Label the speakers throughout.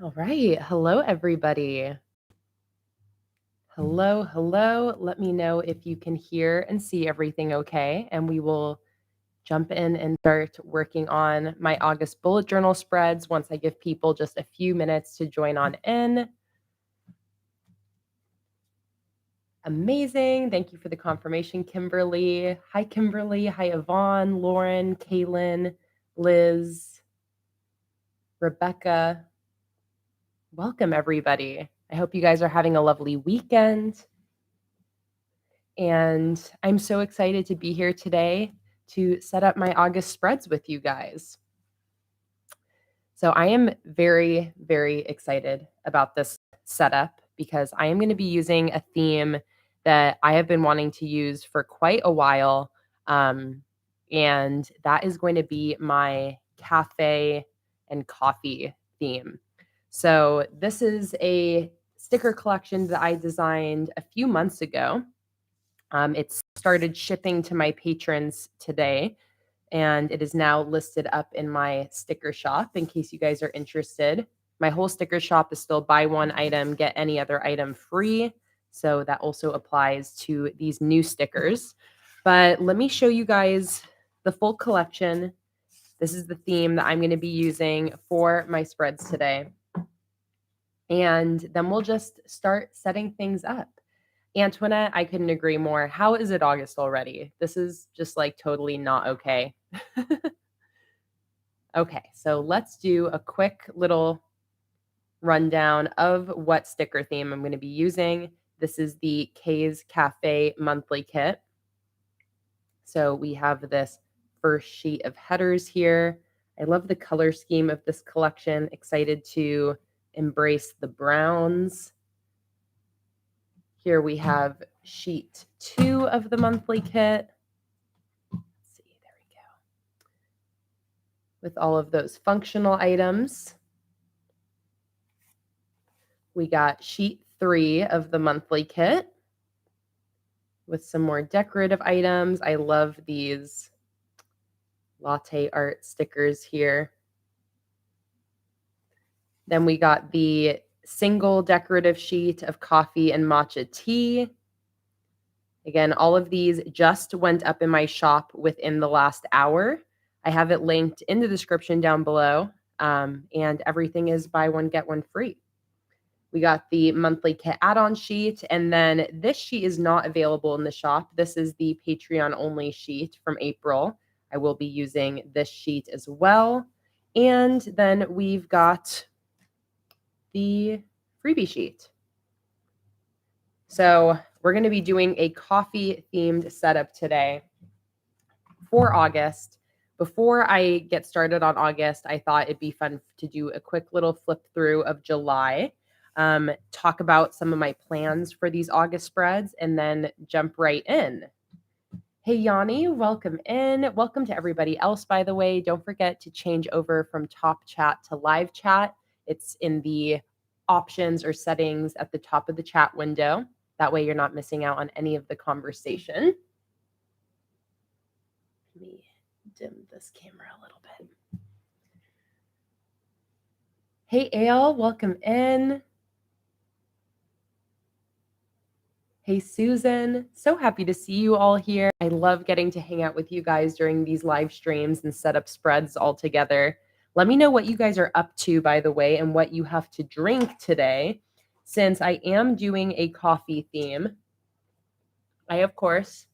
Speaker 1: All right. Hello, everybody. Hello, hello. Let me know if you can hear and see everything okay, and we will jump in and start working on my August bullet journal spreads once I give people just a few minutes to join on in. Amazing. Thank you for the confirmation, Kimberly. Hi, Kimberly. Hi, Yvonne, Lauren, Kaylin, Liz, Rebecca. Welcome, everybody. I hope you guys are having a lovely weekend. And I'm so excited to be here today to set up my August spreads with you guys. So I am very, very excited about this setup because I am going to be using a theme that I have been wanting to use for quite a while. And that is going to be my cafe and coffee theme. So this is a sticker collection that I designed a few months ago. It started shipping to my patrons today, and it is now listed up in my sticker shop in case you guys are interested. My whole sticker shop is still buy one item, get any other item free. So that also applies to these new stickers. But let me show you guys the full collection. This is the theme that I'm going to be using for my spreads today. And then we'll just start setting things up. Antoinette, I couldn't agree more. How is it August already? This is just like totally not okay. Okay, so let's do a quick little rundown of what sticker theme I'm going to be using. This is the Kay's Cafe monthly kit. So we have this first sheet of headers here. I love the color scheme of this collection. Excited to embrace the browns. Here we have sheet 2 of the monthly kit. Let's see, there we go. With all of those functional items. We got sheet 3 of the monthly kit with some more decorative items. I love these latte art stickers here. Then we got the single decorative sheet of coffee and matcha tea. Again, all of these just went up in my shop within the last hour. I have it linked in the description down below, and everything is buy one, get one free. We got the monthly kit add-on sheet, and then this sheet is not available in the shop. This is the Patreon-only sheet from April. I will be using this sheet as well. And then we've got the freebie sheet. So we're going to be doing a coffee-themed setup today for August. Before I get started on August, I thought it'd be fun to do a quick little flip through of July. Talk about some of my plans for these August spreads, and then jump right in. Hey, Yanni, welcome in. Welcome to everybody else, by the way. Don't forget to change over from top chat to live chat. It's in the options or settings at the top of the chat window. That way you're not missing out on any of the conversation. Let me dim this camera a little bit. Hey, Ale, welcome in. Hey, Susan. So happy to see you all here. I love getting to hang out with you guys during these live streams and set up spreads all together. Let me know what you guys are up to, by the way, and what you have to drink today. Since I am doing a coffee theme, I, of course,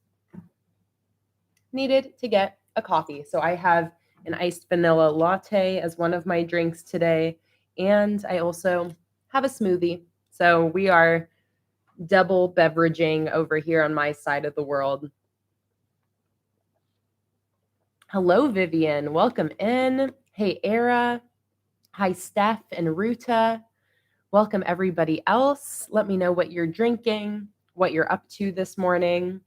Speaker 1: needed to get a coffee. So I have an iced vanilla latte as one of my drinks today. And I also have a smoothie. So we are double beveraging over here on my side of the world. Hello, Vivian. Welcome in. Hey, Era. Hi, Steph and Ruta. Welcome, everybody else. Let me know what you're drinking, what you're up to this morning.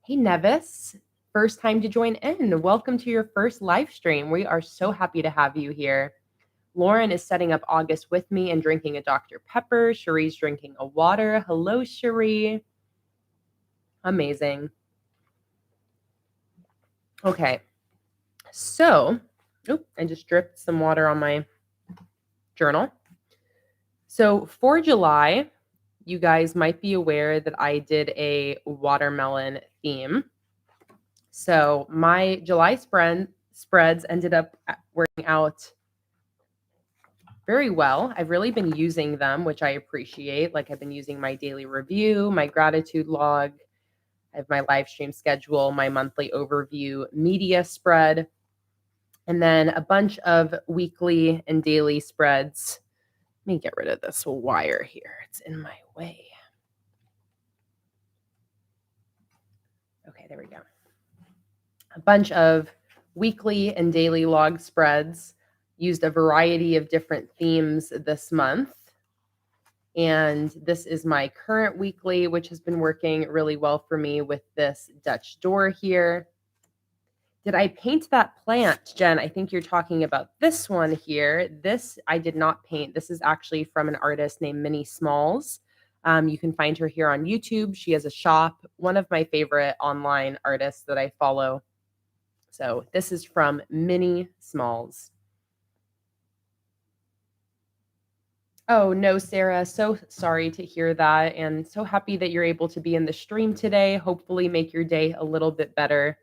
Speaker 1: Hey, Nevis. First time to join in. Welcome to your first live stream. We are so happy to have you here. Lauren is setting up August with me and drinking a Dr. Pepper. Cherie's drinking a water. Hello, Cherie. Amazing. Okay. So, I just dripped some water on my journal. So for July, you guys might be aware that I did a watermelon theme. So my July spreads ended up working out very well. I've really been using them, which I appreciate. Like I've been using my daily review, my gratitude log, I have my live stream schedule, my monthly overview media spread, and then a bunch of weekly and daily spreads. Let me get rid of this wire here. It's in my way. Okay, there we go. A bunch of weekly and daily log spreads. Used a variety of different themes this month. And this is my current weekly, which has been working really well for me with this Dutch door here. Did I paint that plant, Jen? I think you're talking about this one here. This I did not paint. This is actually from an artist named Minnie Smalls. You can find her here on YouTube. She has a shop, one of my favorite online artists that I follow. So this is from Minnie Smalls. Oh, no, Sarah. So sorry to hear that. And so happy that you're able to be in the stream today. Hopefully, make your day a little bit better.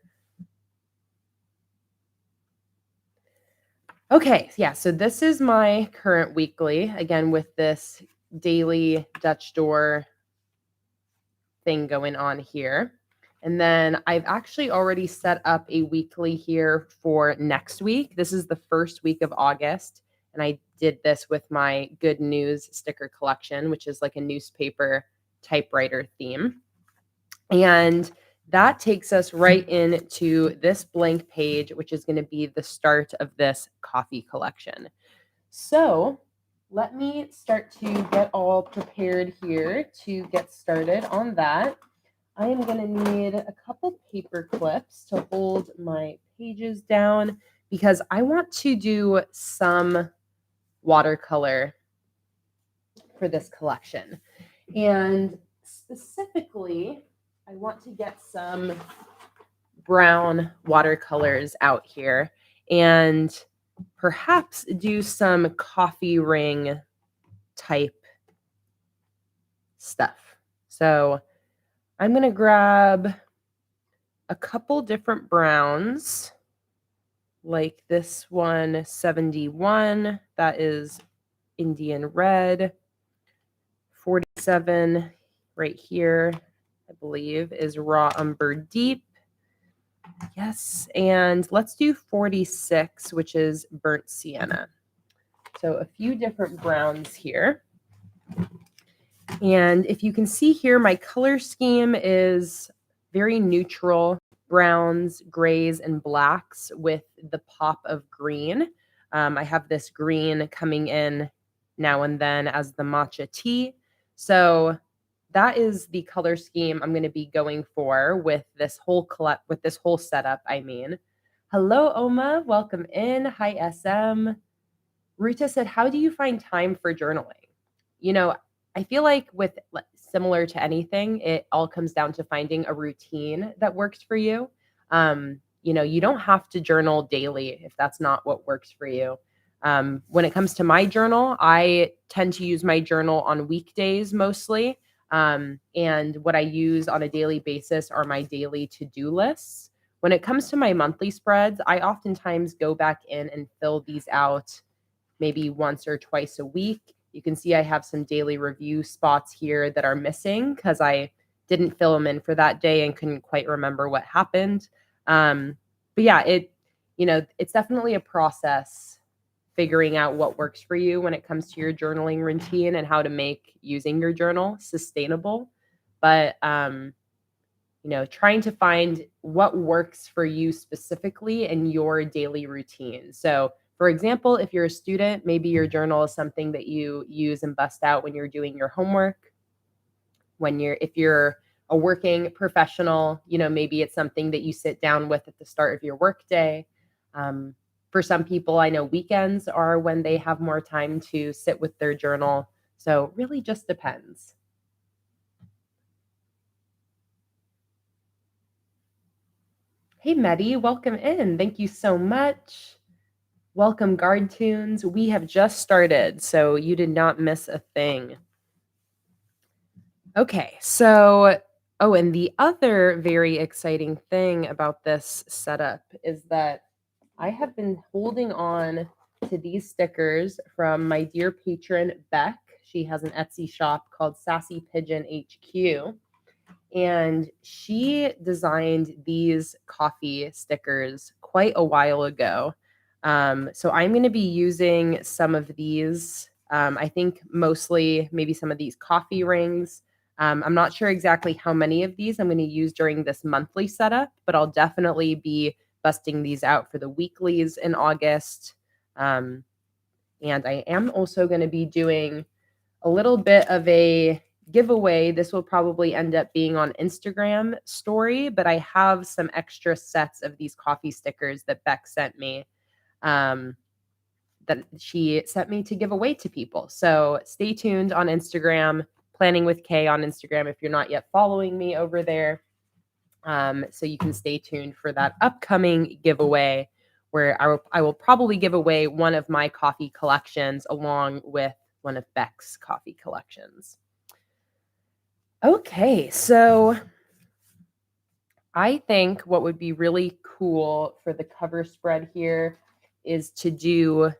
Speaker 1: Okay, yeah, so this is my current weekly, again, with this daily Dutch door thing going on here. And then I've actually already set up a weekly here for next week. This is the first week of August. And I did this with my Good News sticker collection, which is like a newspaper typewriter theme. And that takes us right into this blank page, which is going to be the start of this coffee collection. So let me start to get all prepared here to get started on that. I am going to need a couple paper clips to hold my pages down because I want to do some watercolor for this collection. And specifically, I want to get some brown watercolors out here and perhaps do some coffee ring type stuff. So I'm going to grab a couple different browns, like this one, 71. That is Indian red. 47 right here, I believe, is raw umber deep. Yes, and let's do 46, which is burnt sienna. So a few different browns here. And if you can see here, my color scheme is very neutral, browns, grays, and blacks with the pop of green. I have this green coming in now and then as the matcha tea. So that is the color scheme I'm going to be going for with this whole setup, I mean. Hello, Oma. Welcome in. Hi, SM. Ruta said, how do you find time for journaling? You know, I feel like similar to anything, it all comes down to finding a routine that works for you. You don't have to journal daily if that's not what works for you. When it comes to my journal, I tend to use my journal on weekdays mostly. And what I use on a daily basis are my daily to-do lists. When it comes to my monthly spreads, I oftentimes go back in and fill these out maybe once or twice a week. You can see I have some daily review spots here that are missing because I didn't fill them in for that day and couldn't quite remember what happened. But yeah, it's definitely a process figuring out what works for you when it comes to your journaling routine and how to make using your journal sustainable. But trying to find what works for you specifically in your daily routine. So for example, if you're a student, maybe your journal is something that you use and bust out when you're doing your homework. If you're a working professional, maybe it's something that you sit down with at the start of your workday. For some people, I know weekends are when they have more time to sit with their journal. So really just depends. Hey, Medi, welcome in. Thank you so much. Welcome, Guard Tunes. We have just started, so you did not miss a thing. Okay, so, oh, and the other very exciting thing about this setup is that I have been holding on to these stickers from my dear patron, Beck. She has an Etsy shop called Sassy Pigeon HQ. And she designed these coffee stickers quite a while ago. So I'm going to be using some of these. I think mostly maybe some of these coffee rings. I'm not sure exactly how many of these I'm going to use during this monthly setup, but I'll definitely be busting these out for the weeklies in August. And I am also going to be doing a little bit of a giveaway. This will probably end up being on Instagram story, but I have some extra sets of these coffee stickers that Beck sent me, that she sent me to give away to people. So stay tuned on Instagram, PlanningWithKay on Instagram if you're not yet following me over there. So you can stay tuned for that upcoming giveaway where I will probably give away one of my coffee collections along with one of Beck's coffee collections. Okay, so I think what would be really cool for the cover spread here is to do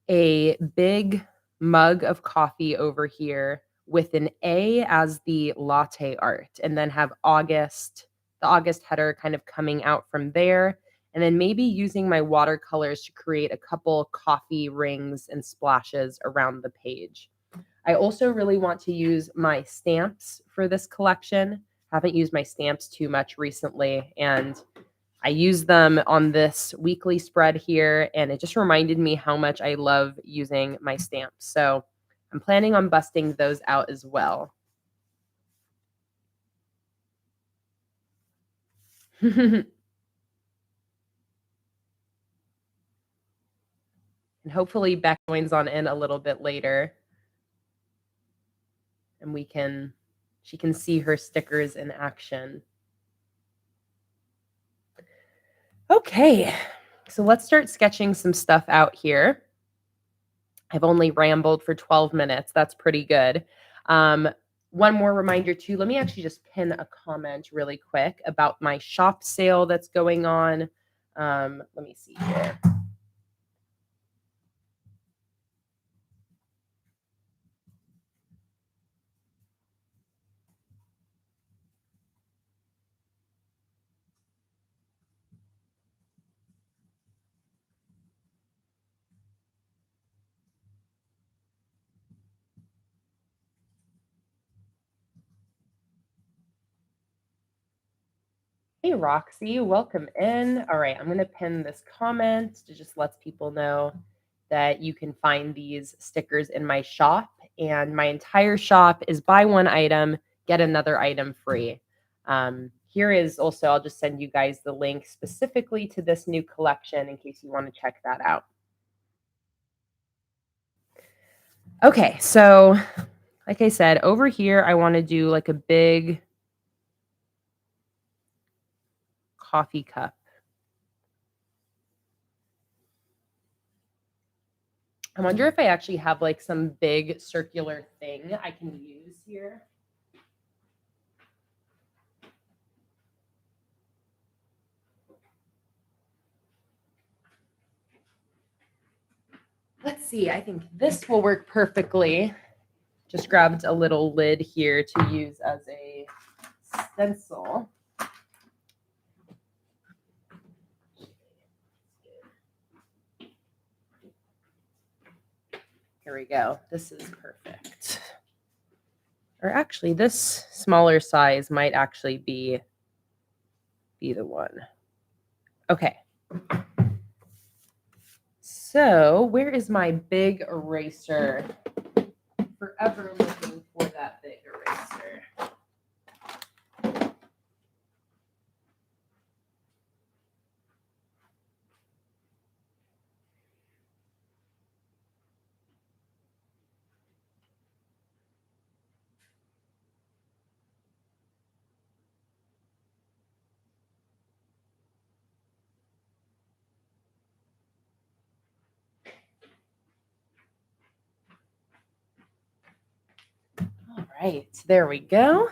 Speaker 1: a big mug of coffee over here with an A as the latte art, and then have the August header kind of coming out from there. And then maybe using my watercolors to create a couple coffee rings and splashes around the page. I also really want to use my stamps for this collection. Haven't used my stamps too much recently, and I use them on this weekly spread here, and it just reminded me how much I love using my stamps. So I'm planning on busting those out as well. And hopefully Beck joins on in a little bit later, and she can see her stickers in action. Okay, so let's start sketching some stuff out here. I've only rambled for 12 minutes. That's pretty good. One more reminder too. Let me actually just pin a comment really quick about my shop sale that's going on. Let me see here. Hey, Roxy, welcome in. All right, I'm going to pin this comment to just let people know that you can find these stickers in my shop. And my entire shop is buy one item, get another item free. Here is also, I'll just send you guys the link specifically to this new collection in case you want to check that out. Okay, so like I said, over here, I want to do like a big coffee cup. I wonder if I actually have like some big circular thing I can use here. Let's see. I think this will work perfectly. Just grabbed a little lid here to use as a stencil. Here we go. This is perfect. Or actually, this smaller size might actually be the one. Okay. So where is my big eraser? Forever looking for that big eraser. right, there we go.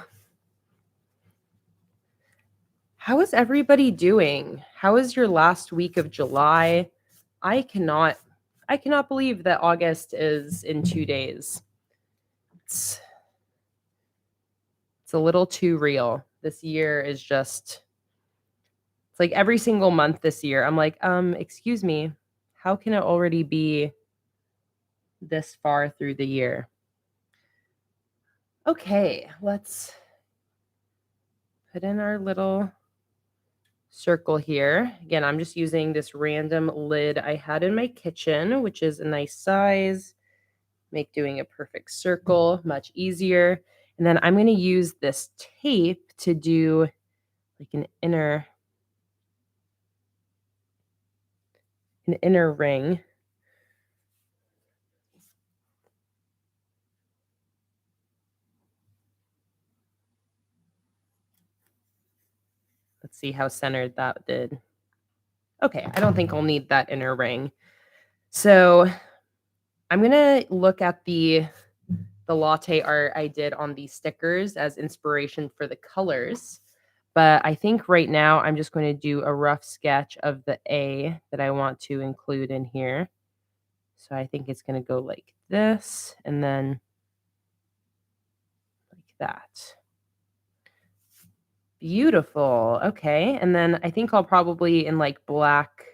Speaker 1: How is everybody doing? How is your last week of July? I cannot believe that August is in 2 days. It's a little too real. This year is just it's like every single month this year. I'm like, excuse me, how can it already be this far through the year? Okay, let's put in our little circle here. Again, I'm just using this random lid I had in my kitchen, which is a nice size. Make doing a perfect circle much easier. And then I'm going to use this tape to do like an inner ring. Let's see how centered that did. Okay, I don't think I'll need that inner ring. So I'm going to look at the latte art I did on these stickers as inspiration for the colors. But I think right now I'm just going to do a rough sketch of the A that I want to include in here. So I think it's going to go like this and then like that. Beautiful. Okay. And then I think I'll probably in like black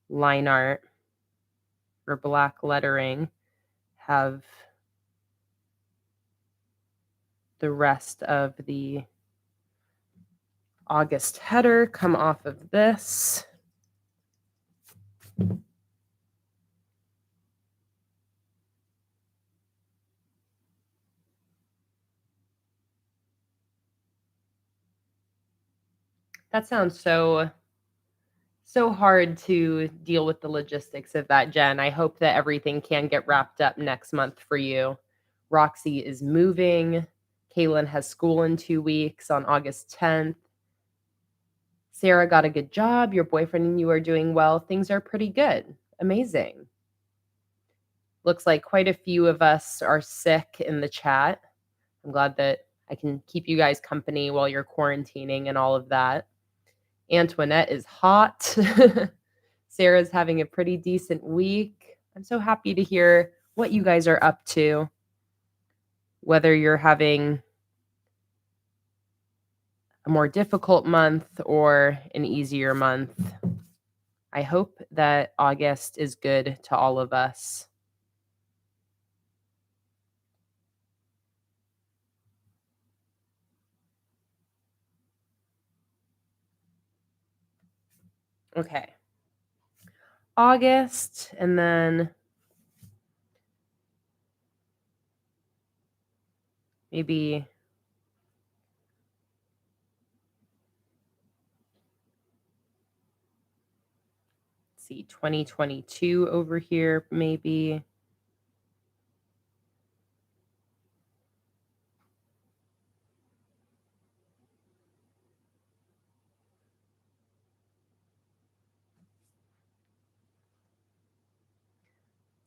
Speaker 1: line art or black lettering have the rest of the August header come off of this. That sounds so hard to deal with the logistics of that, Jen. I hope that everything can get wrapped up next month for you. Roxy is moving. Kaylin has school in 2 weeks on August 10th. Sarah got a good job. Your boyfriend and you are doing well. Things are pretty good. Amazing. Looks like quite a few of us are sick in the chat. I'm glad that I can keep you guys company while you're quarantining and all of that. Antoinette is hot. Sarah's having a pretty decent week. I'm so happy to hear what you guys are up to, whether you're having a more difficult month or an easier month. I hope that August is good to all of us. Okay. August, and then maybe see 2022 over here, maybe.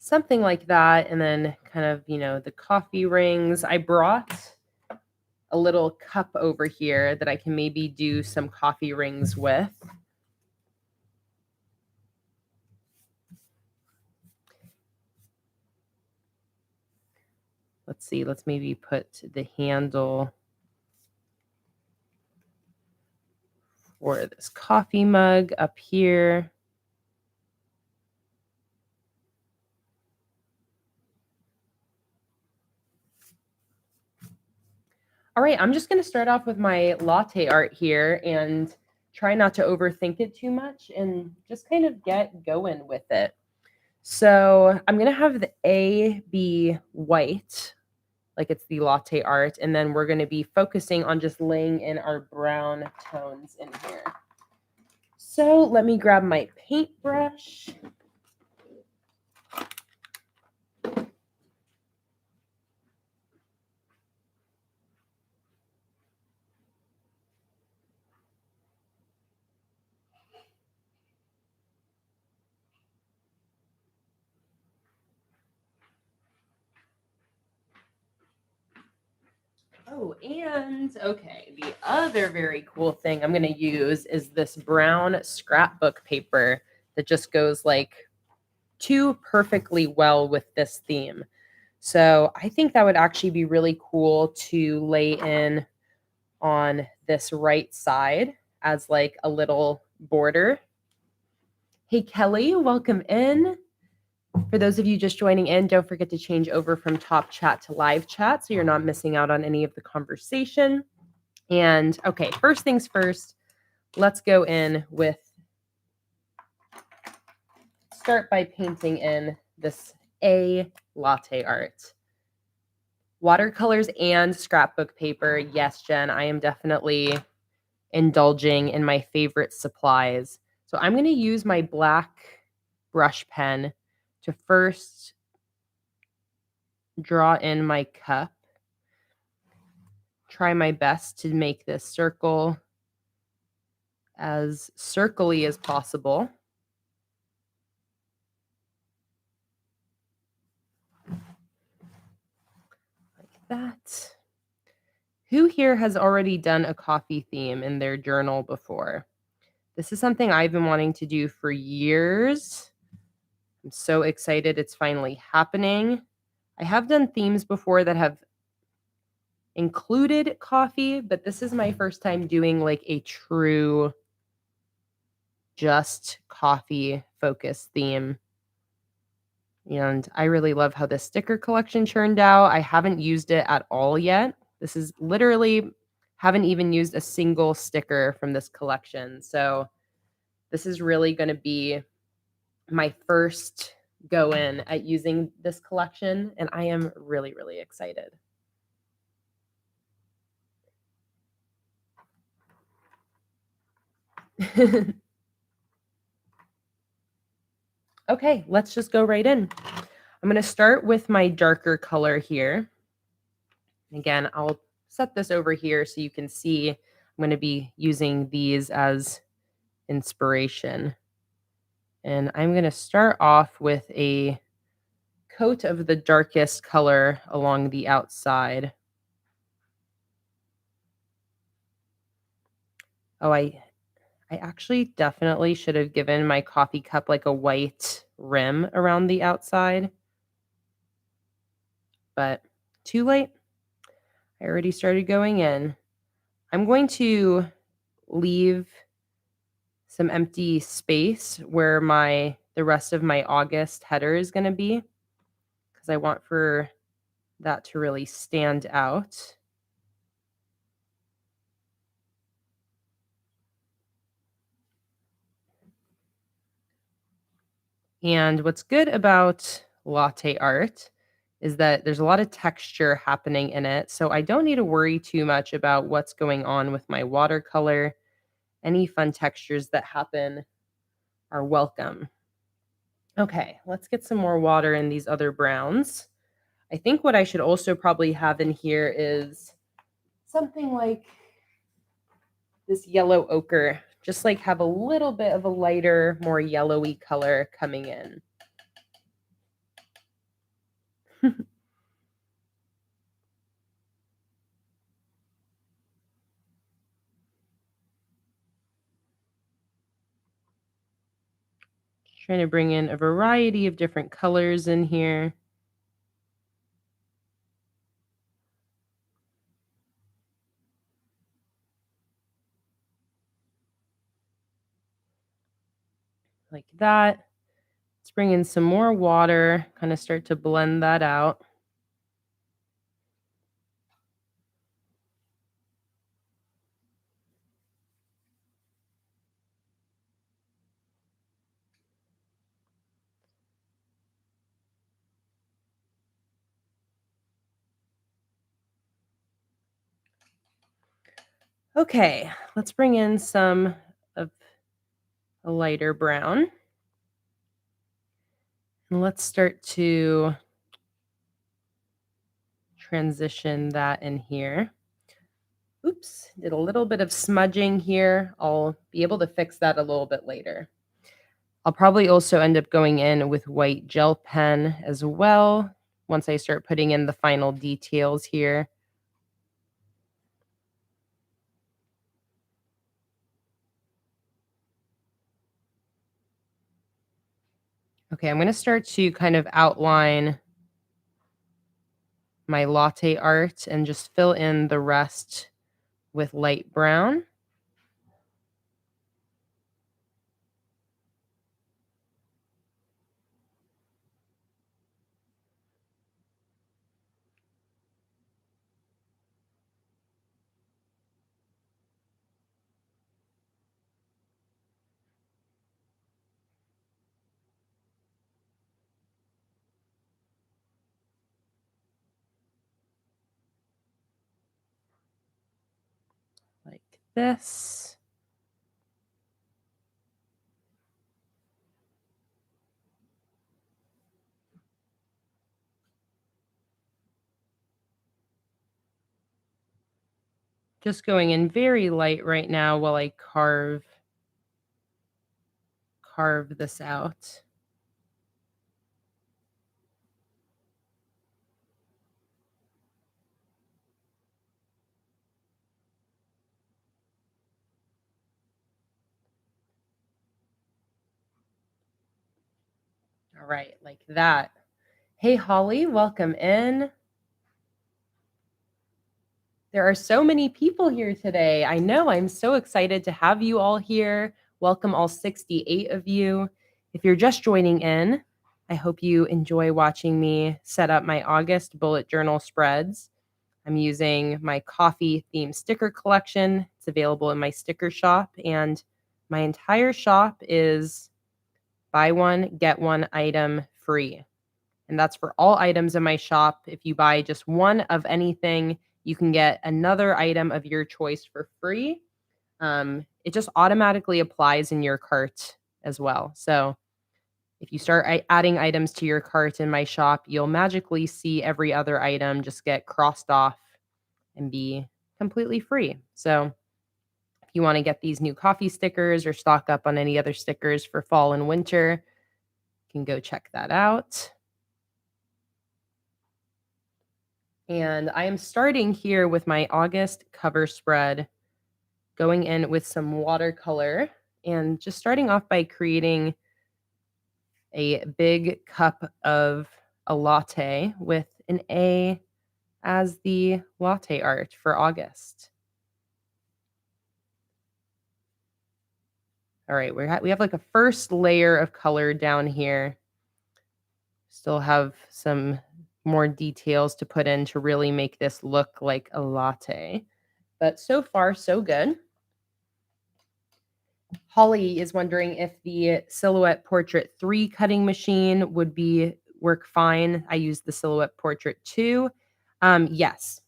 Speaker 1: Something like that, and then kind of, the coffee rings. I brought a little cup over here that I can maybe do some coffee rings with. Let's see, let's maybe put the handle for this coffee mug up here. All right, I'm just going to start off with my latte art here and try not to overthink it too much and just kind of get going with it. So I'm going to have the A be white, like it's the latte art, and then we're going to be focusing on just laying in our brown tones in here. So let me grab my paintbrush. Oh, and okay, the other very cool thing I'm going to use is this brown scrapbook paper that just goes like too perfectly well with this theme. So I think that would actually be really cool to lay in on this right side as like a little border. Hey, Kelly, welcome in. For those of you just joining in, don't forget to change over from top chat to live chat so you're not missing out on any of the conversation. And okay, first things first, let's go in with, start by painting in this A latte art. Watercolors and scrapbook paper. Yes, Jen, I am definitely indulging in my favorite supplies. So I'm going to use my black brush pen to first draw in my cup. Try my best to make this circle as circly as possible. Like that. Who here has already done a coffee theme in their journal before? This is something I've been wanting to do for years. I'm so excited it's finally happening. I have done themes before that have included coffee, but this is my first time doing like a true just coffee focused theme. And I really love how this sticker collection turned out. I haven't used it at all yet. This is literally, haven't even used a single sticker from this collection. So this is really going to be my first go in at using this collection. And I am really, really excited. Okay, let's just go right in. I'm going to start with my darker color here. Again, I'll set this over here so you can see I'm going to be using these as inspiration. And I'm going to start off with a coat of the darkest color along the outside. Oh, I actually definitely should have given my coffee cup like a white rim around the outside. But too late. I already started going in. I'm going to leave some empty space where the rest of my August header is going to be, because I want for that to really stand out. And what's good about latte art is that there's a lot of texture happening in it. So I don't need to worry too much about what's going on with my watercolor. Any fun textures that happen are welcome. Okay, let's get some more water in these other browns. I think what I should also probably have in here is something like this yellow ochre, just like have a little bit of a lighter, more yellowy color coming in. Trying to bring in a variety of different colors in here. Like that. Let's bring in some more water, kind of start to blend that out. Okay, let's bring in some of a lighter brown. And let's start to transition that in here. Oops, did a little bit of smudging here. I'll be able to fix that a little bit later. I'll probably also end up going in with white gel pen as well once I start putting in the final details here. Okay, I'm going to start to kind of outline my latte art and just fill in the rest with light brown. Like this. Just going in very light right now while I carve this out. All right, like that. Hey, Holly, welcome in. There are so many people here today. I know, I'm so excited to have you all here. Welcome, all 68 of you. If you're just joining in, I hope you enjoy watching me set up my August bullet journal spreads. I'm using my coffee themed sticker collection. It's available in my sticker shop, and my entire shop is buy one, get one item free. And that's for all items in my shop. If you buy just one of anything, you can get another item of your choice for free. It just automatically applies in your cart as well. So if you start adding items to your cart in my shop, you'll magically see every other item just get crossed off and be completely free. So if you want to get these new coffee stickers or stock up on any other stickers for fall and winter, you can go check that out. And I am starting here with my August cover spread, going in with some watercolor and just starting off by creating a big cup of a latte with an A as the latte art for August. All right, we have like a first layer of color down here. Still have some more details to put in to really make this look like a latte. But so far, so good. Holly is wondering if the Silhouette Portrait 3 cutting machine would work fine. I use the Silhouette Portrait 2. Yes.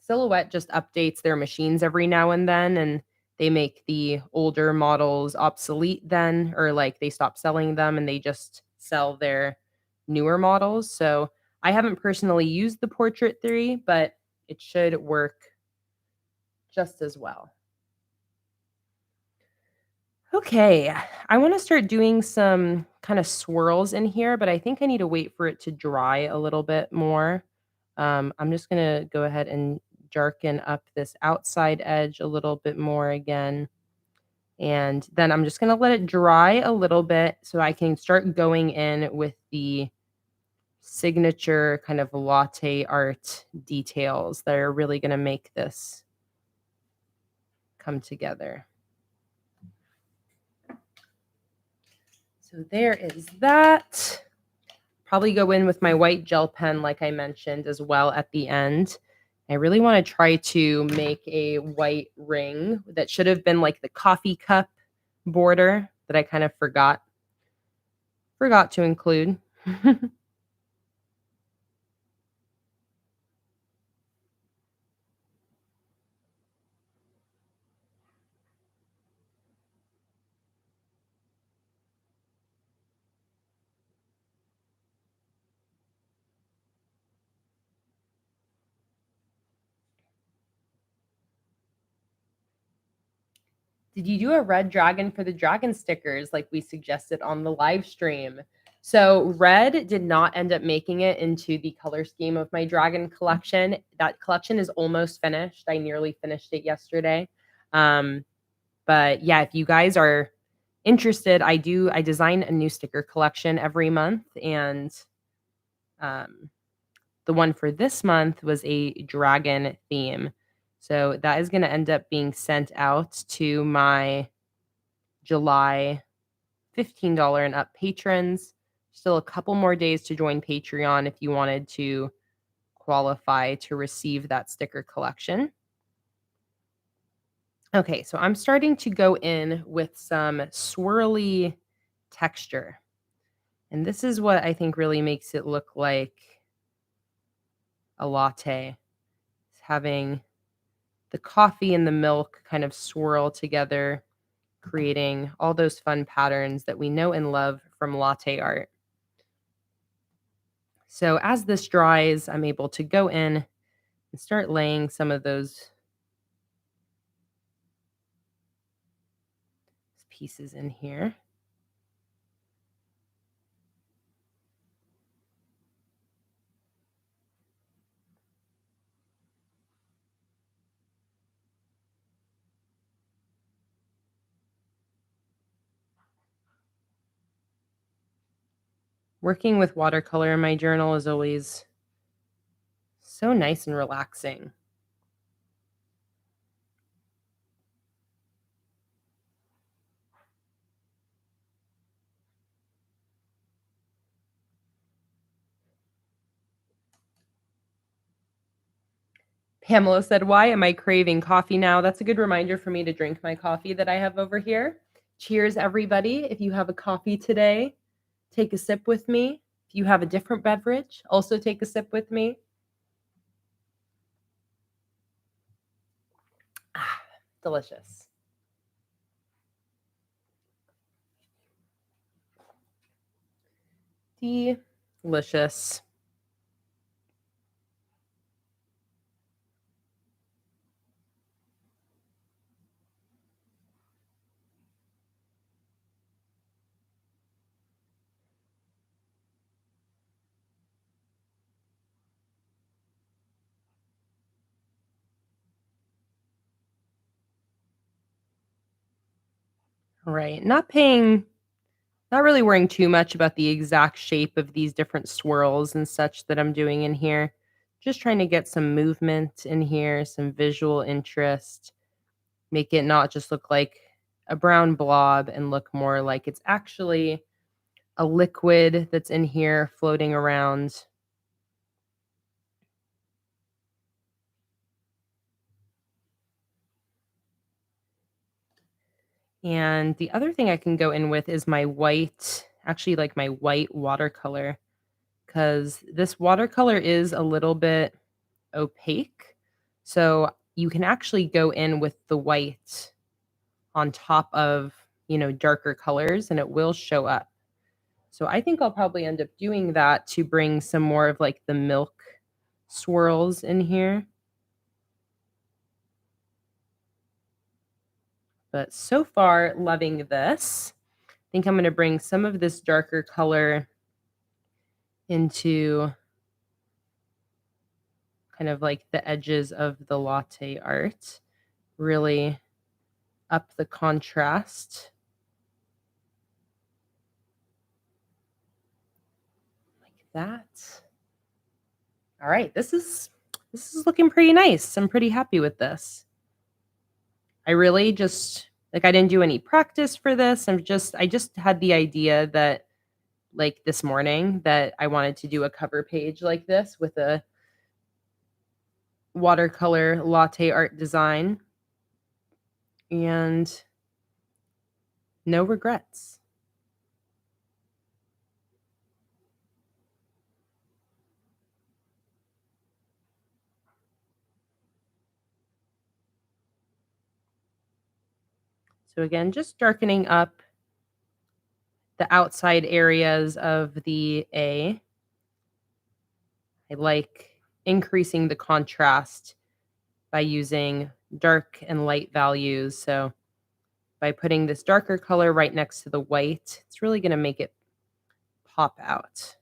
Speaker 1: Silhouette just updates their machines every now and then, and they make the older models obsolete then, or like they stop selling them and they just sell their newer models. So I haven't personally used the Portrait 3, but it should work just as well. Okay, I want to start doing some kind of swirls in here, but I think I need to wait for it to dry a little bit more. I'm just going to go ahead and darken up this outside edge a little bit more again. And then I'm just going to let it dry a little bit so I can start going in with the signature kind of latte art details that are really going to make this come together. So there is that. Probably go in with my white gel pen, like I mentioned, as well at the end. I really want to try to make a white ring that should have been like the coffee cup border that I kind of forgot to include. Did you do a red dragon for the dragon stickers like we suggested on the live stream? So red did not end up making it into the color scheme of my dragon collection. That collection is almost finished. I nearly finished it yesterday. But yeah, if you guys are interested, I design a new sticker collection every month, and um, the one for this month was a dragon theme. So that is going to end up being sent out to my July $15 and up patrons. Still a couple more days to join Patreon if you wanted to qualify to receive that sticker collection. Okay, so I'm starting to go in with some swirly texture. And this is what I think really makes it look like a latte. It's having the coffee and the milk kind of swirl together, creating all those fun patterns that we know and love from latte art. So as this dries, I'm able to go in and start laying some of those pieces in here. Working with watercolor in my journal is always so nice and relaxing. Pamela said, "Why am I craving coffee now?" That's a good reminder for me to drink my coffee that I have over here. Cheers, everybody. If you have a coffee today, take a sip with me. If you have a different beverage, also take a sip with me. Ah, delicious. Delicious. Right. Not really worrying too much about the exact shape of these different swirls and such that I'm doing in here. Just trying to get some movement in here, some visual interest, make it not just look like a brown blob and look more like it's actually a liquid that's in here floating around. And the other thing I can go in with is my white, actually like my white watercolor, because this watercolor is a little bit opaque. So you can actually go in with the white on top of, darker colors and it will show up. So I think I'll probably end up doing that to bring some more of like the milk swirls in here. But so far, loving this. I think I'm going to bring some of this darker color into kind of like the edges of the latte art. Really up the contrast. Like that. All right, this is looking pretty nice. I'm pretty happy with this. I really just like I didn't do any practice for this. I just had the idea that like this morning that I wanted to do a cover page like this with a watercolor latte art design and no regrets. So again, just darkening up the outside areas of the A. I like increasing the contrast by using dark and light values. So by putting this darker color right next to the white, it's really going to make it pop out.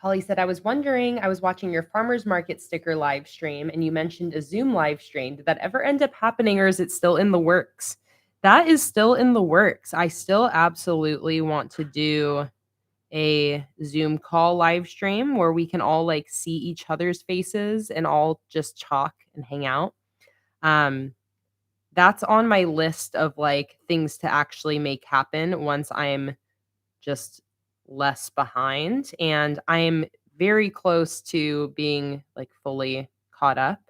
Speaker 1: Holly said, I was wondering, I was watching your farmer's market sticker live stream and you mentioned a Zoom live stream. Did that ever end up happening or is it still in the works? That is still in the works. I still absolutely want to do a Zoom call live stream where we can all like see each other's faces and all just talk and hang out. Um, that's on my list of like things to actually make happen once I'm just less behind. And I'm very close to being like fully caught up.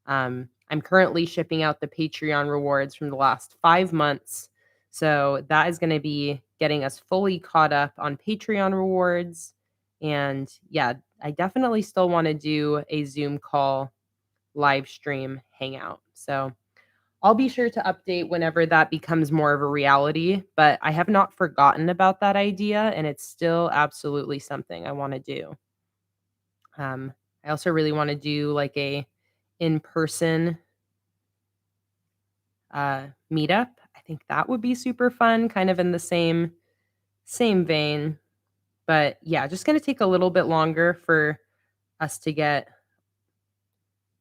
Speaker 1: I'm currently shipping out the Patreon rewards from the last 5 months. So that is going to be getting us fully caught up on Patreon rewards. And yeah, I definitely still want to do a Zoom call live stream hangout. So I'll be sure to update whenever that becomes more of a reality, but I have not forgotten about that idea, and it's still absolutely something I wanna do. I also really wanna do, like, a in-person, meetup. I think that would be super fun, kind of in the same vein, but, yeah, just gonna take a little bit longer for us to get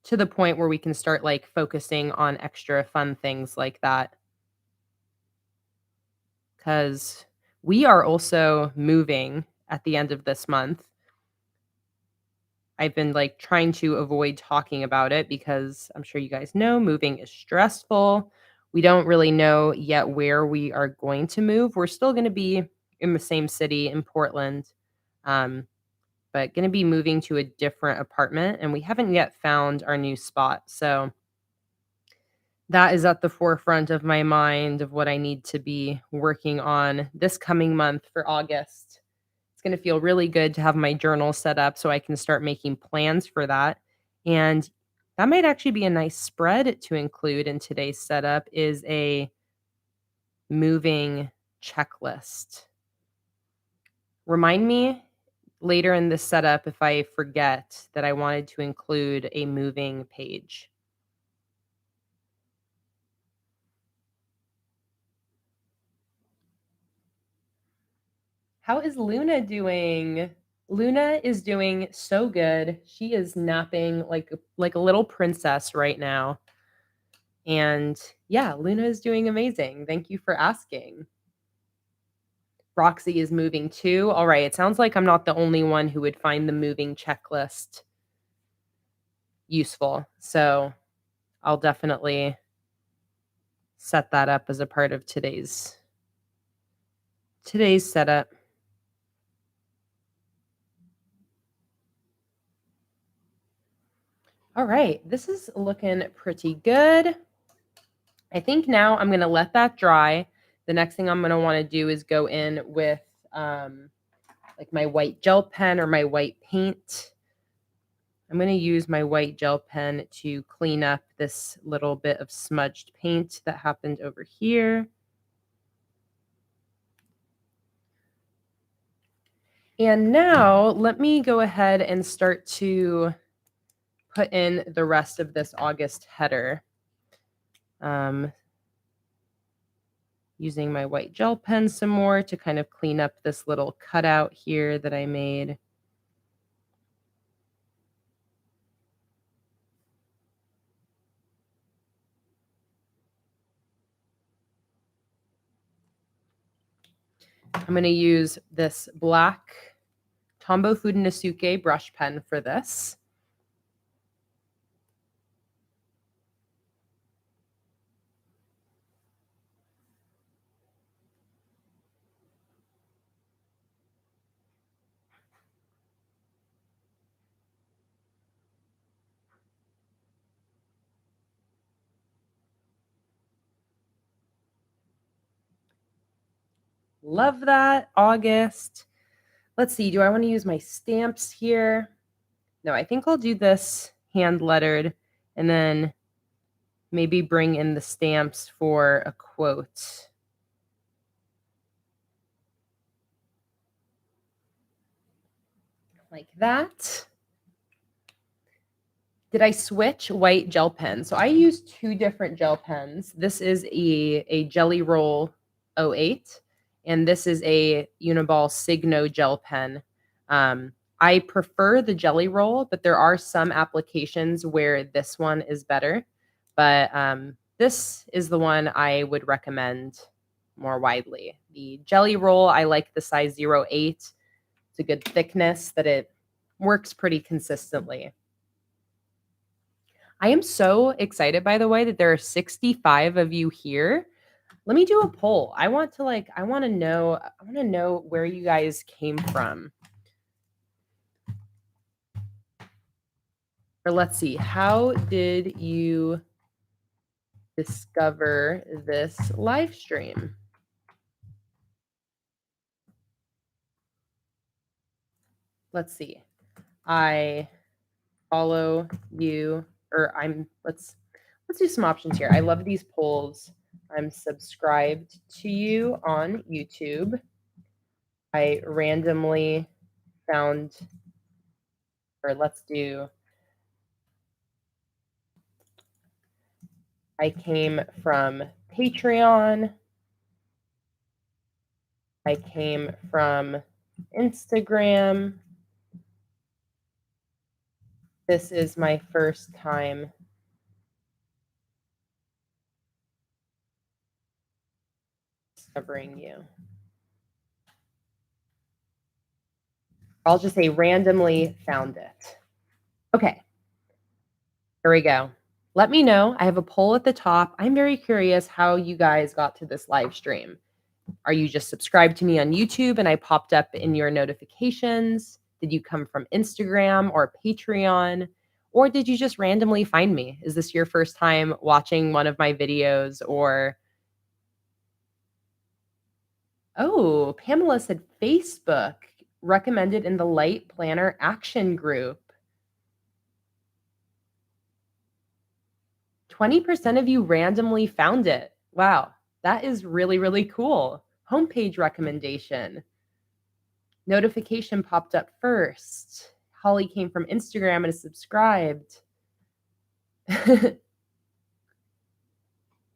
Speaker 1: to the point where we can start, like, focusing on extra fun things like that. Because we are also moving at the end of this month. I've been like trying to avoid talking about it because I'm sure you guys know moving is stressful. We don't really know yet where we are going to move. We're still going to be in the same city in Portland, um, but going to be moving to a different apartment, and we haven't yet found our new spot. So that is at the forefront of my mind of what I need to be working on this coming month for August. It's going to feel really good to have my journal set up so I can start making plans for that. And that might actually be a nice spread to include in today's setup is a moving checklist. Remind me later in this setup if I forget that I wanted to include a moving page. How is Luna doing? Luna is doing so good. She is napping like a little princess right now. And yeah, Luna is doing amazing. Thank you for asking. Roxy is moving too. All right, it sounds like I'm not the only one who would find the moving checklist useful. So, I'll definitely set that up as a part of today's setup. All right, this is looking pretty good. I think now I'm gonna let that dry. The next thing I'm gonna wanna do is go in with like my white gel pen or my white paint. I'm gonna use my white gel pen to clean up this little bit of smudged paint that happened over here. And now let me go ahead and start to put in the rest of this August header. Using my white gel pen some more to kind of clean up this little cutout here that I made. I'm going to use this black Tombow Fudenosuke brush pen for this. Love that, August. Let's see, do I want to use my stamps here? No, I think I'll do this hand lettered and then maybe bring in the stamps for a quote. Like that. Did I switch white gel pens? So I use two different gel pens. This is a Jelly Roll 08, and this is a Uniball Signo gel pen. I prefer the jelly roll, but there are some applications where this one is better. But this is the one I would recommend more widely. The jelly roll, I like the size 08. It's a good thickness that it works pretty consistently. I am so excited, by the way, that there are 65 of you here. Let me do a poll. I want to know where you guys came from. Or let's see, how did you discover this live stream? Let's see. I follow you, or let's do some options here. I love these polls. I'm subscribed to you on YouTube. I randomly found, or let's do, I came from Patreon. I came from Instagram. This is my first time discovering you. I'll just say randomly found it. Okay, here we go. Let me know. I have a poll at the top. I'm very curious how you guys got to this live stream. Are you just subscribed to me on YouTube and I popped up in your notifications? Did you come from Instagram or Patreon? Or did you just randomly find me? Is this your first time watching one of my videos? Or, oh, Pamela said Facebook, recommended in the Light Planner Action Group. 20% of you randomly found it. Wow, that is really, really cool. Homepage recommendation. Notification popped up first. Holly came from Instagram and is subscribed.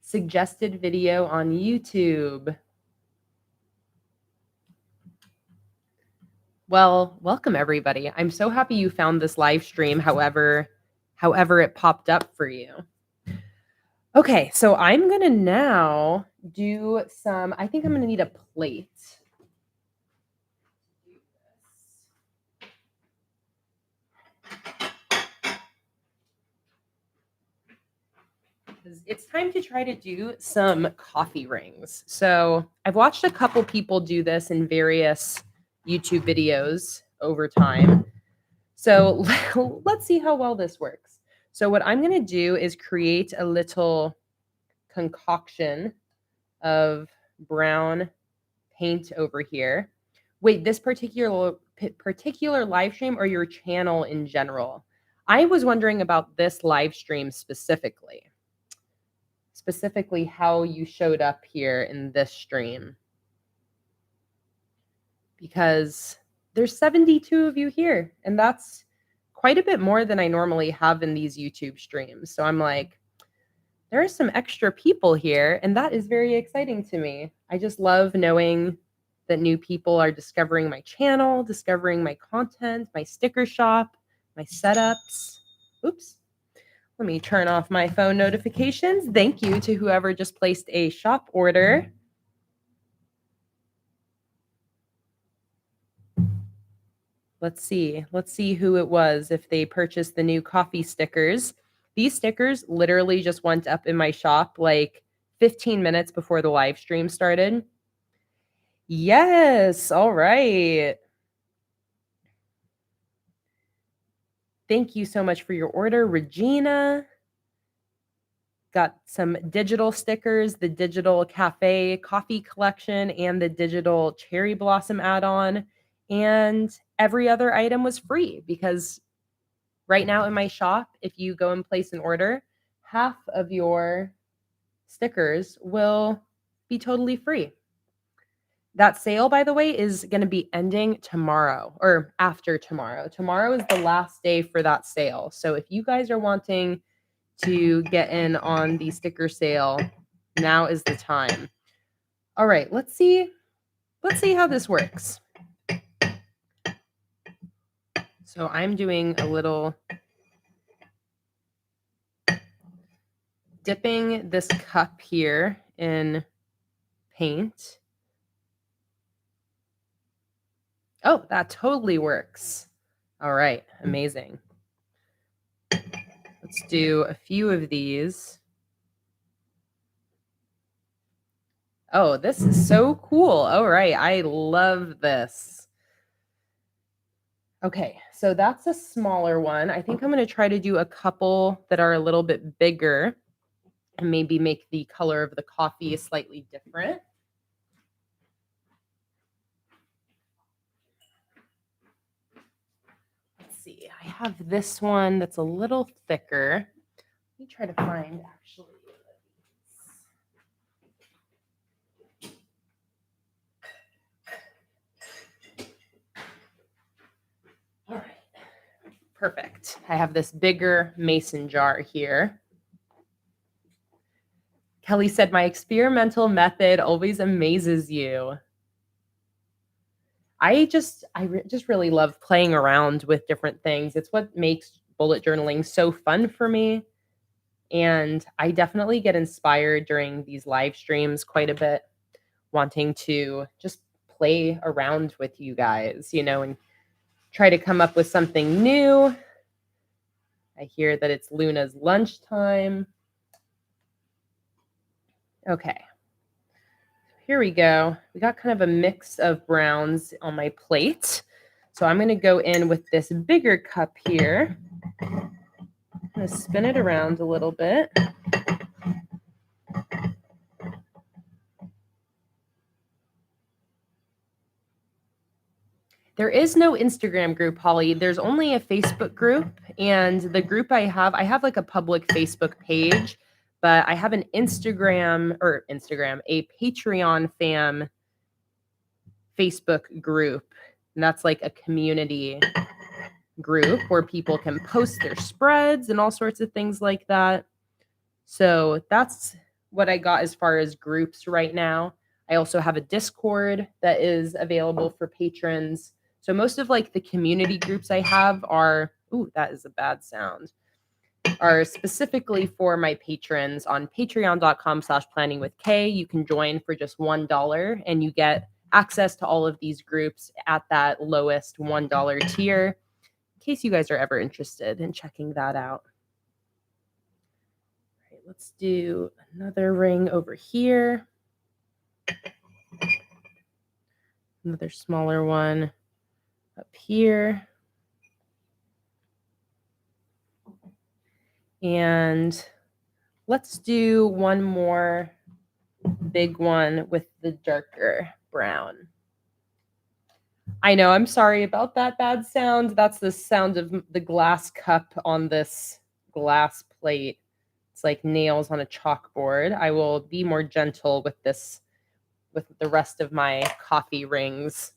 Speaker 1: Suggested video on YouTube. Well, welcome everybody. I'm so happy you found this live stream, however it popped up for you. Okay, so I'm going to now do some, I think I'm going to need a plate. It's time to try to do some coffee rings. So I've watched a couple people do this in various YouTube videos over time. So let's see how well this works. So what I'm going to do is create a little concoction of brown paint over here. Wait, this particular live stream or your channel in general? I was wondering about this live stream specifically how you showed up here in this stream. Because there's 72 of you here, and that's quite a bit more than I normally have in these YouTube streams. So I'm like, there are some extra people here, and that is very exciting to me. I just love knowing that new people are discovering my channel, discovering my content, my sticker shop, my setups. Oops. Let me turn off my phone notifications. Thank you to whoever just placed a shop order. Let's see who it was if they purchased the new coffee stickers. These stickers literally just went up in my shop like 15 minutes before the live stream started. Yes, all right. Thank you so much for your order, Regina. Got some digital stickers, the digital cafe coffee collection and the digital cherry blossom add-on. And every other item was free because right now in my shop, if you go and place an order, half of your stickers will be totally free. That sale, by the way, is going to be ending tomorrow or after tomorrow. Tomorrow is the last day for that sale. So if you guys are wanting to get in on the sticker sale, now is the time. All right, let's see how this works. So I'm doing a little dipping this cup here in paint. Oh, that totally works. All right, amazing. Let's do a few of these. Oh, this is so cool. All right, I love this. Okay, so that's a smaller one. I think I'm going to try to do a couple that are a little bit bigger and maybe make the color of the coffee slightly different. Let's see. I have this one that's a little thicker. Let me try to find actually. All right. Perfect. I have this bigger mason jar here. Kelly said, my experimental method always amazes you. I just really love playing around with different things. It's what makes bullet journaling so fun for me. And I definitely get inspired during these live streams quite a bit, wanting to just play around with you guys, and try to come up with something new. I hear that it's Luna's lunchtime. Okay. Here we go. We got kind of a mix of browns on my plate. So I'm going to go in with this bigger cup here. I'm going to spin it around a little bit. There is no Instagram group, Holly. There's only a Facebook group. And the group I have like a public Facebook page, but I have an a Patreon fam Facebook group. And that's like a community group where people can post their spreads and all sorts of things like that. So that's what I got as far as groups right now. I also have a Discord that is available for patrons. So most of like the community groups I have are, ooh, that is a bad sound, are specifically for my patrons on patreon.com/planningwithkay. You can join for just $1 and you get access to all of these groups at that lowest $1 tier, in case you guys are ever interested in checking that out. All right, let's do another ring over here. Another smaller one up here. And let's do one more big one with the darker brown. I know, I'm sorry about that bad sound. That's the sound of the glass cup on this glass plate. It's like nails on a chalkboard. I will be more gentle with this, with the rest of my coffee rings.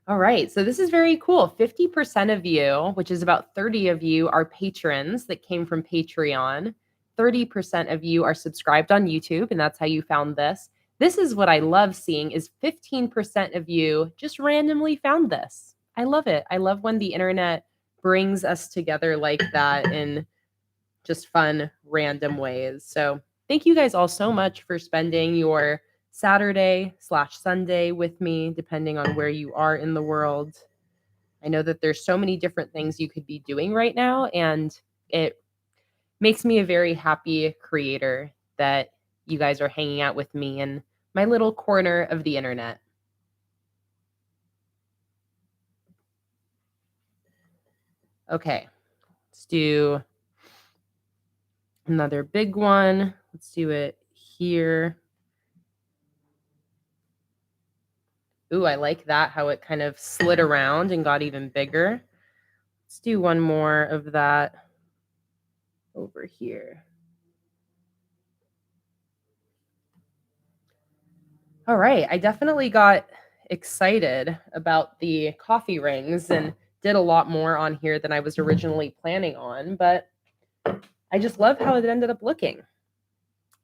Speaker 1: All right, so this is very cool. 50% of you, which is about 30 of you, are patrons that came from Patreon. 30% of you are subscribed on YouTube, and that's how you found this. This is what I love seeing is 15% of you just randomly found this. I love it. I love when the internet brings us together like that in just fun, random ways. So thank you guys all so much for spending your Saturday/Sunday with me, depending on where you are in the world. I know that there's so many different things you could be doing right now, and it makes me a very happy creator that you guys are hanging out with me in my little corner of the internet. Okay, let's do another big one. Let's do it here. Ooh, I like that, how it kind of slid around and got even bigger. Let's do one more of that over here. All right, I definitely got excited about the coffee rings and did a lot more on here than I was originally planning on, but I just love how it ended up looking.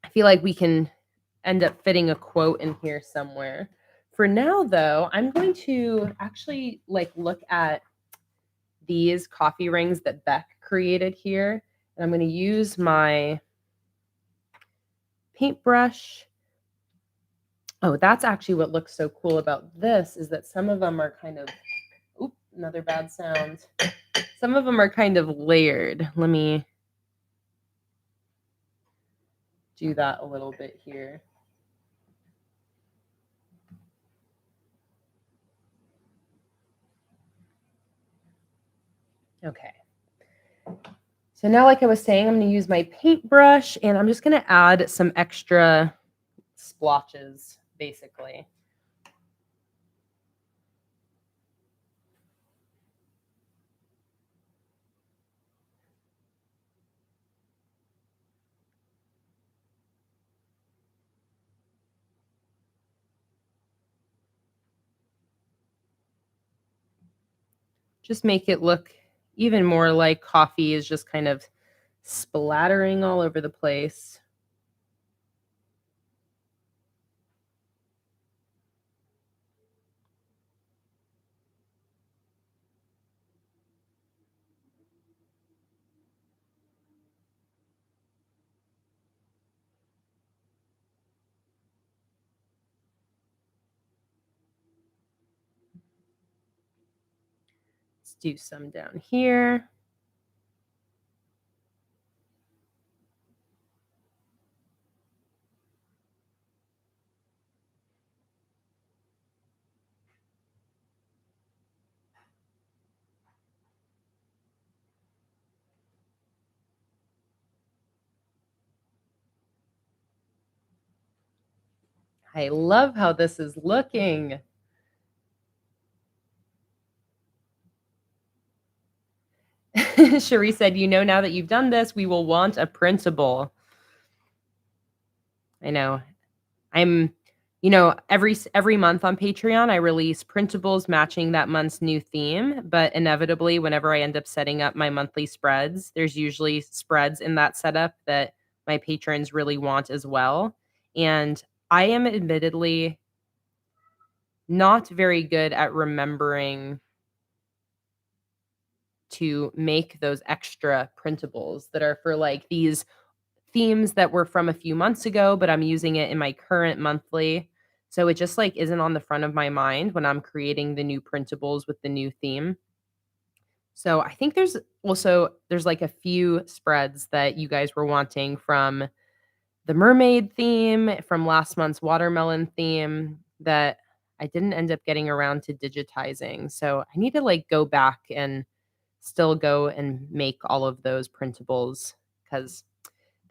Speaker 1: I feel like we can end up fitting a quote in here somewhere. For now, though, I'm going to actually look at these coffee rings that Beck created here. And I'm going to use my paintbrush. Oh, that's actually what looks so cool about this, is that some of them are kind of, oop, another bad sound. Some of them are kind of layered. Let me do that a little bit here. Okay. So now, like I was saying, I'm going to use my paintbrush, and I'm just going to add some extra splotches, basically. Just make it look even more like coffee is just kind of splattering all over the place. Let's do some down here. I love how this is looking. Cherie said, now that you've done this, we will want a printable. I know. I'm, every month on Patreon, I release printables matching that month's new theme. But inevitably, whenever I end up setting up my monthly spreads, there's usually spreads in that setup that my patrons really want as well. And I am admittedly not very good at remembering to make those extra printables that are for these themes that were from a few months ago, but I'm using it in my current monthly. So it just isn't on the front of my mind when I'm creating the new printables with the new theme. So I think there's a few spreads that you guys were wanting from the mermaid theme, from last month's watermelon theme, that I didn't end up getting around to digitizing. So I need to go back and still go and make all of those printables, because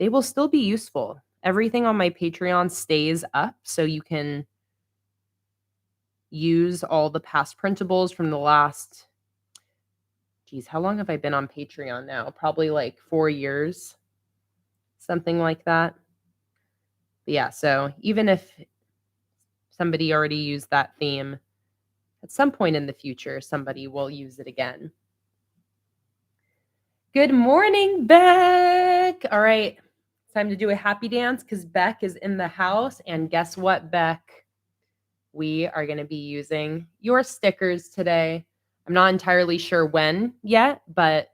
Speaker 1: they will still be useful. Everything on my Patreon stays up, so you can use all the past printables from the last, how long have I been on Patreon now? Probably 4 years, something like that. But yeah, so even if somebody already used that theme, at some point in the future, somebody will use it again. Good morning, Beck. All right, it's time to do a happy dance because Beck is in the house. And guess what, Beck? We are going to be using your stickers today. I'm not entirely sure when yet, but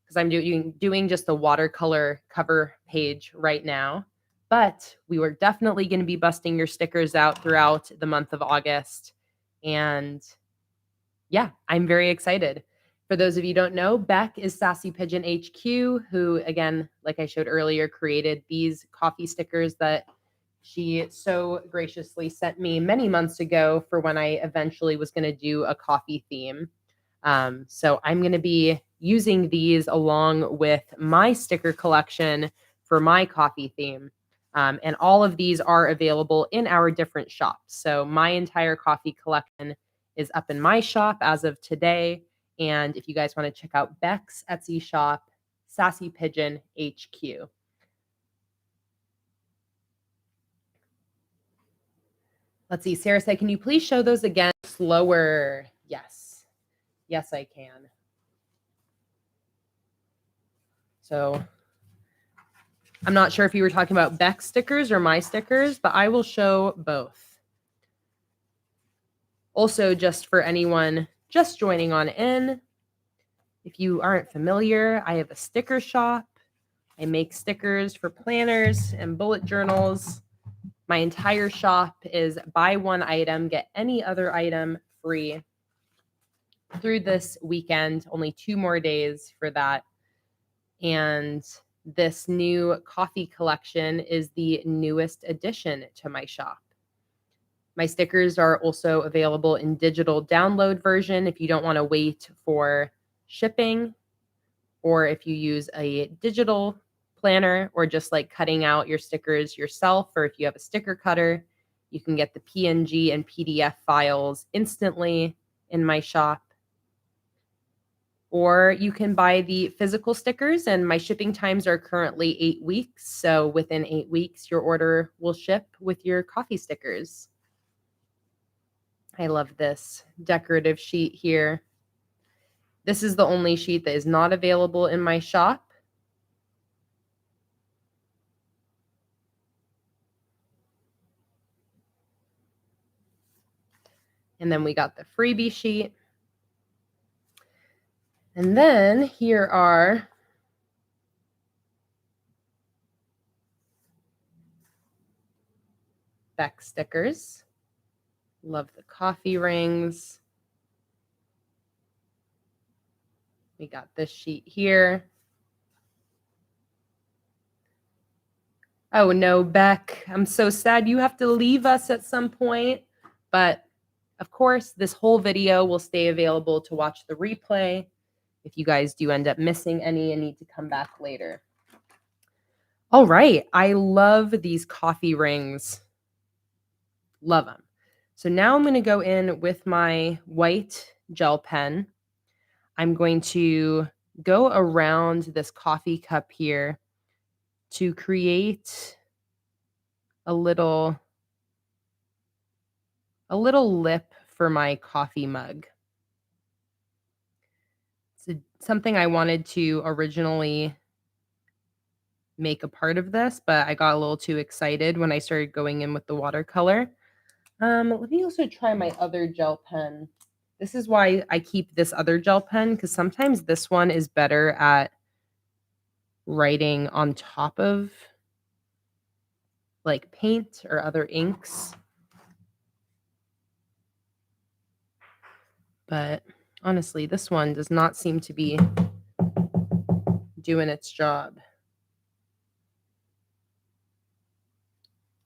Speaker 1: because I'm doing just the watercolor cover page right now. But we were definitely going to be busting your stickers out throughout the month of August. And yeah, I'm very excited. For those of you who don't know, Beck is Sassy Pigeon HQ, who, again, like I showed earlier, created these coffee stickers that she so graciously sent me many months ago for when I eventually was going to do a coffee theme. So I'm going to be using these along with my sticker collection for my coffee theme. And all of these are available in our different shops. So my entire coffee collection is up in my shop as of today. And if you guys want to check out Beck's Etsy shop, Sassy Pigeon HQ. Let's see. Sarah said, can you please show those again slower? Yes. Yes, I can. So I'm not sure if you were talking about Beck's stickers or my stickers, but I will show both. Also, just for anyone just joining on in, if you aren't familiar, I have a sticker shop. I make stickers for planners and bullet journals. My entire shop is buy one item, get any other item free. Through this weekend, only 2 more days for that. And this new coffee collection is the newest addition to my shop. My stickers are also available in digital download version if you don't want to wait for shipping, or if you use a digital planner or just like cutting out your stickers yourself, or if you have a sticker cutter, you can get the PNG and PDF files instantly in my shop. Or you can buy the physical stickers, and my shipping times are currently 8 weeks. So within 8 weeks, your order will ship with your coffee stickers. I love this decorative sheet here. This is the only sheet that is not available in my shop. And then we got the freebie sheet. And then here are Beck stickers. Love the coffee rings. We got this sheet here. Oh no, Beck, I'm so sad you have to leave us at some point. But of course, this whole video will stay available to watch the replay if you guys do end up missing any and need to come back later. All right, I love these coffee rings. Love them. So now I'm going to go in with my white gel pen. I'm going to go around this coffee cup here to create a little lip for my coffee mug. It's something I wanted to originally make a part of this, but I got a little too excited when I started going in with the watercolor. Let me also try my other gel pen. This is why I keep this other gel pen, because sometimes this one is better at writing on top of like paint or other inks. But honestly, this one does not seem to be doing its job.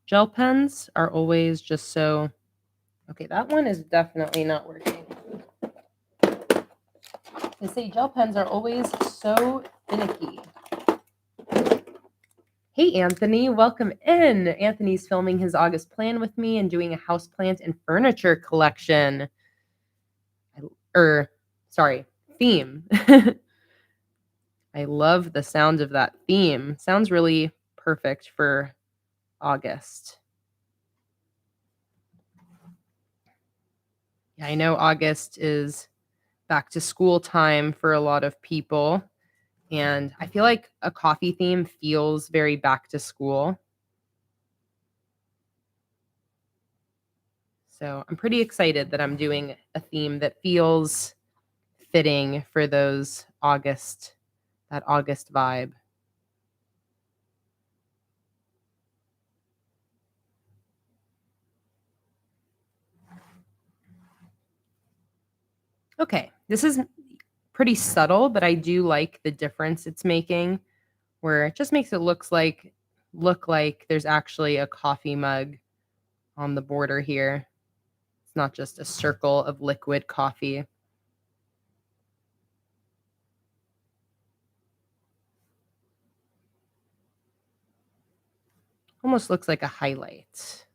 Speaker 1: Gel pens are always just so... Okay, that one is definitely not working. They say gel pens are always so finicky. Hey, Anthony, welcome in. Anthony's filming his August plan with me and doing a houseplant and furniture collection. Theme. I love the sound of that theme. Sounds really perfect for August. Yeah, I know August is back to school time for a lot of people, and I feel like a coffee theme feels very back to school. So I'm pretty excited that I'm doing a theme that feels fitting for that August vibe. Okay, this is pretty subtle, but I do like the difference it's making, where it just makes it look like there's actually a coffee mug on the border here. It's not just a circle of liquid coffee. Almost looks like a highlight.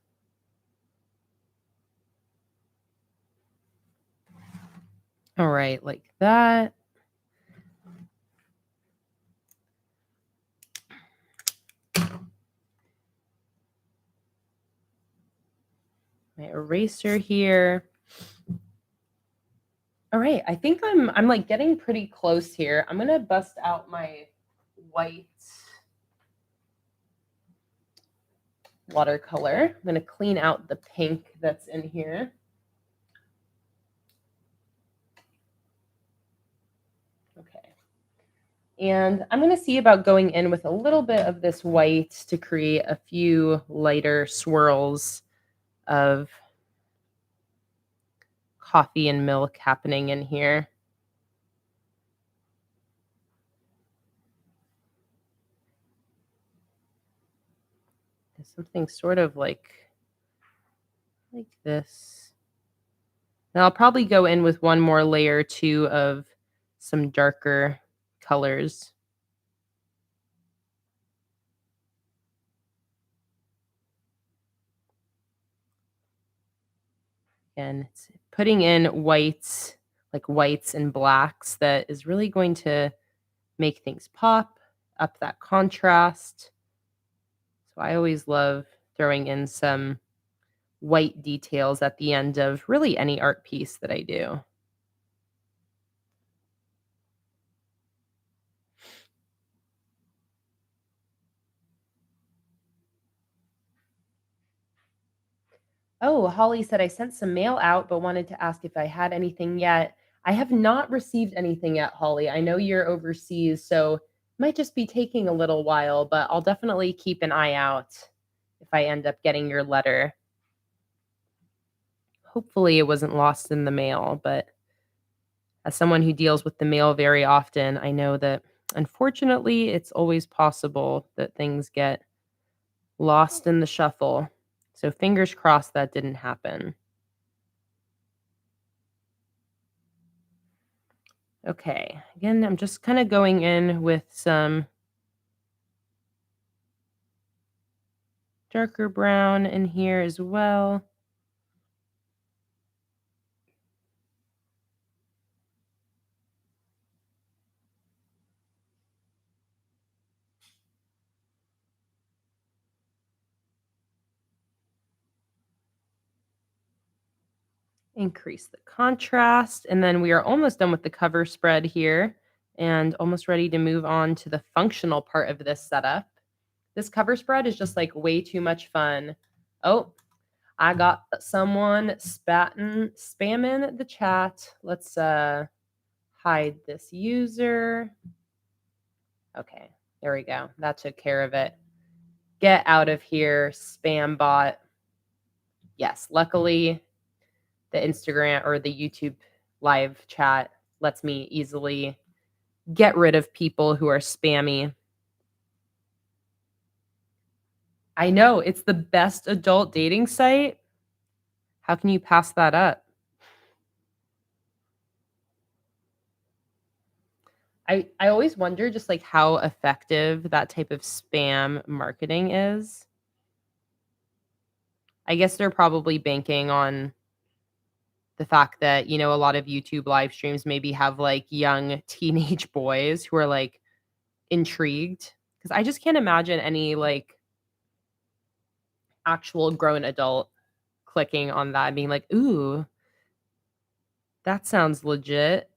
Speaker 1: All right, like that. My eraser here. All right, I think I'm like getting pretty close here. I'm gonna bust out my white watercolor. I'm gonna clean out the pink that's in here. And I'm going to see about going in with a little bit of this white to create a few lighter swirls of coffee and milk happening in here. Something sort of like this. And I'll probably go in with one more layer too of some darker colors. And it's putting in whites, like whites and blacks, that is really going to make things pop, up that contrast. So I always love throwing in some white details at the end of really any art piece that I do. Oh, Holly said I sent some mail out, but wanted to ask if I had anything yet. I have not received anything yet, Holly. I know you're overseas, so it might just be taking a little while, but I'll definitely keep an eye out if I end up getting your letter. Hopefully it wasn't lost in the mail, but as someone who deals with the mail very often, I know that unfortunately it's always possible that things get lost in the shuffle. So fingers crossed that didn't happen. Okay, again, I'm just kind of going in with some darker brown in here as well. Increase the contrast, and then we are almost done with the cover spread here and almost ready to move on to the functional part of this setup. This cover spread is just like way too much fun. Oh, I got someone spamming the chat. Let's hide this user. Okay, there we go. That took care of it. Get out of here, spam bot. Yes, luckily the Instagram or the YouTube live chat lets me easily get rid of people who are spammy. I know, it's the best adult dating site. How can you pass that up? I always wonder just like how effective that type of spam marketing is. I guess they're probably banking on the fact that, you know, a lot of YouTube live streams maybe have like young teenage boys who are like intrigued. Because I just can't imagine any like actual grown adult clicking on that and being like, ooh, that sounds legit.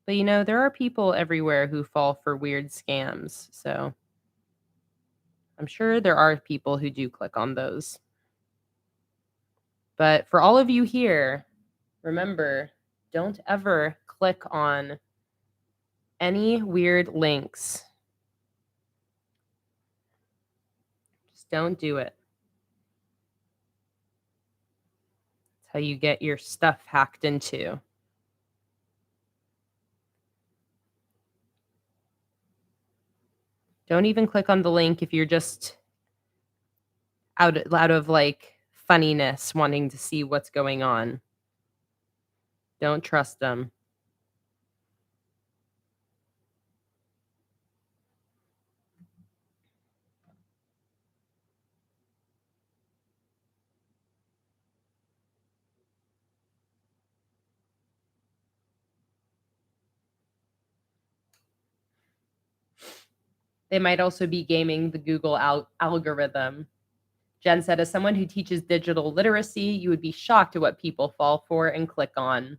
Speaker 1: But you know, there are people everywhere who fall for weird scams. So I'm sure there are people who do click on those. But for all of you here, remember, don't ever click on any weird links. Just don't do it. It's how you get your stuff hacked into. Don't even click on the link if you're just out of like funniness wanting to see what's going on. Don't trust them. They might also be gaming the Google algorithm. Jen said, as someone who teaches digital literacy, you would be shocked at what people fall for and click on.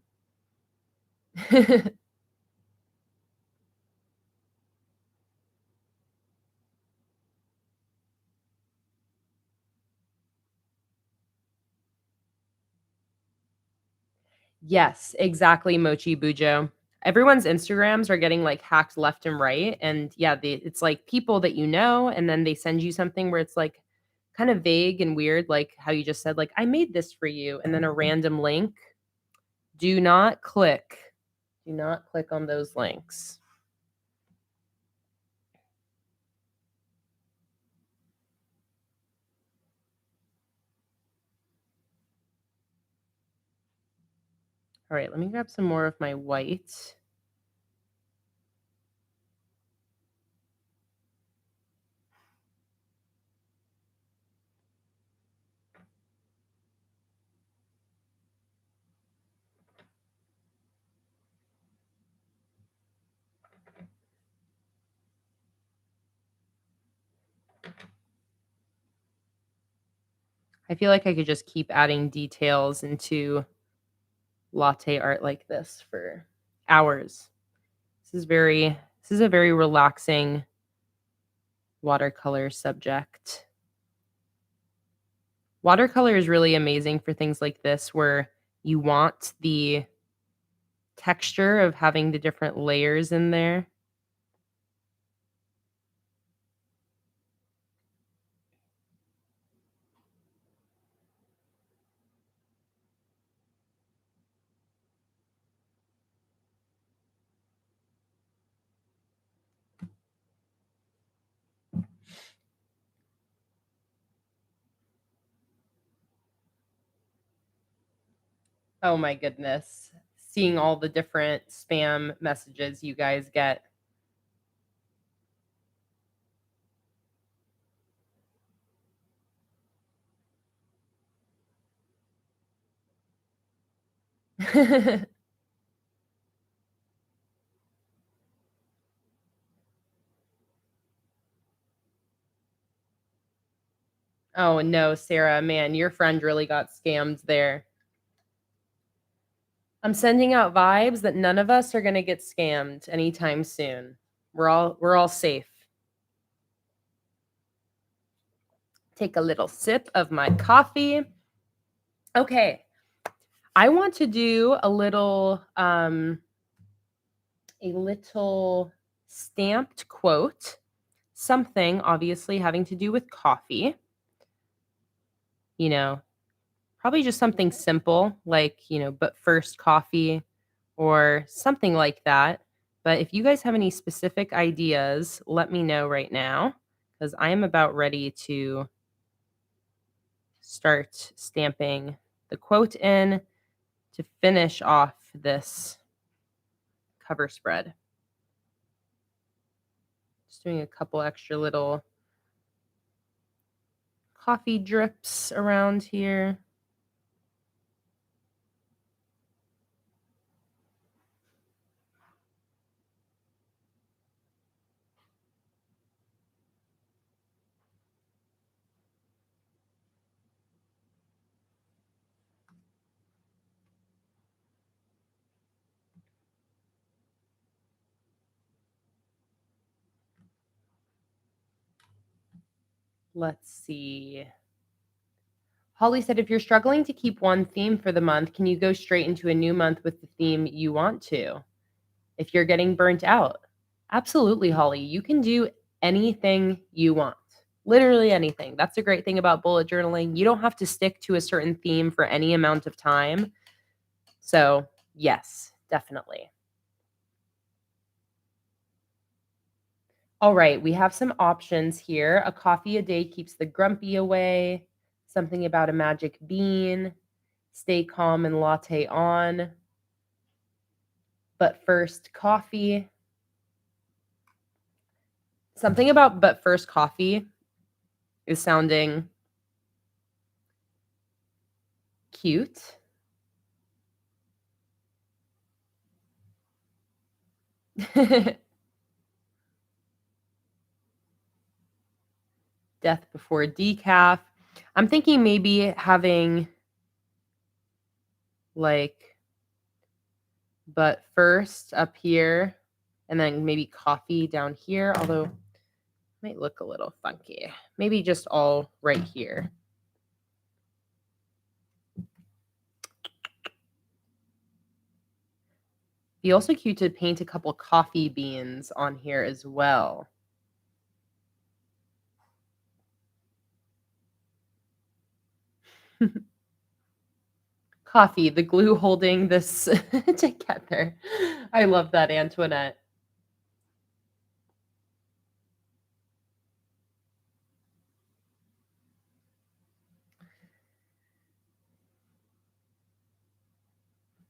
Speaker 1: Yes, exactly, Mochi Bujo. Everyone's Instagrams are getting, like, hacked left and right, and yeah, it's, like, people that you know, and then they send you something where it's, like, kind of vague and weird, like how you just said, like, "I made this for you," and then a random link. Do not click. Do not click on those links. Alright, let me grab some more of my white. I feel like I could just keep adding details into latte art like this for hours. This is a very relaxing watercolor subject. Watercolor is really amazing for things like this where you want the texture of having the different layers in there. Oh my goodness. Seeing all the different spam messages you guys get. Oh no, Sarah, man, your friend really got scammed there. I'm sending out vibes that none of us are going to get scammed anytime soon. We're all safe. Take a little sip of my coffee. Okay. I want to do a little stamped quote, something obviously having to do with coffee. You know, probably just something simple like, but first coffee or something like that. But if you guys have any specific ideas, let me know right now because I am about ready to start stamping the quote in to finish off this cover spread. Just doing a couple extra little coffee drips around here. Let's see. Holly said, if you're struggling to keep one theme for the month, can you go straight into a new month with the theme you want to? If you're getting burnt out, absolutely, Holly. You can do anything you want. Literally anything. That's the great thing about bullet journaling. You don't have to stick to a certain theme for any amount of time. So, yes, definitely. All right, we have some options here. A coffee a day keeps the grumpy away. Something about a magic bean. Stay calm and latte on. But first, coffee. Something about but first coffee is sounding cute. Death before decaf. I'm thinking maybe having like but first up here and then maybe coffee down here, although it might look a little funky. Maybe just all right here. Be also cute to paint a couple coffee beans on here as well. Coffee, the glue holding this together. I love that, Antoinette.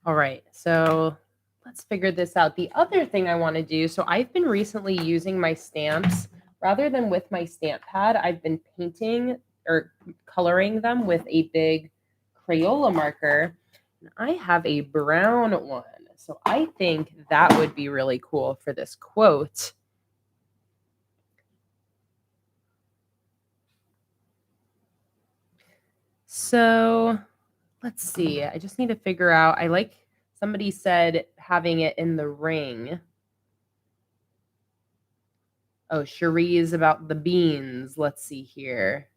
Speaker 1: All right, so let's figure this out. The other thing I want to do, so I've been recently using my stamps rather than with my stamp pad. I've been painting or coloring them with a big Crayola marker. And I have a brown one. So I think that would be really cool for this quote. So let's see. I just need to figure out. I like somebody said having it in the ring. Oh, Cherie is about the beans. Let's see here.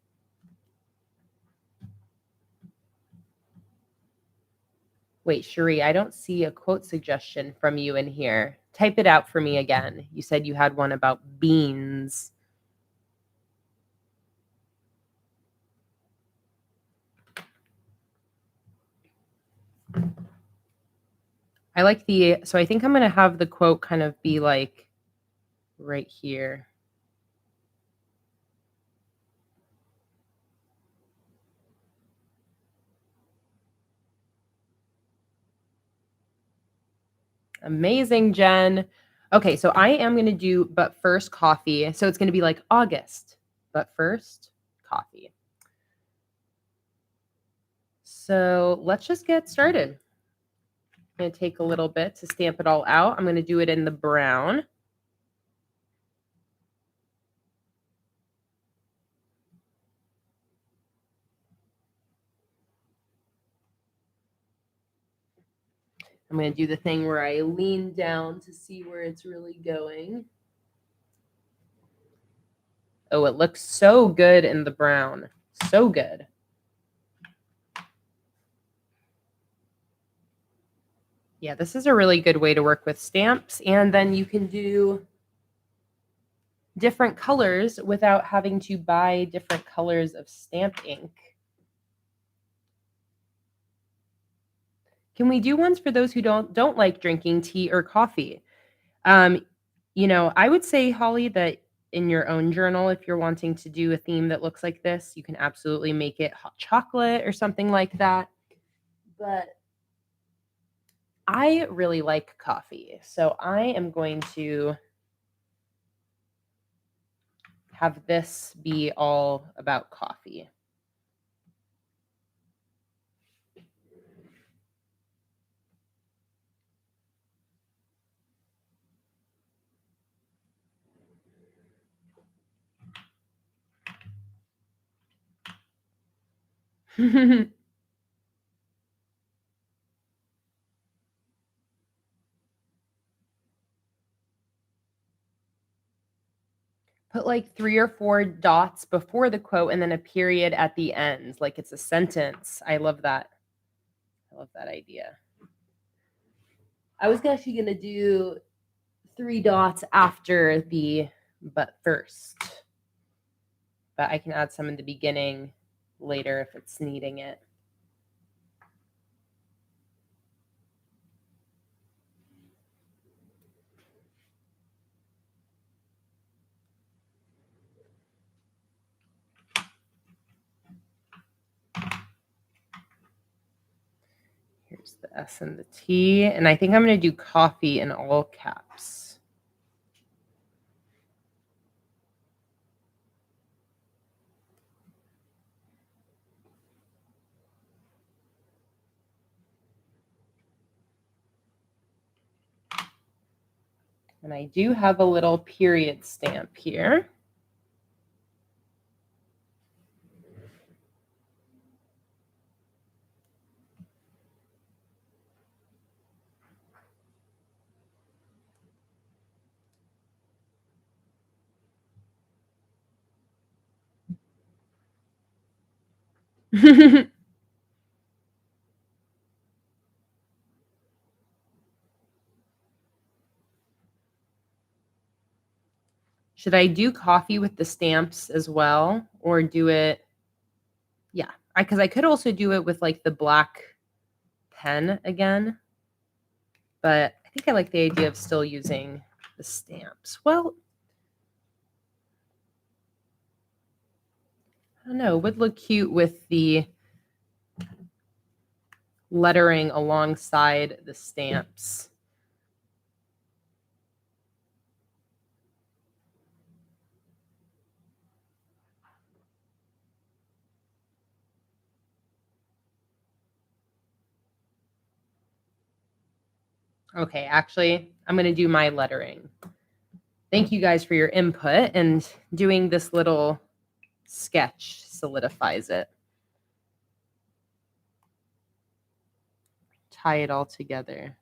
Speaker 1: Wait, Cherie, I don't see a quote suggestion from you in here. Type it out for me again. You said you had one about beans. I like so I think I'm going to have the quote kind of be like right here. Amazing, Jen. Okay, so I am going to do but first coffee. So it's going to be like August, but first coffee. So let's just get started. I'm going to take a little bit to stamp it all out. I'm going to do it in the brown. I'm going to do the thing where I lean down to see where it's really going. Oh, it looks so good in the brown. So good. Yeah, this is a really good way to work with stamps. And then you can do different colors without having to buy different colors of stamp ink. Can we do ones for those who don't like drinking tea or coffee? I would say, Holly, that in your own journal, if you're wanting to do a theme that looks like this, you can absolutely make it hot chocolate or something like that. But I really like coffee, so I am going to have this be all about coffee. Put like 3 or 4 dots before the quote and then a period at the end, like it's a sentence. I love that. I love that idea. I was actually going to do 3 dots after the but first. But I can add some in the beginning later if it's needing it. Here's the S and the T. And I think I'm going to do coffee in all caps. And I do have a little period stamp here. Should I do coffee with the stamps as well, or do it? Yeah, because I could also do it with like the black pen again, but I think I like the idea of still using the stamps. Well, I don't know, it would look cute with the lettering alongside the stamps. Okay, actually, I'm going to do my lettering. Thank you guys for your input, and doing this little sketch solidifies it. Tie it all together.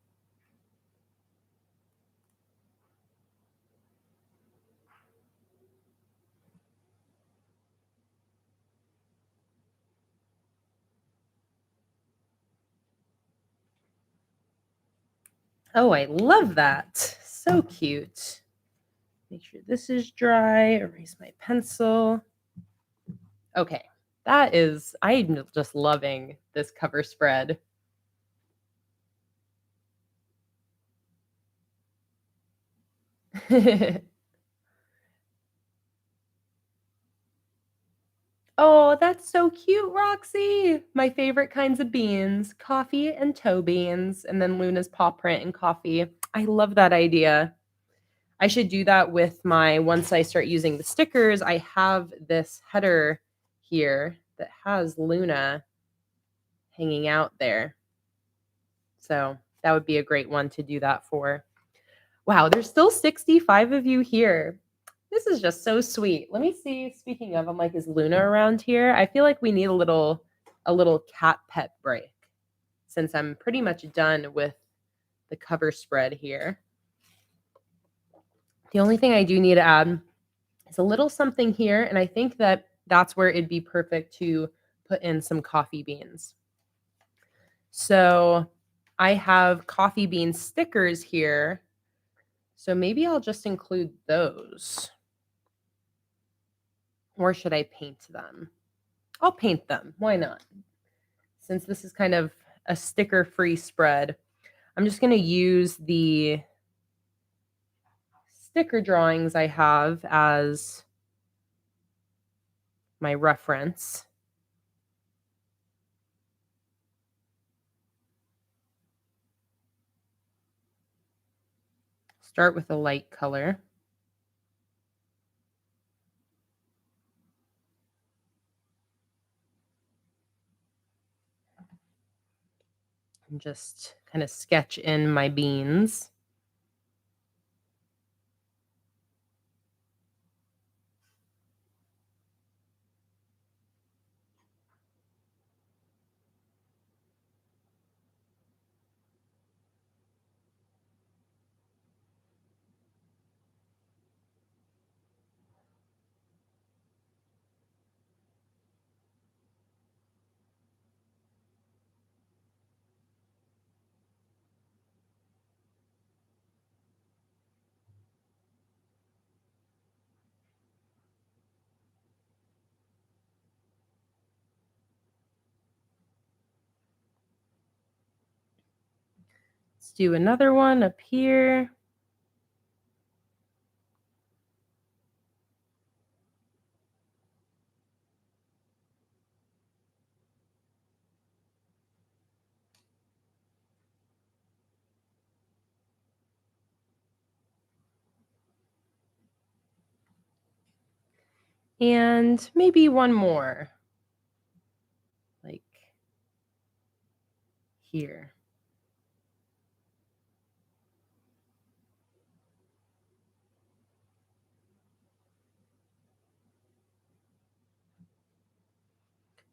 Speaker 1: Oh, I love that. So cute. Make sure this is dry. Erase my pencil. Okay, I'm just loving this cover spread. Oh, that's so cute, Roxy. My favorite kinds of beans, coffee and toe beans, and then Luna's paw print and coffee. I love that idea. I should do that with once I start using the stickers, I have this header here that has Luna hanging out there. So that would be a great one to do that for. Wow, there's still 65 of you here. This is just so sweet. Let me see. Speaking of, I'm like, is Luna around here? I feel like we need a little cat pet break since I'm pretty much done with the cover spread here. The only thing I do need to add is a little something here, and I think that's where it'd be perfect to put in some coffee beans. So I have coffee bean stickers here. So maybe I'll just include those. Or should I paint them? I'll paint them. Why not? Since this is kind of a sticker-free spread, I'm just going to use the sticker drawings I have as my reference. Start with a light color. And just kind of sketch in my beans. Let's do another one up here. And maybe one more. Like here.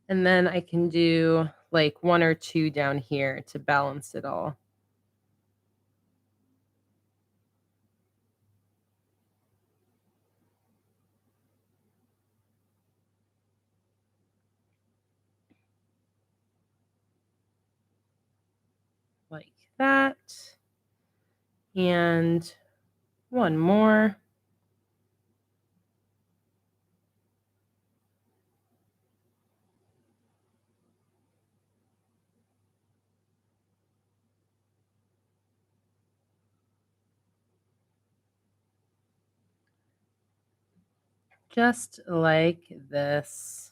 Speaker 1: And then I can do like one or two down here to balance it all. Like that. And one more. just like this.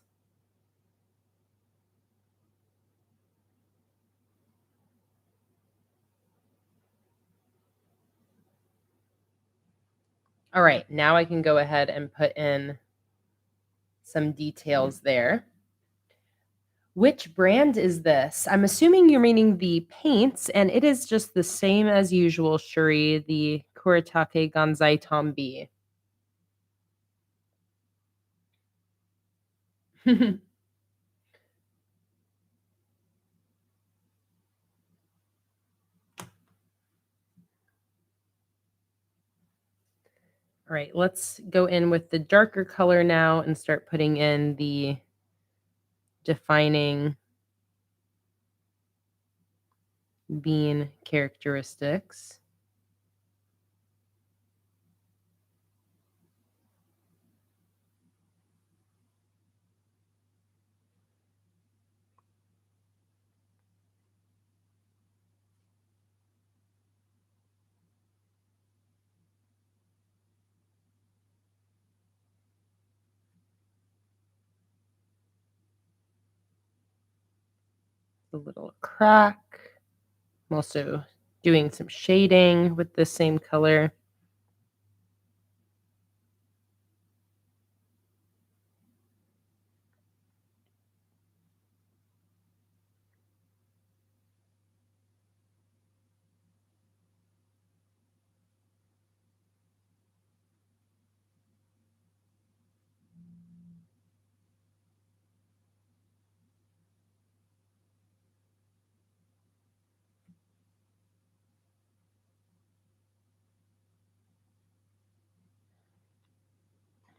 Speaker 1: All right, now I can go ahead and put in some details there. Which brand is this? I'm assuming you're meaning the paints, and it is just the same as usual, Shuri, the Kuretake Ganzai Tombow. All right, let's go in with the darker color now and start putting in the defining bean characteristics. A little crack. I'm also doing some shading with the same color.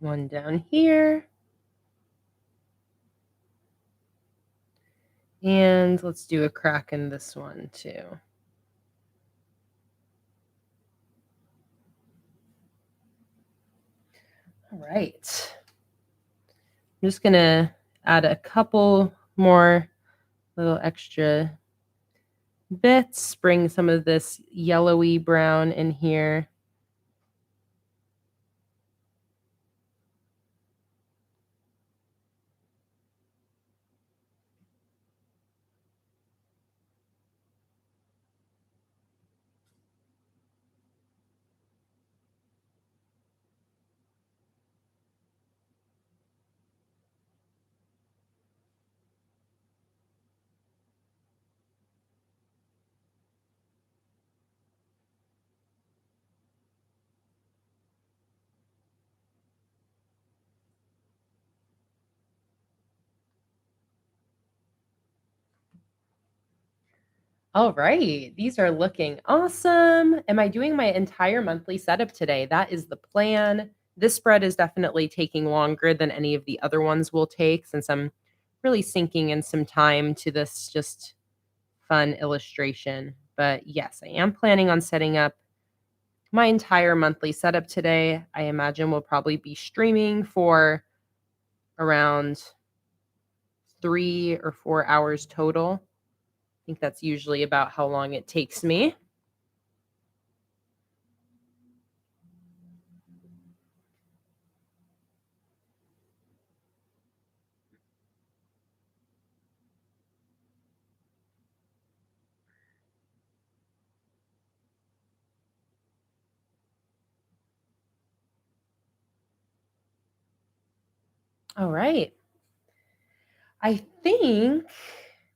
Speaker 1: One down here. And let's do a crack in this one too. All right. I'm just going to add a couple more little extra bits, bring some of this yellowy brown in here. All right, these are looking awesome. Am I doing my entire monthly setup today? That is the plan. This spread is definitely taking longer than any of the other ones will take since I'm really sinking in some time to this just fun illustration. But yes, I am planning on setting up my entire monthly setup today. I imagine we'll probably be streaming for around 3 or 4 hours total. I think that's usually about how long it takes me. All right. I think,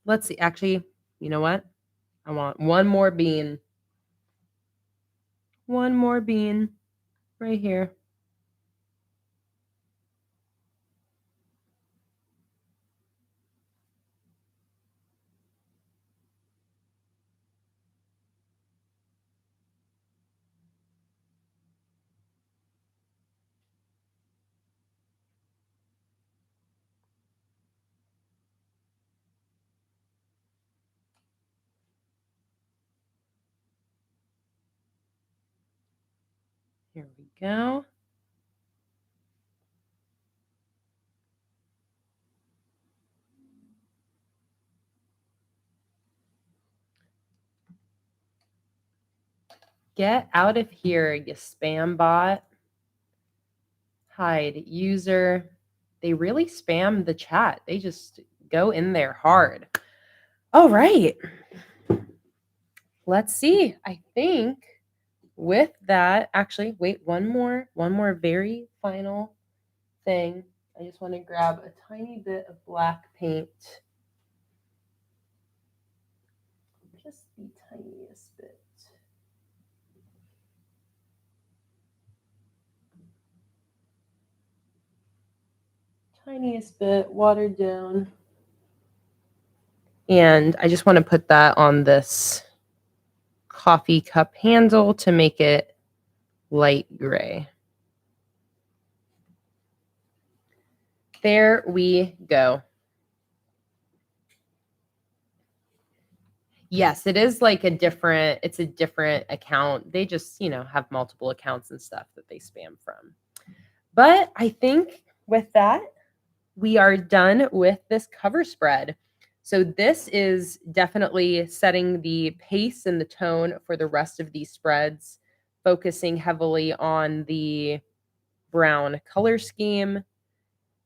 Speaker 1: let's see. Actually, you know what? I want one more bean. One more bean right here. Here we go. Get out of here, you spam bot. hide user. They really spam the chat. They just go in there hard. All right. Let's see. I think with that, actually, wait, one more very final thing. I just want to grab a tiny bit of black paint. Just the tiniest bit. Tiniest bit, watered down. And I just want to put that on this coffee cup handle to make it light gray. There we go. Yes, it is like it's a different account. They just, have multiple accounts and stuff that they spam from. But I think with that, we are done with this cover spread. So this is definitely setting the pace and the tone for the rest of these spreads, focusing heavily on the brown color scheme,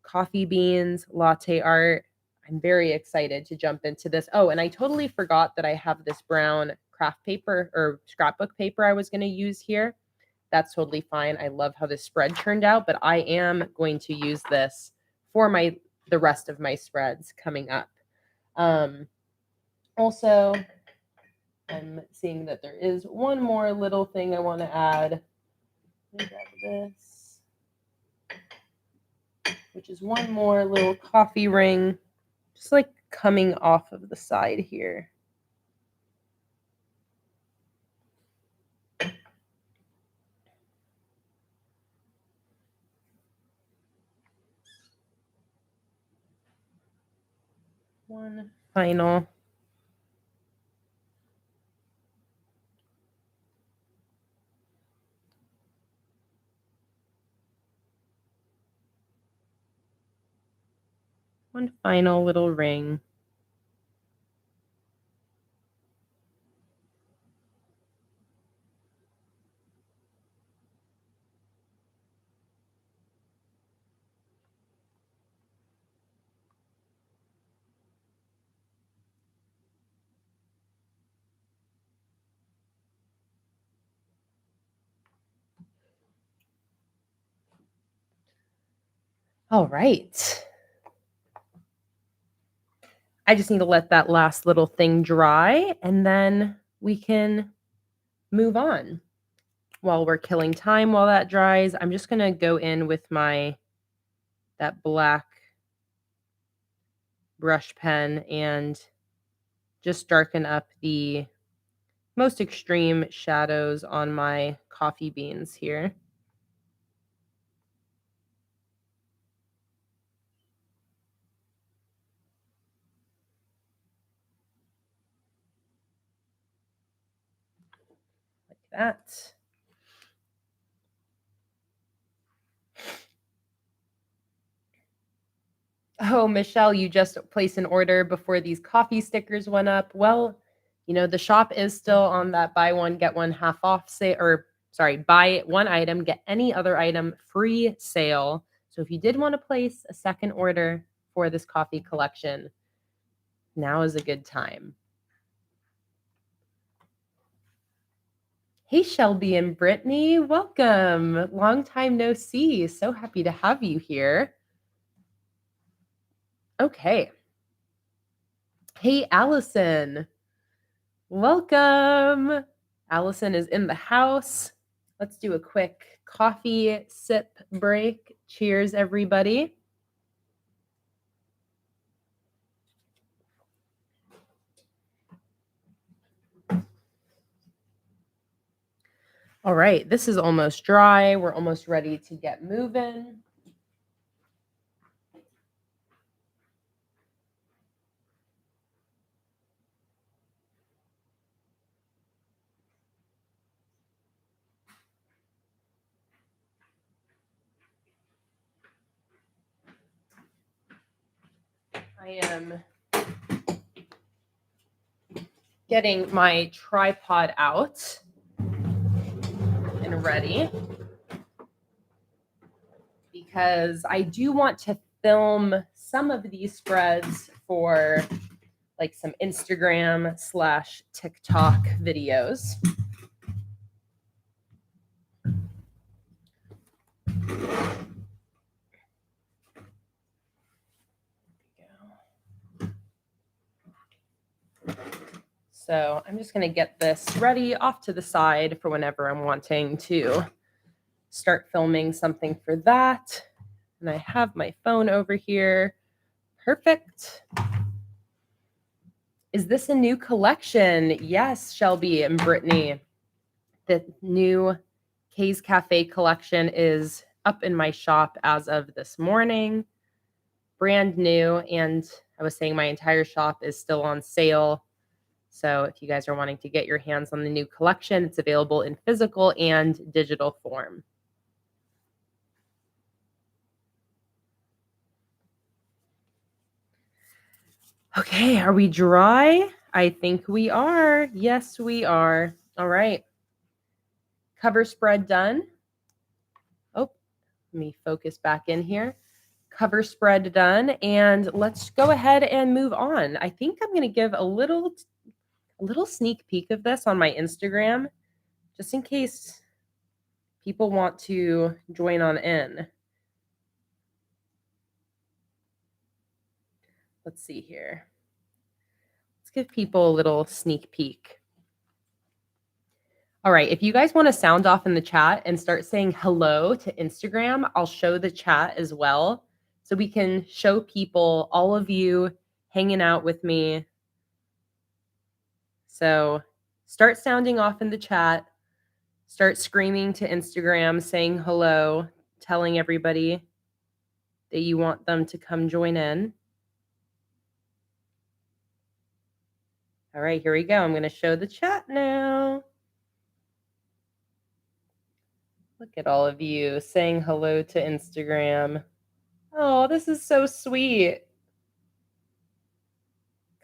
Speaker 1: coffee beans, latte art. I'm very excited to jump into this. Oh, and I totally forgot that I have this brown craft paper or scrapbook paper I was going to use here. That's totally fine. I love how this spread turned out, but I am going to use this for the rest of my spreads coming up. Also, I'm seeing that there is one more little thing I want to add. Let me grab this, which is one more little coffee ring, just like coming off of the side here. One final. One final little ring. All right. I just need to let that last little thing dry, and then we can move on. While we're killing time while that dries, I'm just going to go in with that black brush pen and just darken up the most extreme shadows on my coffee beans here. Like that. Oh, Michelle, you just placed an order before these coffee stickers went up. Well, the shop is still on that buy one, get one half off sale, or sorry, buy one item, get any other item free sale. So if you did want to place a second order for this coffee collection, now is a good time. Hey, Shelby and Brittany, welcome. Long time no see. So happy to have you here. Okay. Hey, Allison. Welcome. Allison is in the house. Let's do a quick coffee sip break. Cheers, everybody. All right, this is almost dry. We're almost ready to get moving. I am getting my tripod out and ready because I do want to film some of these spreads for like some Instagram/TikTok videos. So I'm just going to get this ready off to the side for whenever I'm wanting to start filming something for that. And I have my phone over here. Perfect. Is this a new collection? Yes, Shelby and Brittany. The new Kay's Cafe collection is up in my shop as of this morning. Brand new. And I was saying my entire shop is still on sale. So if you guys are wanting to get your hands on the new collection, it's available in physical and digital form. Okay, are we dry? I think we are. Yes, we are. All right. Cover spread done. Oh, let me focus back in here. Cover spread done. And let's go ahead and move on. I think I'm going to give a little sneak peek of this on my Instagram, just in case people want to join on in. Let's see here. Let's give people a little sneak peek. All right, if you guys want to sound off in the chat and start saying hello to Instagram, I'll show the chat as well. So we can show people, all of you hanging out with me. So start sounding off in the chat. Start screaming to Instagram, saying hello, telling everybody that you want them to come join in. All right, here we go. I'm going to show the chat now. Look at all of you saying hello to Instagram. Oh, this is so sweet.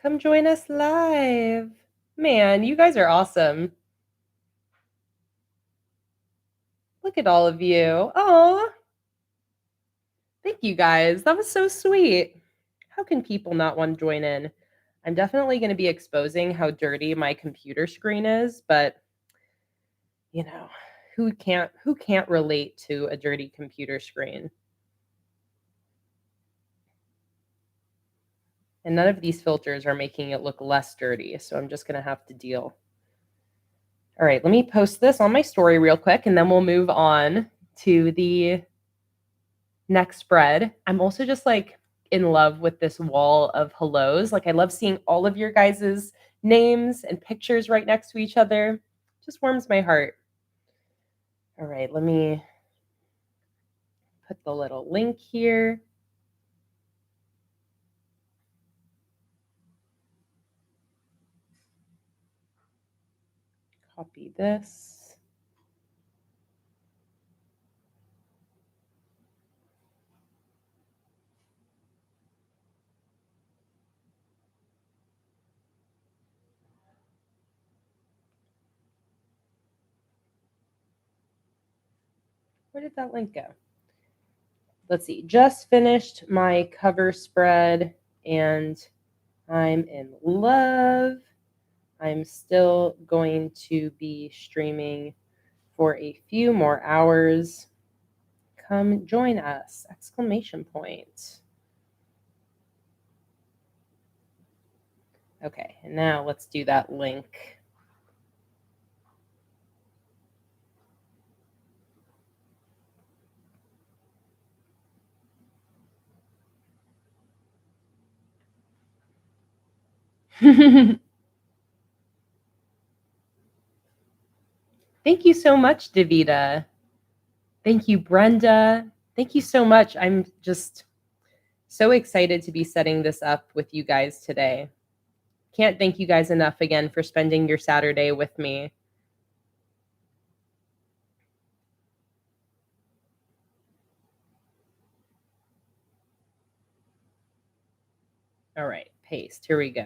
Speaker 1: Come join us live. Man, you guys are awesome. Look at all of you. Oh, thank you guys. That was so sweet. How can people not want to join in? I'm definitely going to be exposing how dirty my computer screen is, but you know, who can't relate to a dirty computer screen? And none of these filters are making it look less dirty, so I'm just going to have to deal. All right, let me post this on my story real quick, and then we'll move on to the next spread. I'm also just like in love with this wall of hellos. Like I love seeing all of your guys' names and pictures right next to each other. Just warms my heart. All right, let me put the little link here. Copy this. Where did that link go? Let's see. Just finished my cover spread and I'm in love. I'm still going to be streaming for a few more hours. Come join us! Exclamation point. Okay, and now let's do that link. Thank you so much, Davida. Thank you, Brenda. Thank you so much. I'm just so excited to be setting this up with you guys today. Can't thank you guys enough again for spending your Saturday with me. All right, paste. Here we go.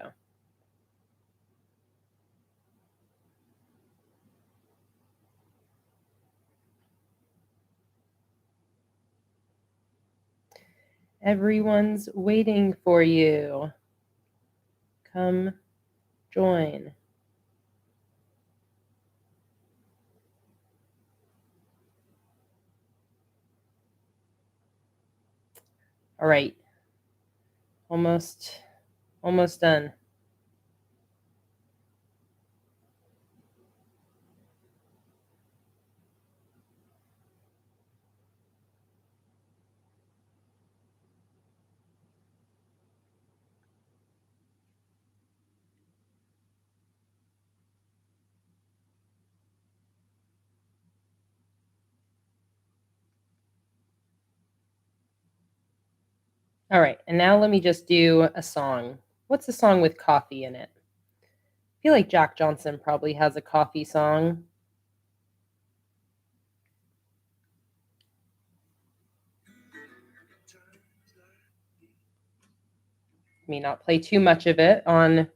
Speaker 1: Everyone's waiting for you. Come join. All right. Almost done. All right, and now let me just do a song. What's a song with coffee in it? I feel like Jack Johnson probably has a coffee song. Let me not play too much of it on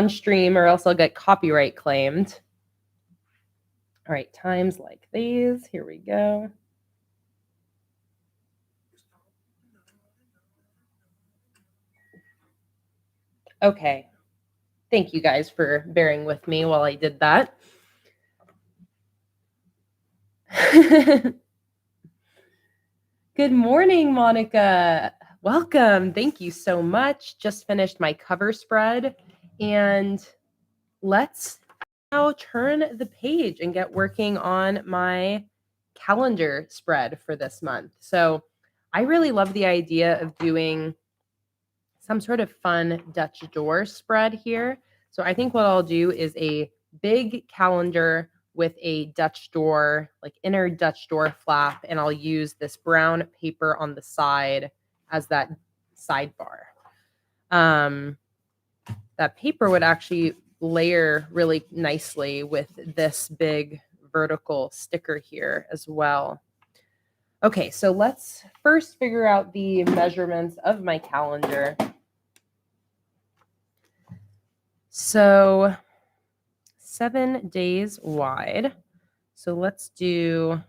Speaker 1: stream or else I'll get copyright claimed. All right, times like these. Here we go. Okay. Thank you guys for bearing with me while I did that. Good morning, Monica. Welcome. Thank you so much. Just finished my cover spread, and let's now turn the page and get working on my calendar spread for this month. So I really love the idea of doing some sort of fun Dutch door spread here. So I think what I'll do is a big calendar with a Dutch door, like inner Dutch door flap, and I'll use this brown paper on the side as that sidebar. That paper would actually layer really nicely with this big vertical sticker here as well. Okay, so let's first figure out the measurements of my calendar. So 7 days wide. So let's do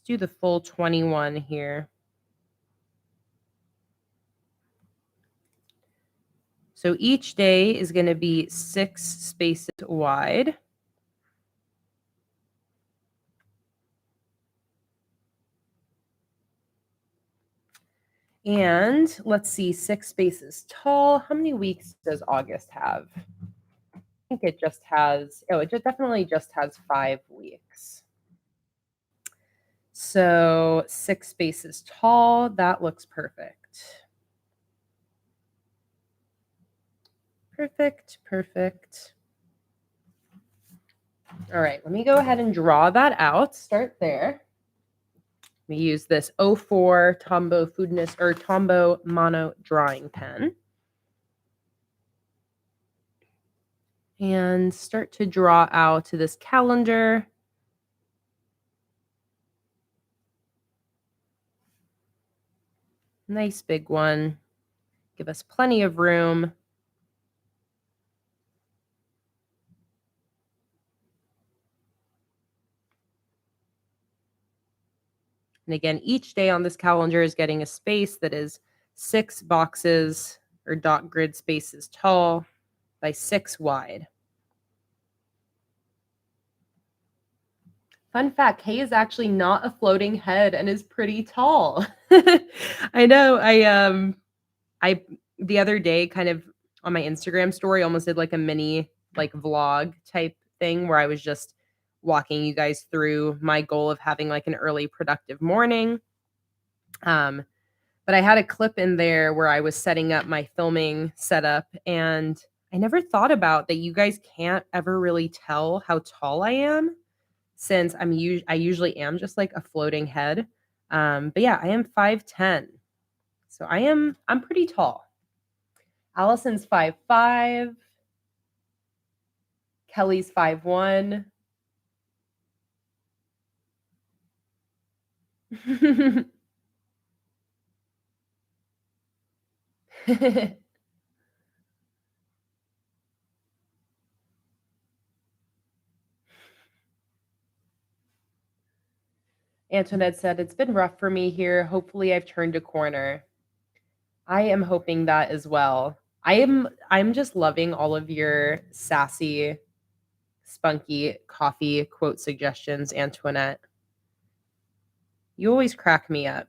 Speaker 1: the full 21 here. So each day is going to be 6 spaces wide. And let's see, 6 spaces tall. How many weeks does August have? I think it just has, it definitely just has 5 weeks. So 6 spaces tall, that looks perfect. Perfect. All right, let me go ahead and draw that out. Start there. We use this 04 Tombow Tombow Mono drawing pen. And start to draw out to this calendar. Nice big one. Give us plenty of room. And again, each day on this calendar is getting a space that is 6 boxes or dot grid spaces tall by 6 wide. Fun fact, Kay is actually not a floating head and is pretty tall. I know. I the other day kind of on my Instagram story almost did like a mini like vlog type thing where I was just walking you guys through my goal of having like an early productive morning. But I had a clip in there where I was setting up my filming setup, and I never thought about that you guys can't ever really tell how tall I am since I usually am just like a floating head. But yeah, I am 5'10". So I'm pretty tall. Allison's 5'5". Kelly's 5'1". Antoinette said, it's been rough for me here. Hopefully I've turned a corner. I am hoping that as well. I'm just loving all of your sassy, spunky coffee quote suggestions, Antoinette. You always crack me up.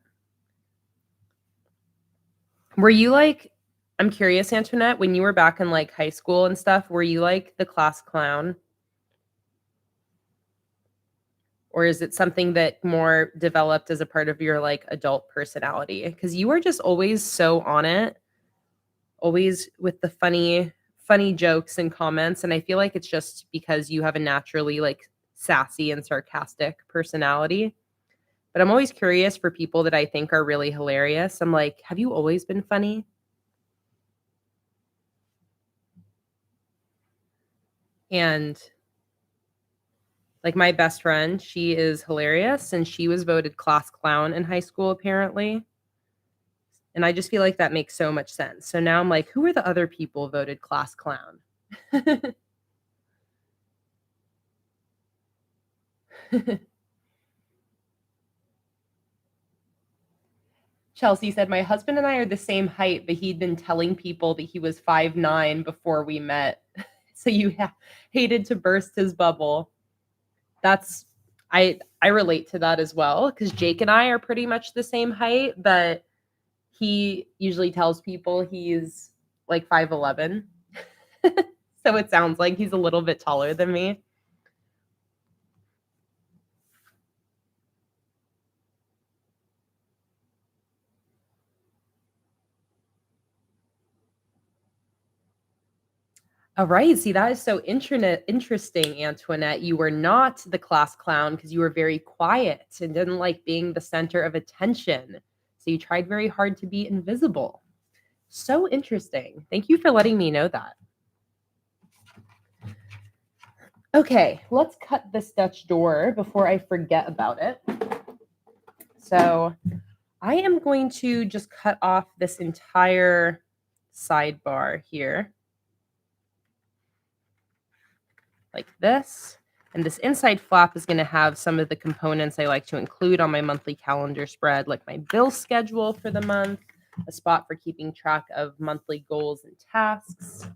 Speaker 1: Were you like, I'm curious, Antoinette, when you were back in like high school and stuff, were you like the class clown? Or is it something that more developed as a part of your like adult personality? Because you were just always so on it, always with the funny jokes and comments. And I feel like it's just because you have a naturally like sassy and sarcastic personality. But I'm always curious for people that I think are really hilarious. I'm like, have you always been funny? And like my best friend, she is hilarious and she was voted class clown in high school apparently. And I just feel like that makes so much sense. So now I'm like, who are the other people voted class clown? Chelsea said, my husband and I are the same height, but he'd been telling people that he was 5'9" before we met. So you hated to burst his bubble. That's I relate to that as well because Jake and I are pretty much the same height, but he usually tells people he's like 5'11". So it sounds like he's a little bit taller than me. All right. See, that is so interesting, Antoinette. You were not the class clown because you were very quiet and didn't like being the center of attention. So you tried very hard to be invisible. So interesting. Thank you for letting me know that. Okay, let's cut this Dutch door before I forget about it. So I am going to just cut off this entire sidebar here. Like this. And this inside flap is going to have some of the components I like to include on my monthly calendar spread, like my bill schedule for the month, a spot for keeping track of monthly goals and tasks.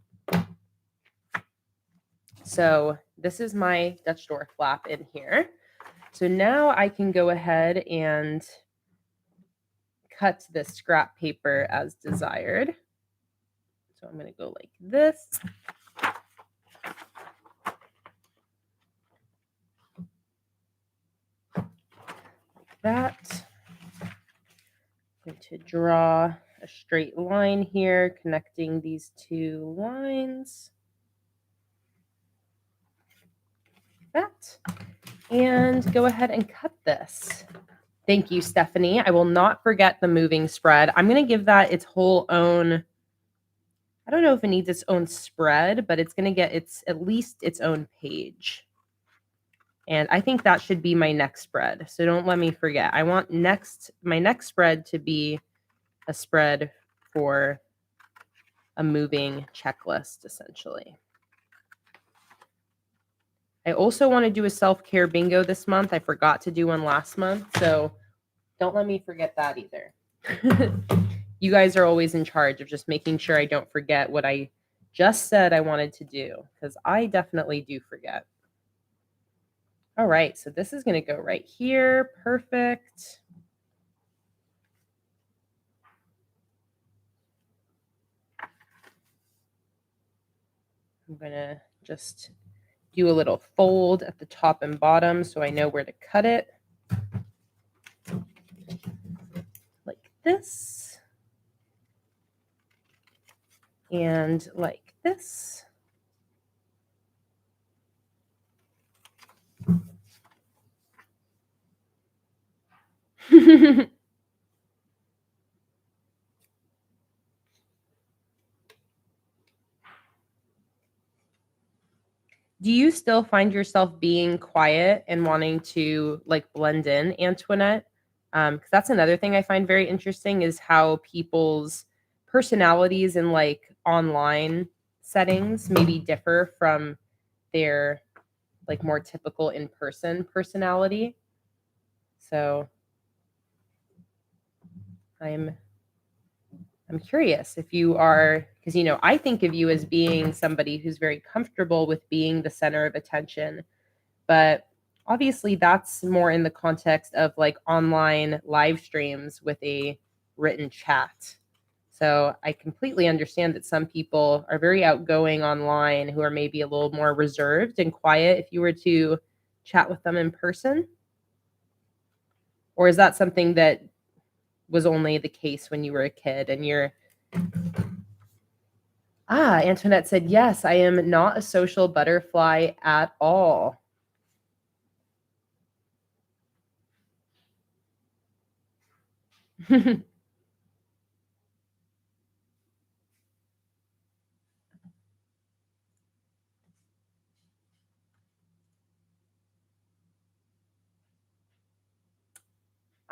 Speaker 1: So this is my Dutch door flap in here. So now I can go ahead and cut the scrap paper as desired. So I'm going to go like this. That. I'm going to draw a straight line here connecting these two lines. That. And go ahead and cut this. Thank you, Stephanie. I will not forget the moving spread. I'm going to give that its whole own, I don't know if it needs its own spread, but it's going to get at least its own page. And I think that should be my next spread. So don't let me forget. I want my next spread to be a spread for a moving checklist, essentially. I also want to do a self-care bingo this month. I forgot to do one last month, so don't let me forget that either. You guys are always in charge of just making sure I don't forget what I just said I wanted to do, because I definitely do forget. All right, so this is going to go right here. Perfect. I'm going to just do a little fold at the top and bottom so I know where to cut it. Like this. And like this. Do you still find yourself being quiet and wanting to like blend in, Antoinette? Because that's another thing I find very interesting is how people's personalities in like online settings maybe differ from their like more typical in-person personality. So I'm curious if you are, because, you know, I think of you as being somebody who's very comfortable with being the center of attention, but obviously that's more in the context of like online live streams with a written chat. So I completely understand that some people are very outgoing online who are maybe a little more reserved and quiet if you were to chat with them in person. Or is that something that was only the case when you were a kid and you're Antoinette said, yes, I am not a social butterfly at all.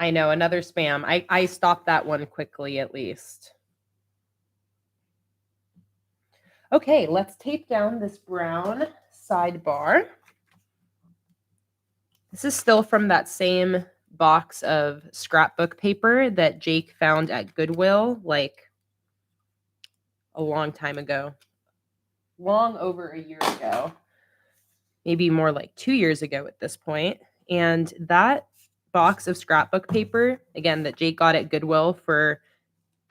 Speaker 1: I know, another spam. I stopped that one quickly at least. Okay, let's tape down this brown sidebar. This is still from that same box of scrapbook paper that Jake found at Goodwill like a long time ago. Long over a year ago. Maybe more like 2 years ago at this point. And that box of scrapbook paper, again, that Jake got at Goodwill for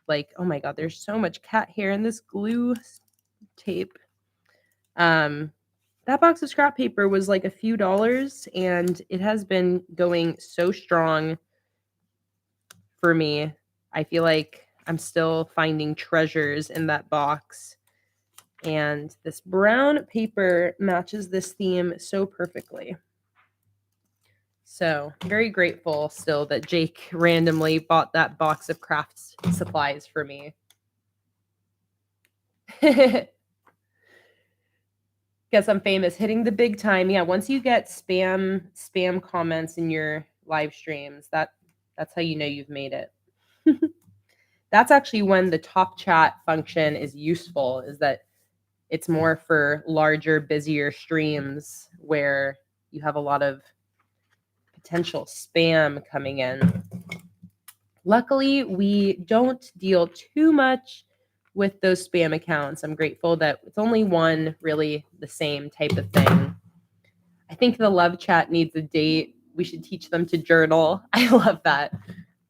Speaker 1: like, oh my God, there's so much cat hair in this glue tape. That box of scrap paper was like a few dollars, and it has been going so strong for me. I feel like I'm still finding treasures in that box. And this brown paper matches this theme so perfectly. So very grateful still that Jake randomly bought that box of craft supplies for me. Guess I'm famous, hitting the big time. Yeah, once you get spam comments in your live streams, that's how you know you've made it. That's actually when the top chat function is useful, is that it's more for larger, busier streams where you have a lot of potential spam coming in. Luckily, we don't deal too much with those spam accounts. I'm grateful that it's only one really the same type of thing. I think the love chat needs a date. We should teach them to journal. I love that.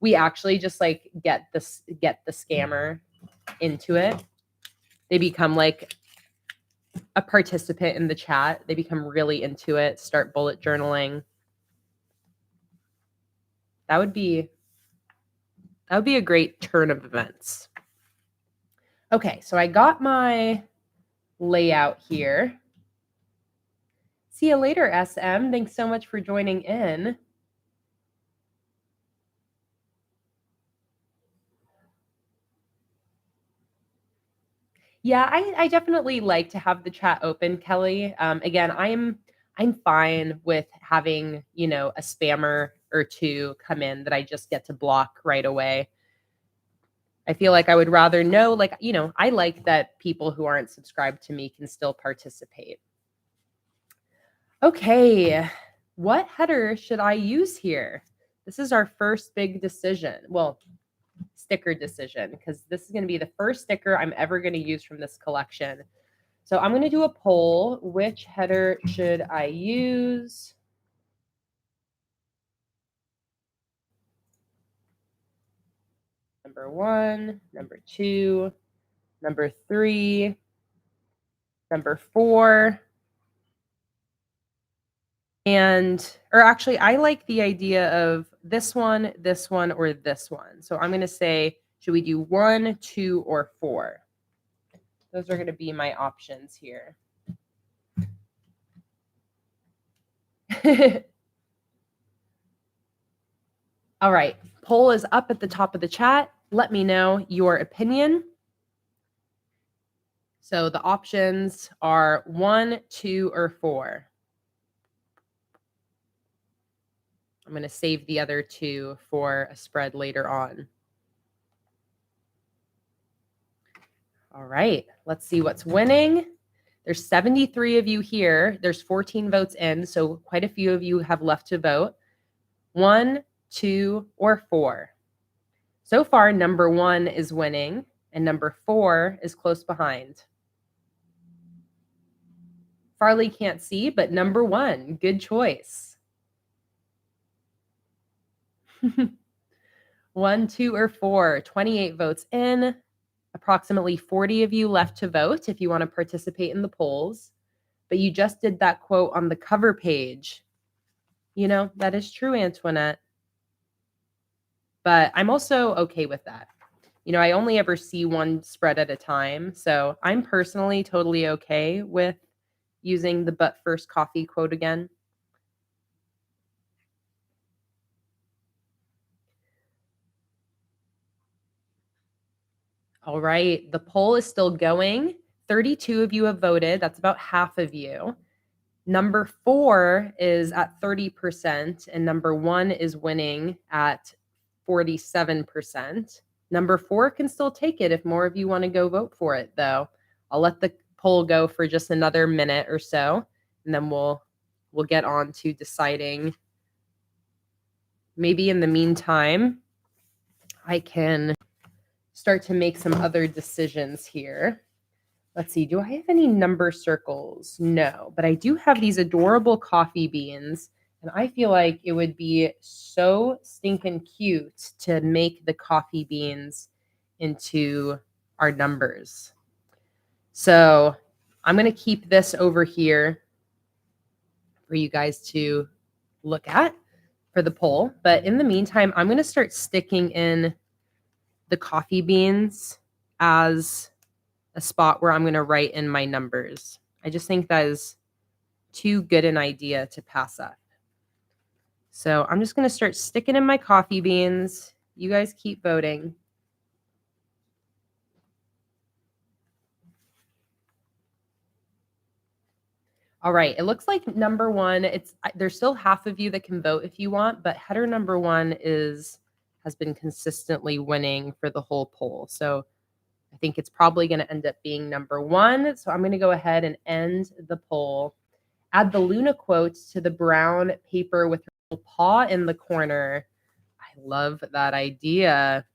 Speaker 1: We actually just like get the scammer into it. They become like a participant in the chat. They become really into it, start bullet journaling. That would be a great turn of events. Okay, so I got my layout here. See you later, SM. Thanks so much for joining in. Yeah, I definitely like to have the chat open, Kelly. Again, I'm fine with having, you know, a spammer or two come in that I just get to block right away. I feel like I would rather know, like, you know, I like that people who aren't subscribed to me can still participate. Okay, what header should I use here? This is our first big decision. Well, sticker decision, because this is going to be the first sticker I'm ever going to use from this collection. So I'm going to do a poll. Which header should I use? Number 1, number 2, number 3, number 4. Or actually, I like the idea of this one, or this one. So I'm going to say, should we do 1, 2, or 4? Those are going to be my options here. All right. Poll is up at the top of the chat. Let me know your opinion. So the options are 1, 2, or 4. I'm going to save the other 2 for a spread later on. All right. Let's see what's winning. There's 73 of you here. There's 14 votes in, so quite a few of you have left to vote. 1, 2, or 4? So far, number 1 is winning, and number 4 is close behind. Farley can't see, but number 1, good choice. 1, 2, or 4, 28 votes in. Approximately 40 of you left to vote if you want to participate in the polls. But you just did that quote on the cover page. You know, that is true, Antoinette. But I'm also okay with that. You know, I only ever see one spread at a time. So I'm personally totally okay with using the "but first coffee" quote again. All right, the poll is still going. 32 of you have voted. That's about half of you. Number 4 is at 30%, and number 1 is winning at 47%. Number 4 can still take it if more of you want to go vote for it, though. I'll let the poll go for just another minute or so, and then we'll get on to deciding. Maybe in the meantime, I can start to make some other decisions here. Let's see, do I have any number circles? No, but I do have these adorable coffee beans, and I feel like it would be so stinking cute to make the coffee beans into our numbers. So I'm going to keep this over here for you guys to look at for the poll. But in the meantime, I'm going to start sticking in the coffee beans as a spot where I'm going to write in my numbers. I just think that is too good an idea to pass up. So I'm just going to start sticking in my coffee beans. You guys keep voting. All right, it looks like number 1, there's still half of you that can vote if you want, but header number 1 has been consistently winning for the whole poll. So I think it's probably going to end up being number 1. So I'm going to go ahead and end the poll. Add the Luna quotes to the brown paper with her little paw in the corner. I love that idea.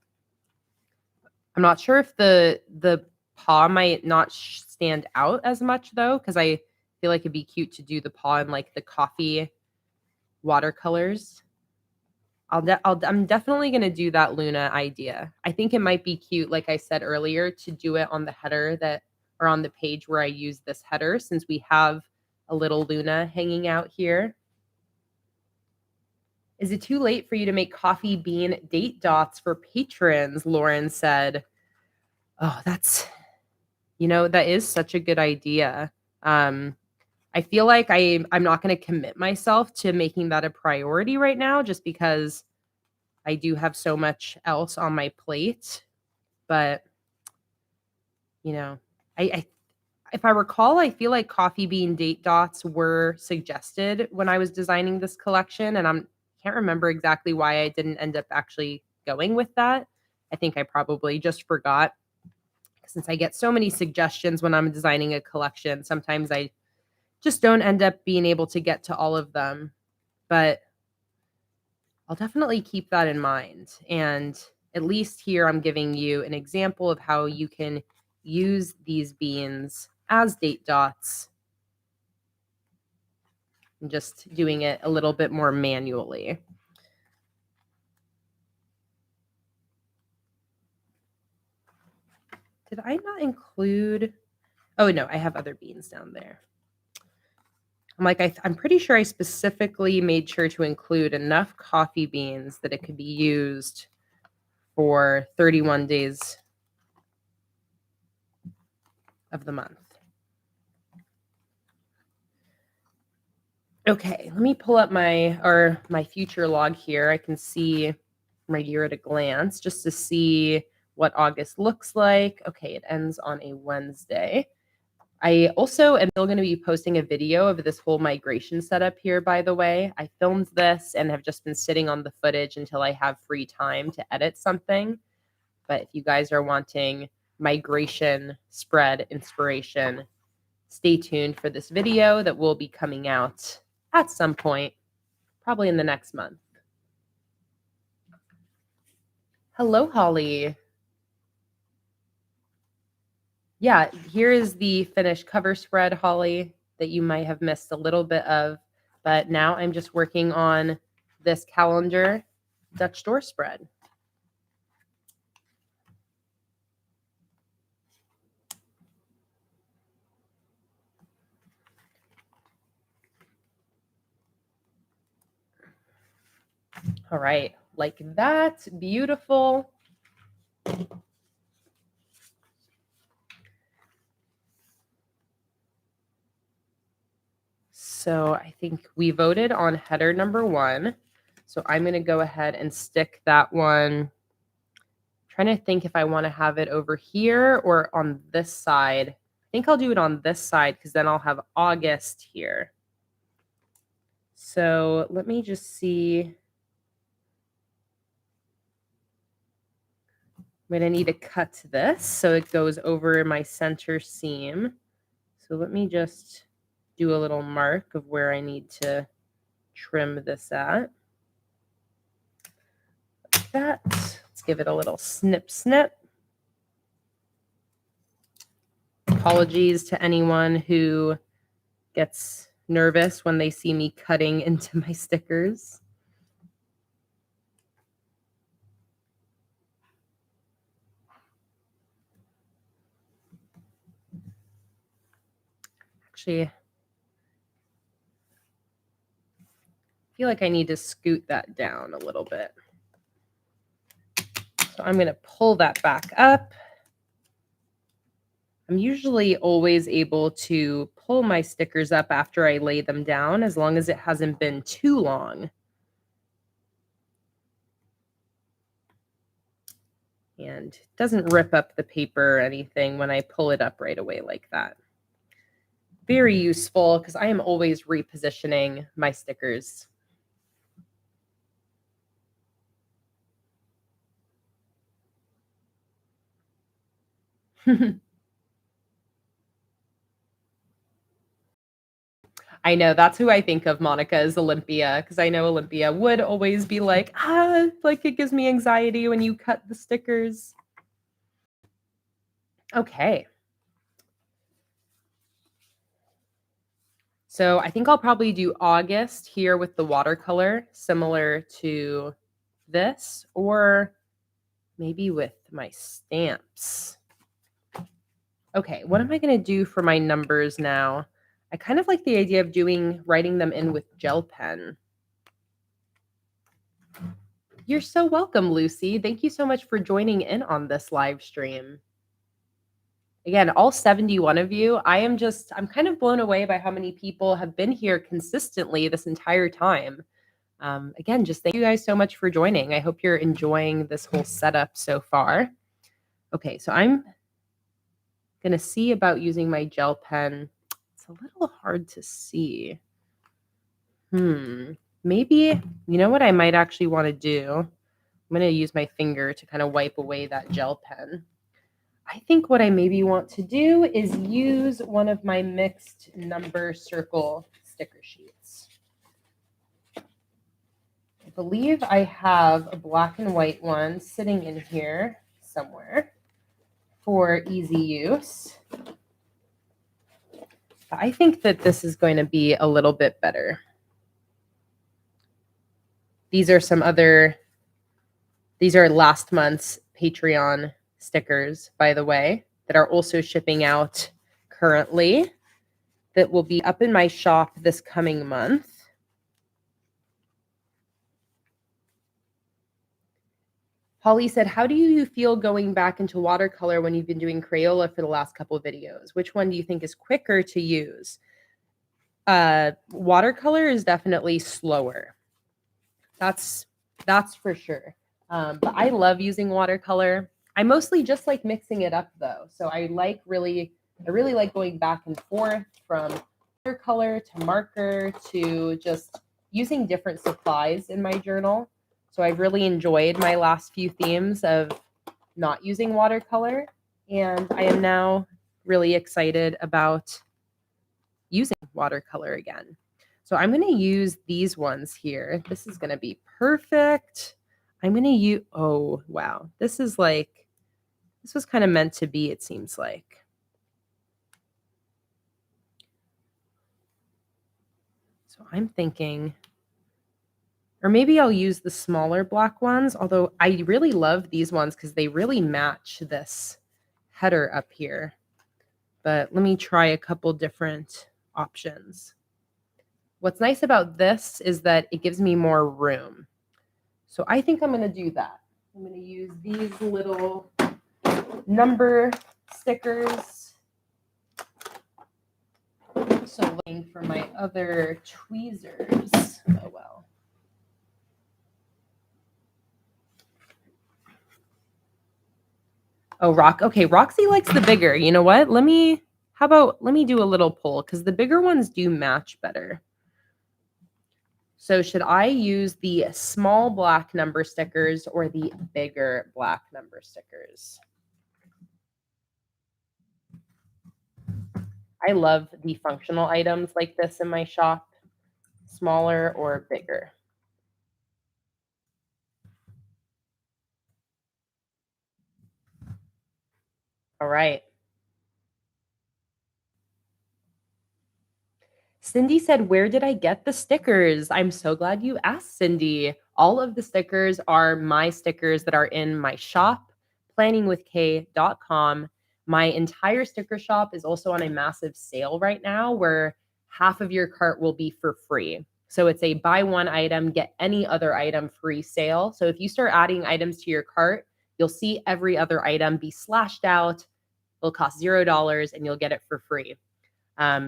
Speaker 1: I'm not sure if the paw might not stand out as much, though, because I feel like it'd be cute to do the paw in like the coffee watercolors. I'm definitely going to do that Luna idea. I think it might be cute, like I said earlier, to do it on the header or on the page where I use this header, since we have a little Luna hanging out here. Is it too late for you to make coffee bean date dots for patrons? Lauren said. Oh, that is such a good idea. I feel like I'm not going to commit myself to making that a priority right now, just because I do have so much else on my plate. But, if I recall, I feel like coffee bean date dots were suggested when I was designing this collection, and I can't remember exactly why I didn't end up actually going with that. I think I probably just forgot. Since I get so many suggestions when I'm designing a collection, sometimes I just don't end up being able to get to all of them. But I'll definitely keep that in mind. And at least here I'm giving you an example of how you can use these beans as date dots. I'm just doing it a little bit more manually. Did I not include? Oh, no, I have other beans down there. I'm like, I'm pretty sure I specifically made sure to include enough coffee beans that it could be used for 31 days of the month. Okay, let me pull up my future log here. I can see right here at a glance just to see what August looks like. Okay, it ends on a Wednesday. I also am still going to be posting a video of this whole migration setup here, by the way. I filmed this and have just been sitting on the footage until I have free time to edit something. But if you guys are wanting migration spread inspiration, stay tuned for this video that will be coming out at some point, probably in the next month. Hello, Holly. Yeah, here is the finished cover spread, Holly, that you might have missed a little bit of. But now I'm just working on this calendar Dutch door spread. All right, like that. Beautiful. So I think we voted on header number 1. So I'm going to go ahead and stick that one. Trying to think if I want to have it over here or on this side. I think I'll do it on this side because then I'll have August here. So let me just see. I'm going to need to cut this so it goes over my center seam. So let me just do a little mark of where I need to trim this at. Like that. Let's give it a little snip, snip. Apologies to anyone who gets nervous when they see me cutting into my stickers. Actually, I feel like I need to scoot that down a little bit. So I'm going to pull that back up. I'm usually always able to pull my stickers up after I lay them down, as long as it hasn't been too long. And it doesn't rip up the paper or anything when I pull it up right away like that. Very useful because I am always repositioning my stickers. I know, that's who I think of, Monica, as Olympia, because I know Olympia would always be like, like it gives me anxiety when you cut the stickers. Okay. So I think I'll probably do August here with the watercolor, similar to this, or maybe with my stamps. Okay, what am I going to do for my numbers now? I kind of like the idea of writing them in with gel pen. You're so welcome, Lucy. Thank you so much for joining in on this live stream. Again, all 71 of you, I'm kind of blown away by how many people have been here consistently this entire time. Again, just thank you guys so much for joining. I hope you're enjoying this whole setup so far. Okay, so I'm going to see about using my gel pen. It's a little hard to see. Maybe, you know what I might actually want to do? I'm going to use my finger to kind of wipe away that gel pen. I think what I maybe want to do is use one of my mixed number circle sticker sheets. I believe I have a black and white one sitting in here somewhere for easy use. I think that this is going to be a little bit better. These are last month's Patreon stickers, by the way, that are also shipping out currently, that will be up in my shop this coming month. Holly said, how do you feel going back into watercolor when you've been doing Crayola for the last couple of videos? Which one do you think is quicker to use? Watercolor is definitely slower. That's for sure. But I love using watercolor. I mostly just like mixing it up though. So I really like going back and forth from watercolor to marker to just using different supplies in my journal. So I've really enjoyed my last few themes of not using watercolor. And I am now really excited about using watercolor again. So I'm going to use these ones here. This is going to be perfect. I'm going to use, oh, wow. This was kind of meant to be, it seems like. So I'm thinking, or maybe I'll use the smaller black ones, although I really love these ones because they really match this header up here. But let me try a couple different options. What's nice about this is that it gives me more room. So I think I'm going to do that. I'm going to use these little number stickers. So looking for my other tweezers. Oh, well. Oh, Okay, Roxy likes the bigger. You know what? Let me do a little poll because the bigger ones do match better. So should I use the small black number stickers or the bigger black number stickers? I love the functional items like this in my shop. Smaller or bigger? All right. Cindy said, where did I get the stickers? I'm so glad you asked, Cindy. All of the stickers are my stickers that are in my shop, planningwithkay.com. My entire sticker shop is also on a massive sale right now where half of your cart will be for free. So it's a buy one item, get any other item free sale. So if you start adding items to your cart, you'll see every other item be slashed out. It'll cost $0 and you'll get it for free.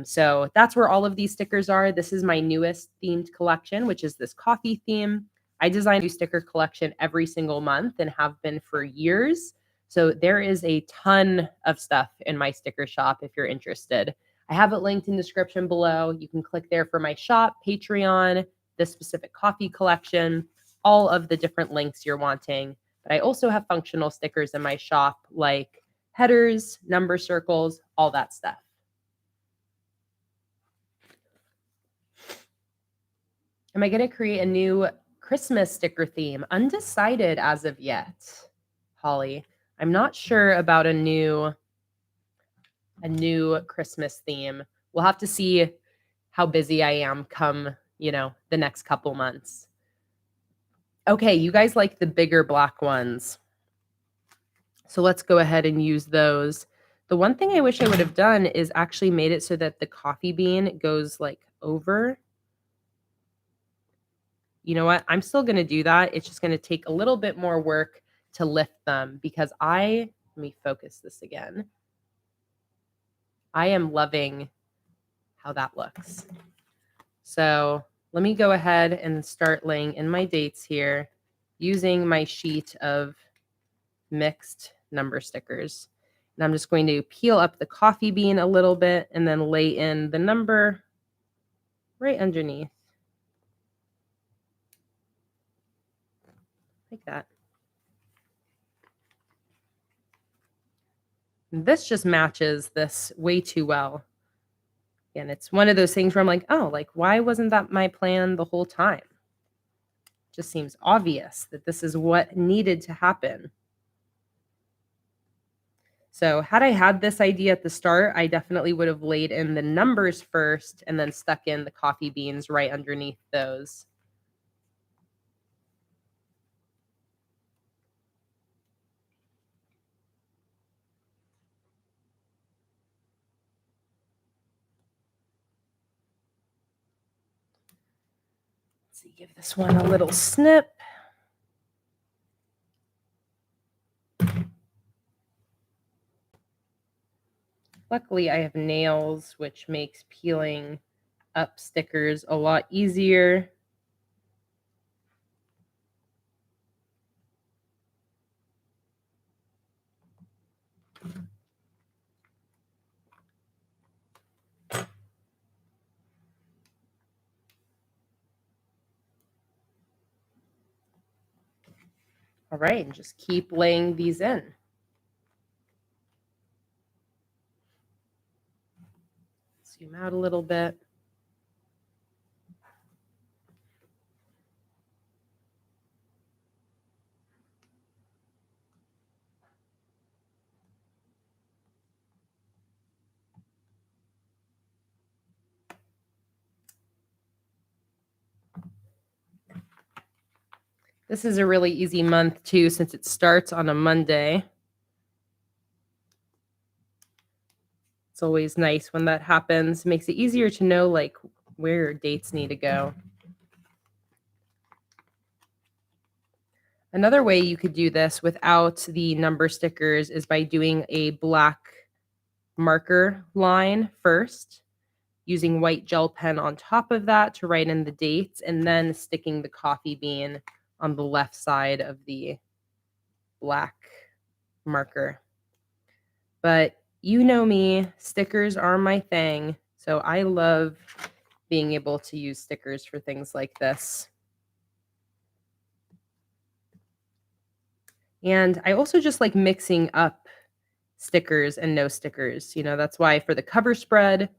Speaker 1: So that's where all of these stickers are. This is my newest themed collection, which is this coffee theme. I design a new sticker collection every single month and have been for years. So there is a ton of stuff in my sticker shop if you're interested. I have it linked in the description below. You can click there for my shop, Patreon, this specific coffee collection, all of the different links you're wanting. But I also have functional stickers in my shop like headers, number circles, all that stuff. Am I going to create a new Christmas sticker theme? Undecided as of yet, Holly. I'm not sure about a new Christmas theme. We'll have to see how busy I am come, the next couple months. Okay, you guys like the bigger black ones. So let's go ahead and use those. The one thing I wish I would have done is actually made it so that the coffee bean goes like over. You know what? I'm still going to do that. It's just going to take a little bit more work to lift them because let me focus this again. I am loving how that looks. So let me go ahead and start laying in my dates here using my sheet of mixed number stickers. And I'm just going to peel up the coffee bean a little bit and then lay in the number right underneath. Like that. And this just matches this way too well. And it's one of those things where I'm like, oh, like, why wasn't that my plan the whole time? It just seems obvious that this is what needed to happen. So had I had this idea at the start, I definitely would have laid in the numbers first and then stuck in the coffee beans right underneath those. Let's see, give this one a little snip. Luckily, I have nails, which makes peeling up stickers a lot easier. All right, and just keep laying these in. Zoom out a little bit. This is a really easy month too, since it starts on a Monday. It's always nice when that happens. Makes it easier to know like where your dates need to go. Another way you could do this without the number stickers is by doing a black marker line first, using white gel pen on top of that to write in the dates, and then sticking the coffee bean on the left side of the black marker. But you know me, stickers are my thing, so I love being able to use stickers for things like this. And I also just like mixing up stickers and no stickers. You know, that's why for the cover spread,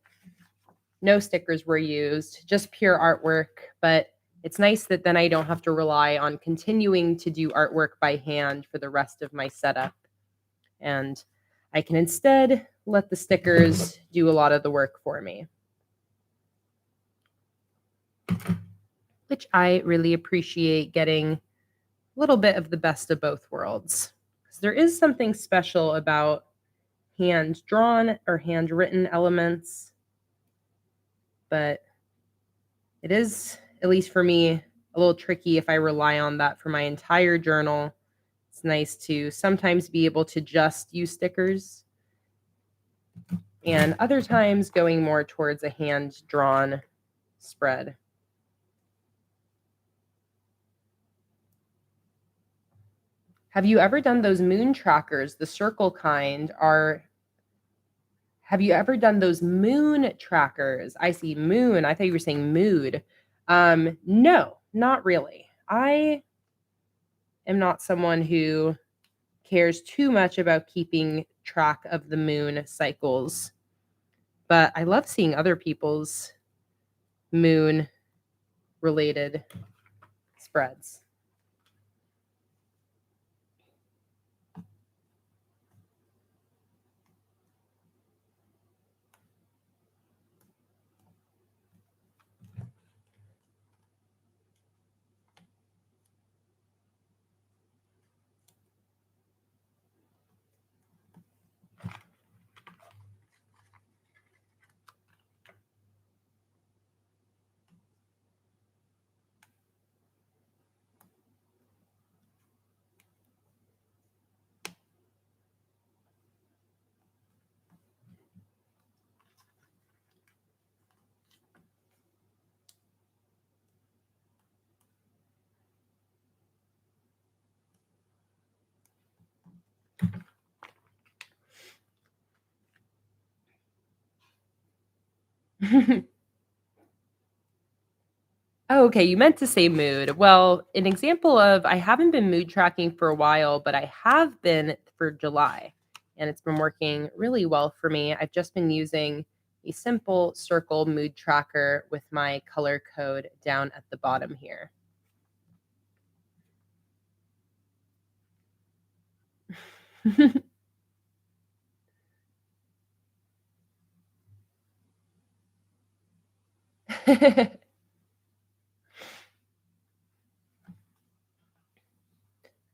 Speaker 1: no stickers were used, just pure artwork. But it's nice that then I don't have to rely on continuing to do artwork by hand for the rest of my setup. And I can instead let the stickers do a lot of the work for me, which I really appreciate, getting a little bit of the best of both worlds. Because there is something special about hand-drawn or handwritten elements, but it is, at least for me, a little tricky if I rely on that for my entire journal. It's nice to sometimes be able to just use stickers, and other times going more towards a hand-drawn spread. Have you ever done those moon trackers, the circle kind? Have you ever done those moon trackers? I see moon. I thought you were saying mood. No, not really. I am not someone who cares too much about keeping track of the moon cycles, but I love seeing other people's moon related spreads. Oh, okay. You meant to say mood. Well, an example of, I haven't been mood tracking for a while, but I have been for July, and it's been working really well for me. I've just been using a simple circle mood tracker with my color code down at the bottom here.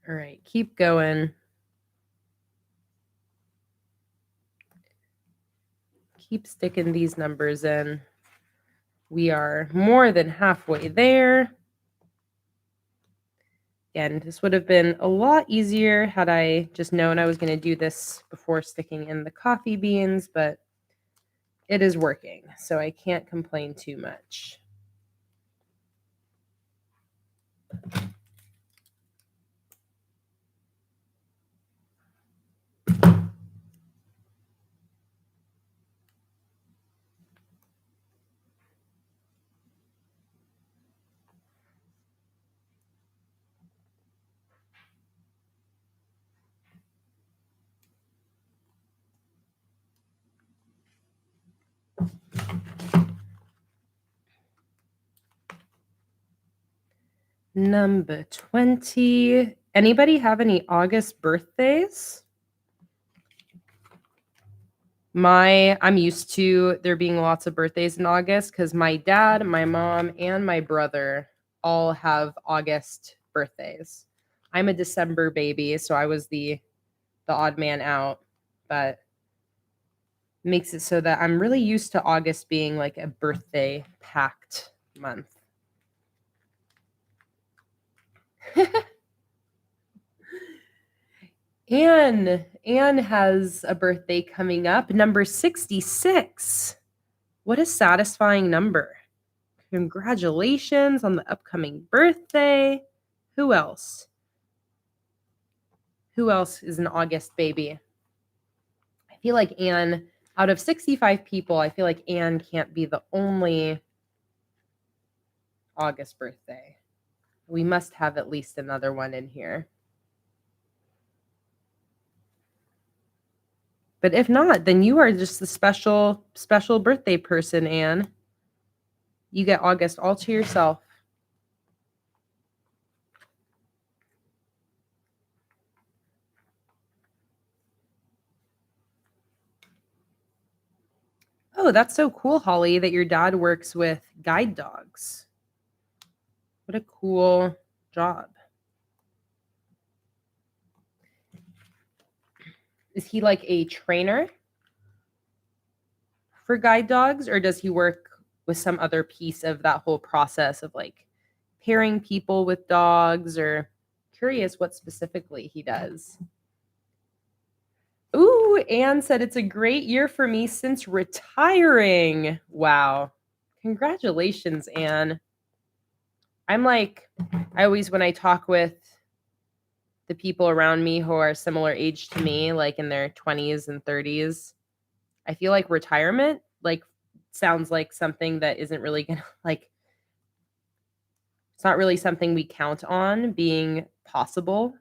Speaker 1: All right, keep going. Keep sticking these numbers in. We are more than halfway there. Again, this would have been a lot easier had I just known I was going to do this before sticking in the coffee beans, but it is working, so I can't complain too much. Number 20. Anybody have any August birthdays? I'm used to there being lots of birthdays in August because my dad, my mom, and my brother all have August birthdays. I'm a December baby, so I was the odd man out, but makes it so that I'm really used to August being like a birthday packed month. Anne has a birthday coming up, number 66. What a satisfying number. Congratulations on the upcoming birthday. Who else? Who else is an August baby? I feel like Anne, out of 65 people, I feel like Anne can't be the only August birthday. We must have at least another one in here. But if not, then you are just the special birthday person, Anne. You get August all to yourself. Oh, that's so cool, Holly, that your dad works with guide dogs. What a cool job. Is he like a trainer for guide dogs, or does he work with some other piece of that whole process of like pairing people with dogs, or curious what specifically he does? Ooh, Anne said it's a great year for me since retiring. Wow. Congratulations, Anne. I'm like, I always, when I talk with the people around me who are similar age to me, like in their 20s and 30s, I feel like retirement like sounds like something that isn't really gonna like, it's not really something we count on being possible.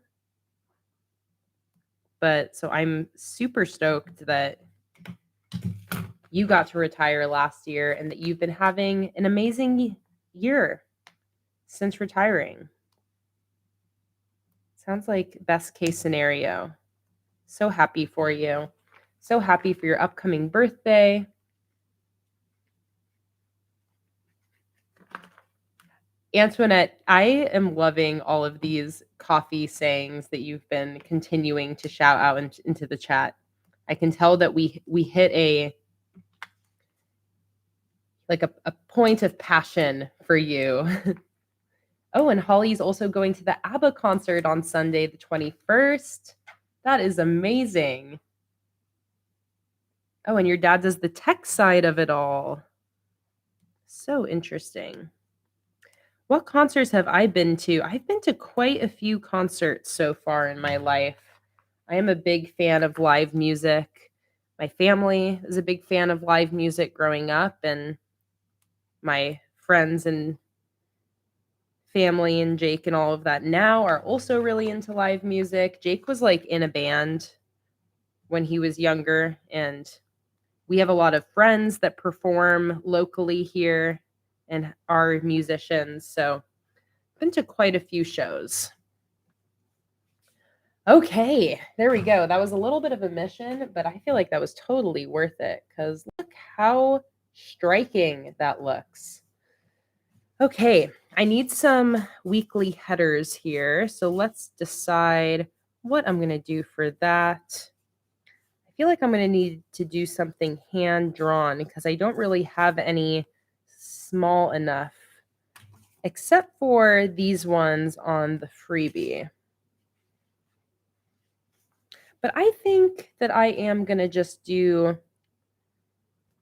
Speaker 1: But so I'm super stoked that you got to retire last year and that you've been having an amazing year since retiring. Sounds like best case scenario. So happy for you. So happy for your upcoming birthday. Antoinette, I am loving all of these coffee sayings that you've been continuing to shout out into the chat. I can tell that we hit a point of passion for you. Oh, and Holly's also going to the ABBA concert on Sunday, the 21st. That is amazing. Oh, and your dad does the tech side of it all. So interesting. What concerts have I been to? I've been to quite a few concerts so far in my life. I am a big fan of live music. My family is a big fan of live music growing up, and my friends and family and Jake and all of that now are also really into live music. Jake was like in a band when he was younger, and we have a lot of friends that perform locally here and are musicians. So been to quite a few shows. Okay, there we go. That was a little bit of a mission, but I feel like that was totally worth it because look how striking that looks. Okay, I need some weekly headers here. So let's decide what I'm going to do for that. I feel like I'm going to need to do something hand-drawn because I don't really have any small enough, except for these ones on the freebie. But I think that I am going to just do,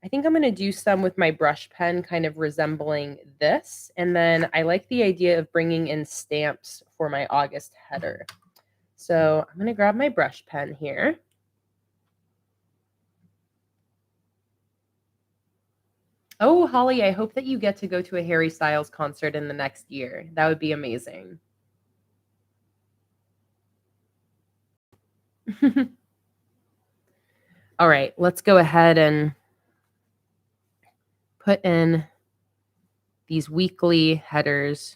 Speaker 1: I think I'm going to do some with my brush pen kind of resembling this. And then I like the idea of bringing in stamps for my August header. So I'm going to grab my brush pen here. Oh, Holly, I hope that you get to go to a Harry Styles concert in the next year. That would be amazing. All right, let's go ahead and put in these weekly headers.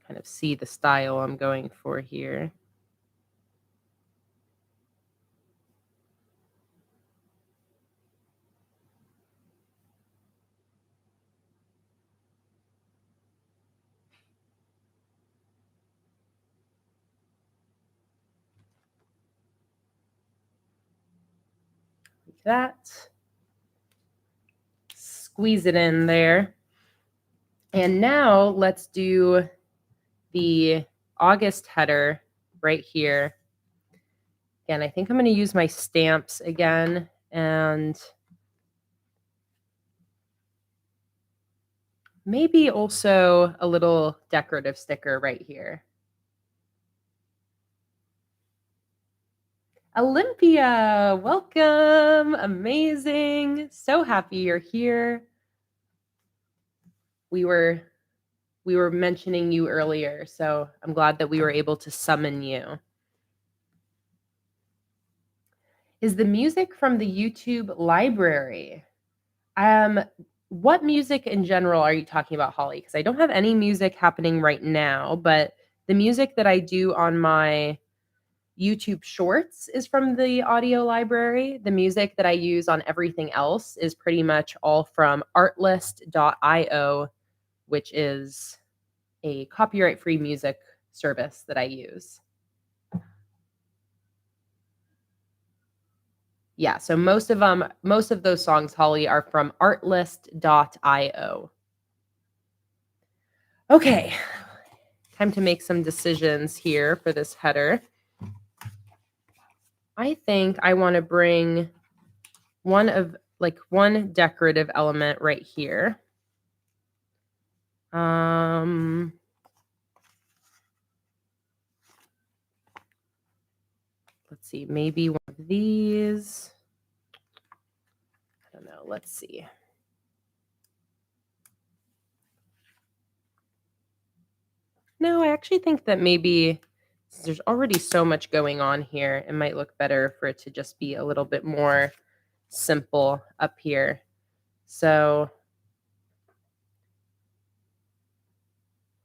Speaker 1: Kind of see the style I'm going for here. that. Squeeze it in there. And now let's do the August header right here. Again, I think I'm going to use my stamps again and maybe also a little decorative sticker right here. Olympia, welcome. Amazing. So happy you're here. We were mentioning you earlier, so I'm glad that we were able to summon you. Is the music from the YouTube library? What music in general are you talking about, Holly? Because I don't have any music happening right now, but the music that I do on my YouTube shorts is from the audio library. The music that I use on everything else is pretty much all from artlist.io, which is a copyright-free music service that I use. Yeah, so most of those songs, Holly, are from artlist.io. Okay, time to make some decisions here for this header. I think I want to bring one decorative element right here. Let's see, maybe one of these. I don't know, let's see. No, I actually think that maybe since there's already so much going on here, it might look better for it to just be a little bit more simple up here. So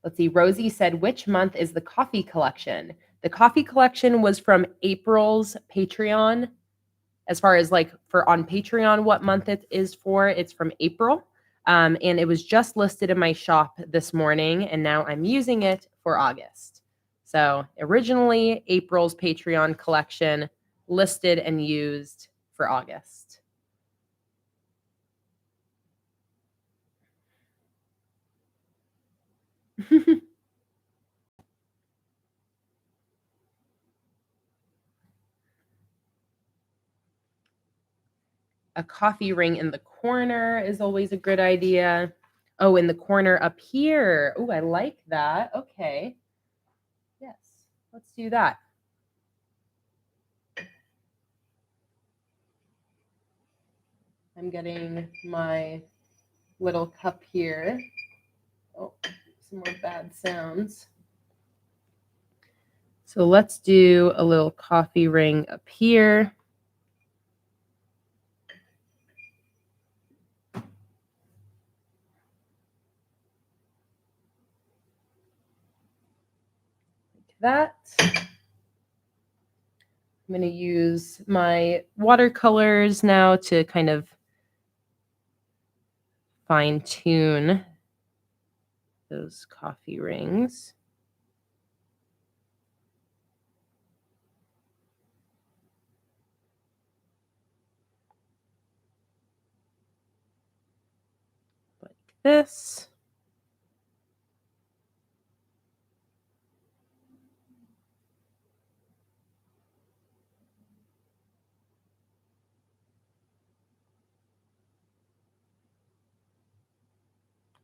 Speaker 1: let's see, Rosie said, which month is the coffee collection? The coffee collection was from April's Patreon. As far as like for on Patreon, what month it is for, it's from April. And it was just listed in my shop this morning, and now I'm using it for August. So originally April's Patreon collection, listed and used for August. A coffee ring in the corner is always a good idea. Oh, in the corner up here. Oh, I like that. Okay. Yes, let's do that. I'm getting my little cup here. Oh, some more bad sounds. So let's do a little coffee ring up here. Like that. I'm going to use my watercolors now to kind of fine tune those coffee rings. Like this.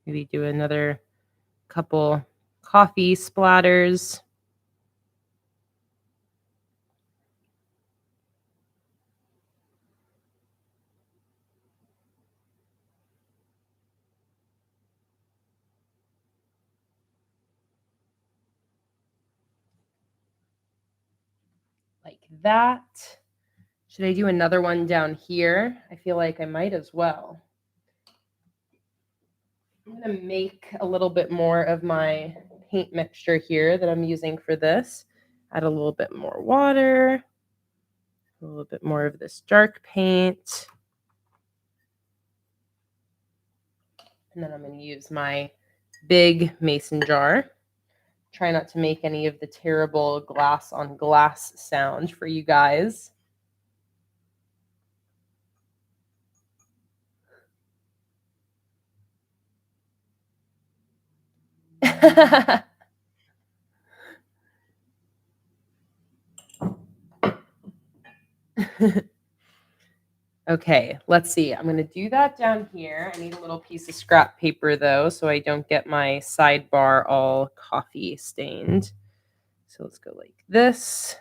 Speaker 1: Maybe do another couple coffee splatters. Like that. Should I do another one down here? I feel like I might as well. I'm going to make a little bit more of my paint mixture here that I'm using for this. Add a little bit more water, a little bit more of this dark paint. And then I'm going to use my big mason jar. Try not to make any of the terrible glass on glass sound for you guys. Okay, let's see. I'm going to do that down here. I need a little piece of scrap paper, though, so I don't get my sidebar all coffee stained. So let's go like this.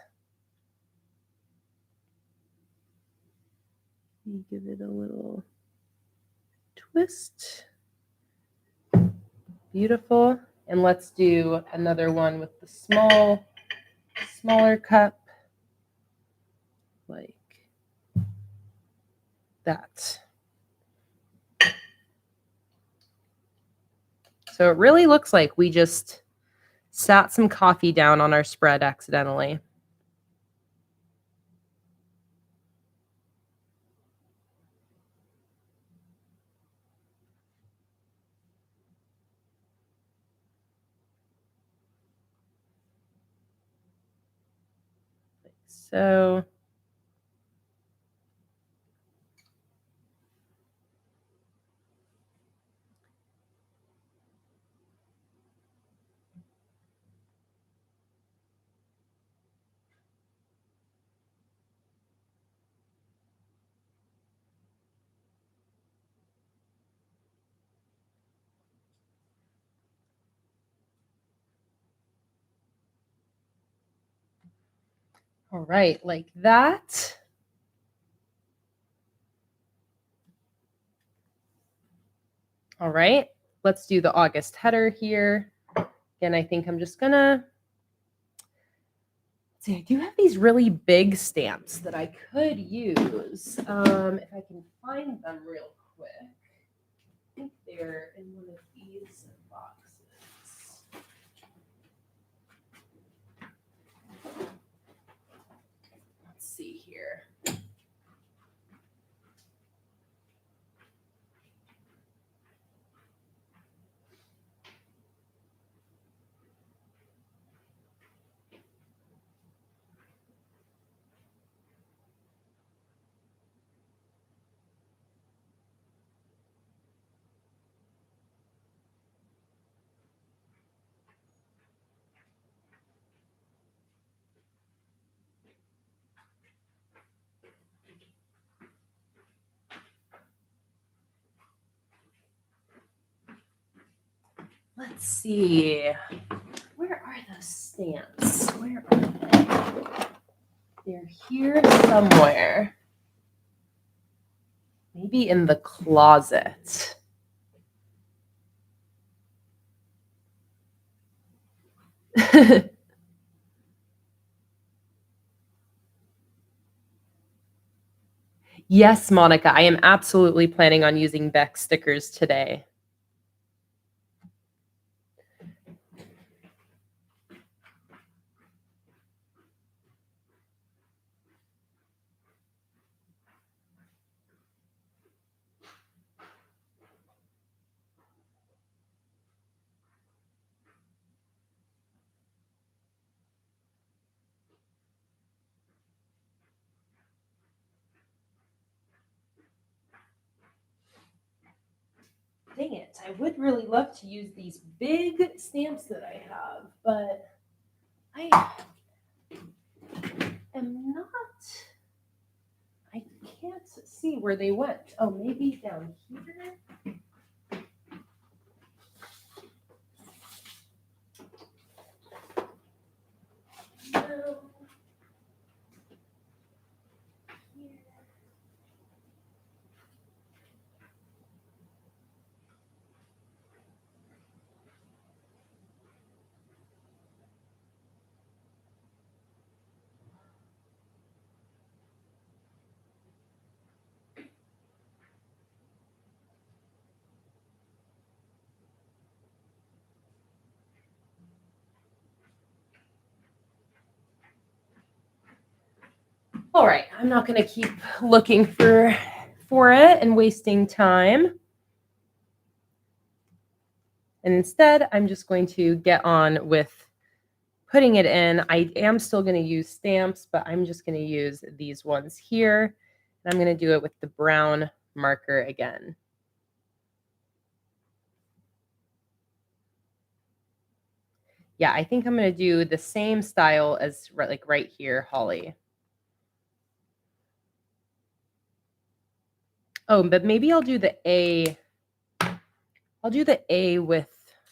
Speaker 1: Give it a little twist. Beautiful. And let's do another one with the smaller cup, like that. So it really looks like we just sat some coffee down on our spread accidentally. Like so. All right, like that. All right, let's do the August header here. Again, I think I'm just gonna see. I do have these really big stamps that I could use if I can find them real quick. I think they're in one of these boxes. Let's see here. Let's see. Where are those stamps? Where are they? They're here somewhere. Maybe in the closet. Yes, Monica, I am absolutely planning on using Beck stickers today. Dang it, I would really love to use these big stamps that I have, but I am not, I can't see where they went. Oh, maybe down here? No. All right, I'm not going to keep looking for it and wasting time. And instead, I'm just going to get on with putting it in. I am still going to use stamps, but I'm just going to use these ones here. And I'm going to do it with the brown marker again. Yeah, I think I'm going to do the same style as like right here, Holly. Oh, but maybe I'll do the A. I'll do the A with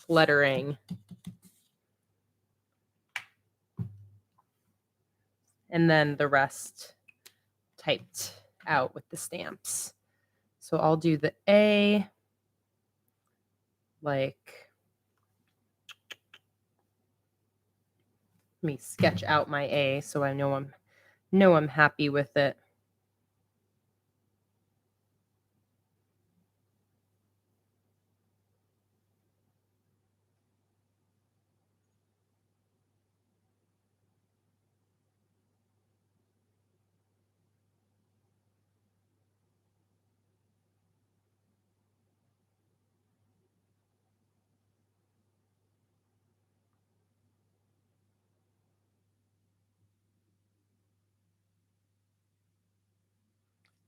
Speaker 1: lettering. And then the rest typed out with the stamps. So I'll do the A like, let me sketch out my A so I know I'm happy with it.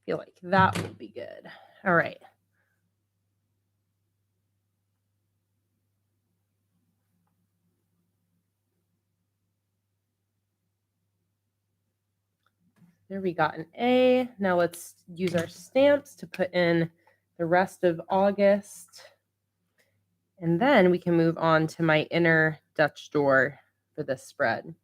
Speaker 1: Feel like that will be good. All right. There we got an A. Now let's use our stamps to put in the rest of August. And then we can move on to my inner Dutch door for this spread.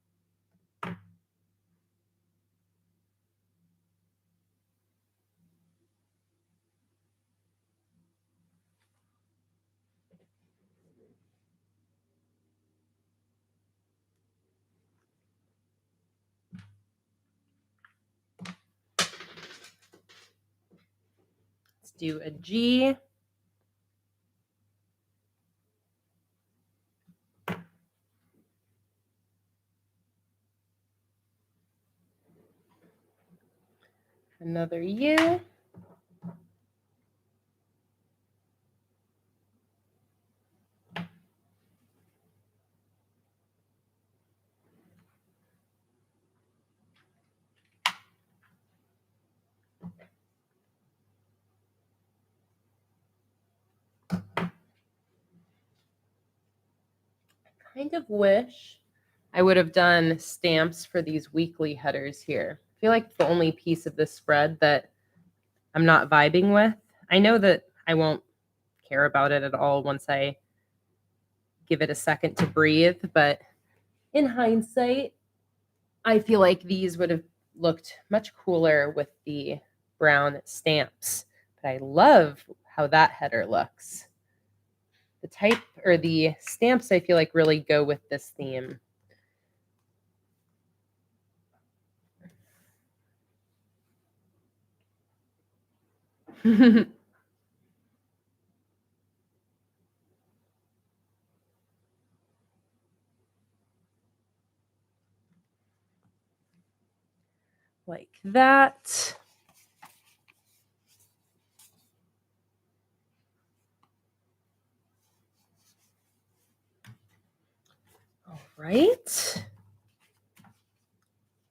Speaker 1: Let's do a G. Another U. Kind of wish I would have done stamps for these weekly headers here. I feel like the only piece of this spread that I'm not vibing with. I know that I won't care about it at all once I give it a second to breathe, but in hindsight, I feel like these would have looked much cooler with the brown stamps. But I love how that header looks. The type or the stamps I feel like really go with this theme. Like that. All right.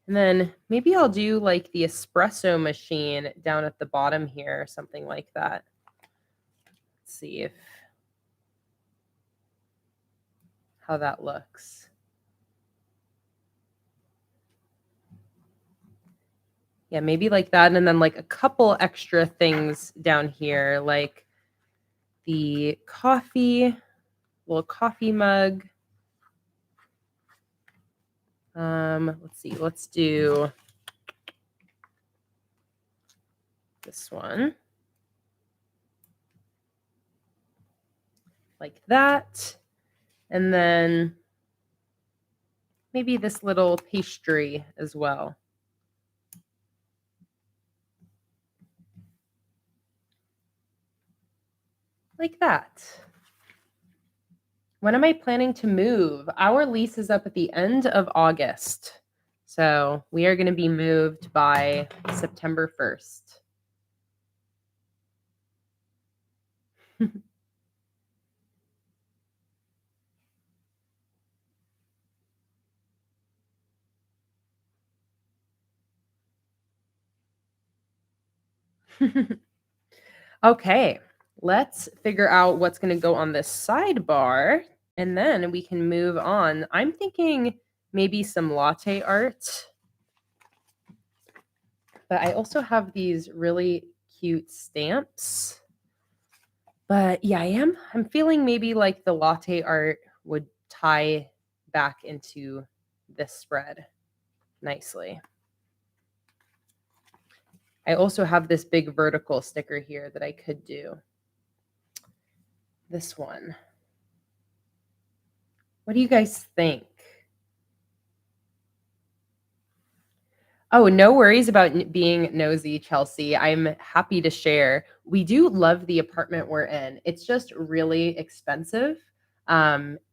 Speaker 1: And then maybe I'll do like the espresso machine down at the bottom here, or something like that. Let's see if how that looks. Yeah, maybe like that. And then like a couple extra things down here, like the coffee, little coffee mug. Let's see, let's do this one. Like that. And then maybe this little pastry as well. Like that. When am I planning to move? Our lease is up at the end of August. So we are going to be moved by September 1st. Okay, let's figure out what's going to go on this sidebar. And then we can move on. I'm thinking maybe some latte art. But I also have these really cute stamps. But yeah, I'm feeling maybe like the latte art would tie back into this spread nicely. I also have this big vertical sticker here that I could do. This one. What do you guys think? Oh, no worries about being nosy, Chelsea. I'm happy to share. We do love the apartment we're in. It's just really expensive.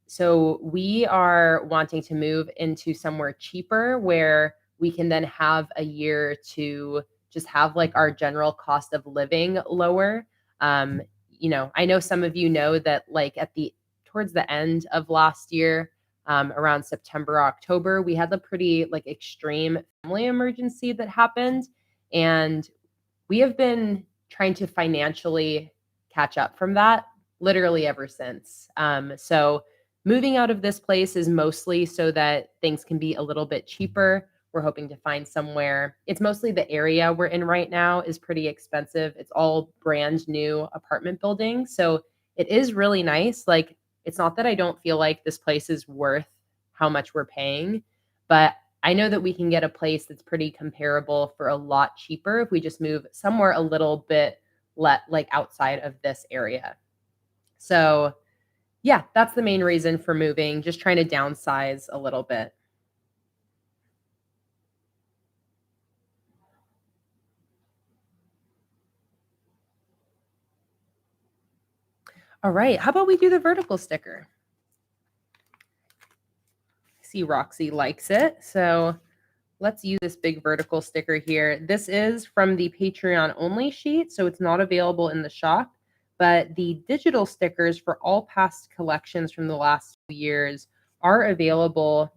Speaker 1: So we are wanting to move into somewhere cheaper where we can then have a year to just have like our general cost of living lower. Um, I know some of you know that like towards the end of last year, around September, October, we had a pretty like extreme family emergency that happened. And we have been trying to financially catch up from that literally ever since. So moving out of this place is mostly so that things can be a little bit cheaper. We're hoping to find somewhere. It's mostly the area we're in right now is pretty expensive. It's all brand new apartment buildings. So it is really nice. Like, it's not that I don't feel like this place is worth how much we're paying, but I know that we can get a place that's pretty comparable for a lot cheaper if we just move somewhere a little bit like outside of this area. So, yeah, that's the main reason for moving, just trying to downsize a little bit. All right, how about we do the vertical sticker? I see Roxy likes it. So, let's use this big vertical sticker here. This is from the Patreon only sheet, so it's not available in the shop. But the digital stickers for all past collections from the last 2 years are available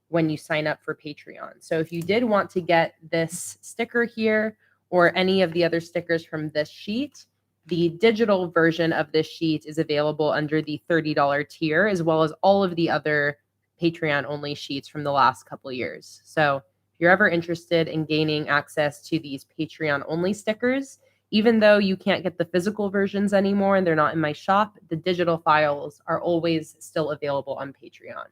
Speaker 1: when you sign up for Patreon. So if you did want to get this sticker here or any of the other stickers from this sheet, the digital version of this sheet is available under the $30 tier, as well as all of the other Patreon only sheets from the last couple of years. So if you're ever interested in gaining access to these Patreon only stickers, even though you can't get the physical versions anymore and they're not in my shop, the digital files are always still available on Patreon.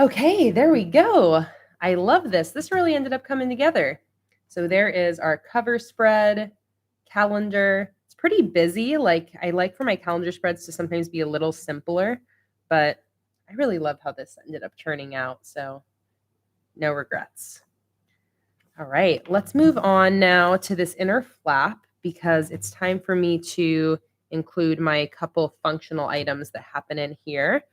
Speaker 1: Okay, there we go. I love this. This really ended up coming together. So there is our cover spread, calendar. It's pretty busy. Like, I like for my calendar spreads to sometimes be a little simpler, but I really love how this ended up turning out. So no regrets. All right, let's move on now to this inner flap because it's time for me to include my couple functional items that happen in here.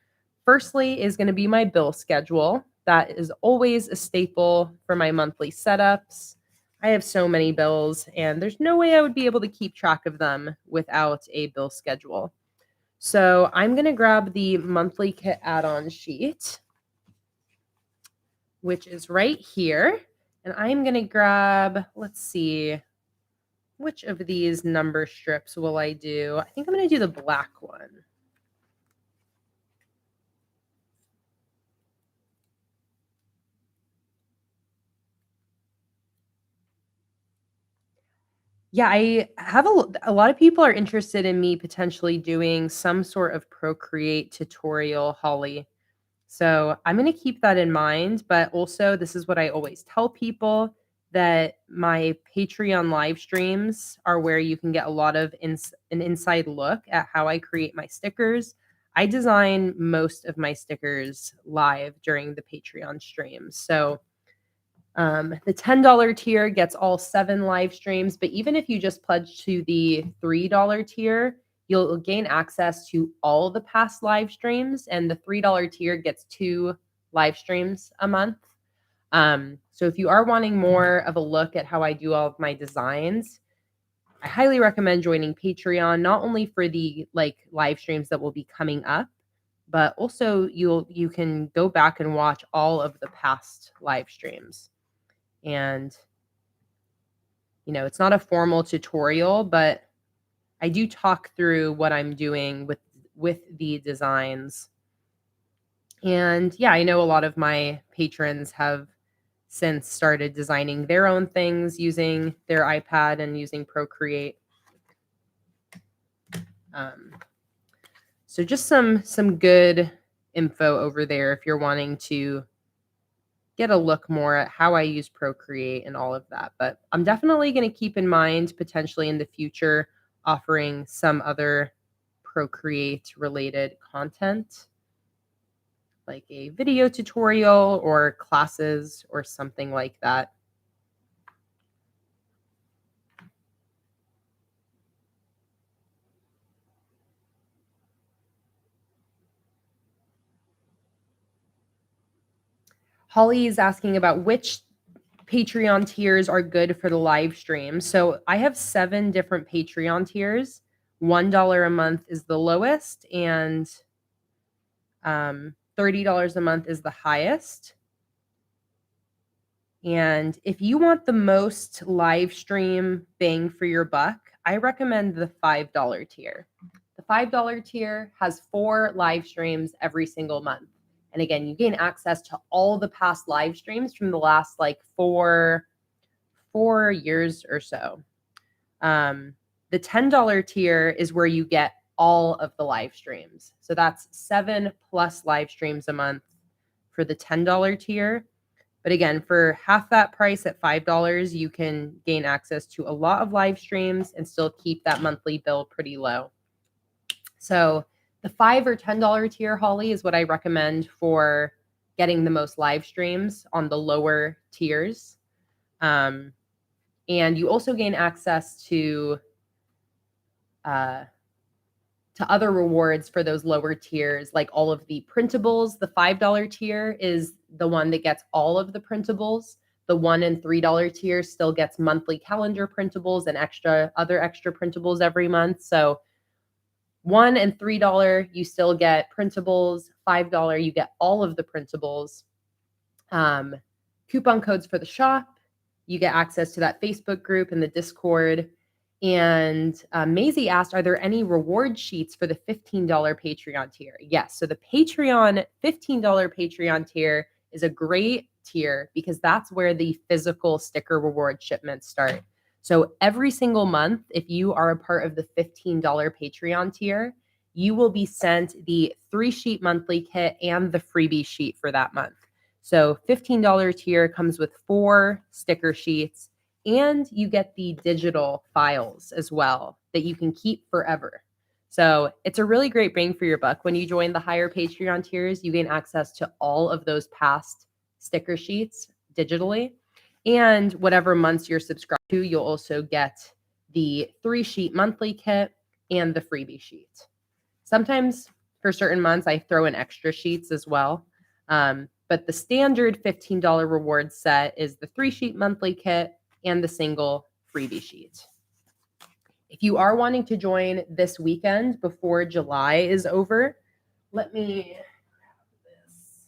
Speaker 1: Firstly is going to be my bill schedule. That is always a staple for my monthly setups. I have so many bills, and there's no way I would be able to keep track of them without a bill schedule. So I'm going to grab the monthly kit add-on sheet, which is right here. And I'm going to grab, let's see, which of these number strips will I do? I think I'm going to do the black one. Yeah, I have a lot of people are interested in me potentially doing some sort of Procreate tutorial, Holly. So I'm going to keep that in mind. But also, this is what I always tell people that my Patreon live streams are where you can get a lot of an inside look at how I create my stickers. I design most of my stickers live during the Patreon streams. So the $10 tier gets all 7 live streams, but even if you just pledge to the $3 tier, you'll gain access to all the past live streams, and the $3 tier gets 2 live streams a month. So if you are wanting more of a look at how I do all of my designs, I highly recommend joining Patreon, not only for the like live streams that will be coming up, but also you can go back and watch all of the past live streams. And it's not a formal tutorial, but I do talk through what I'm doing with the designs. And yeah, I know a lot of my patrons have since started designing their own things using their iPad and using Procreate. So just some good info over there if you're wanting to get a look more at how I use Procreate and all of that. But I'm definitely going to keep in mind potentially in the future offering some other Procreate related content, like a video tutorial or classes or something like that. Holly is asking about which Patreon tiers are good for the live stream. So I have 7 different Patreon tiers. $1 a month is the lowest, and $30 a month is the highest. And if you want the most live stream bang for your buck, I recommend the $5 tier. The $5 tier has 4 live streams every single month. And again, you gain access to all the past live streams from the last like 4 years or so. The $10 tier is where you get all of the live streams. So that's 7 plus live streams a month for the $10 tier. But again, for half that price at $5, you can gain access to a lot of live streams and still keep that monthly bill pretty low. So the $5 or $10 tier, Holly, is what I recommend for getting the most live streams on the lower tiers. And you also gain access to other rewards for those lower tiers, like all of the printables. The $5 tier is the one that gets all of the printables. The $1 and $3 tier still gets monthly calendar printables and other extra printables every month. So $1 and $3, you still get printables. $5, you get all of the printables. Coupon codes for the shop. You get access to that Facebook group and the Discord. And Maisie asked, are there any reward sheets for the $15 Patreon tier? Yes. So the $15 Patreon tier is a great tier because that's where the physical sticker reward shipments start. So every single month, if you are a part of the $15 Patreon tier, you will be sent the 3-sheet monthly kit and the freebie sheet for that month. So $15 tier comes with 4 sticker sheets, and you get the digital files as well that you can keep forever. So it's a really great bang for your buck. When you join the higher Patreon tiers, you gain access to all of those past sticker sheets digitally. And whatever months you're subscribed to, you'll also get the 3-sheet monthly kit and the freebie sheet. Sometimes for certain months, I throw in extra sheets as well. But the standard $15 reward set is the 3-sheet monthly kit and the single freebie sheet. If you are wanting to join this weekend before July is over, let me grab this.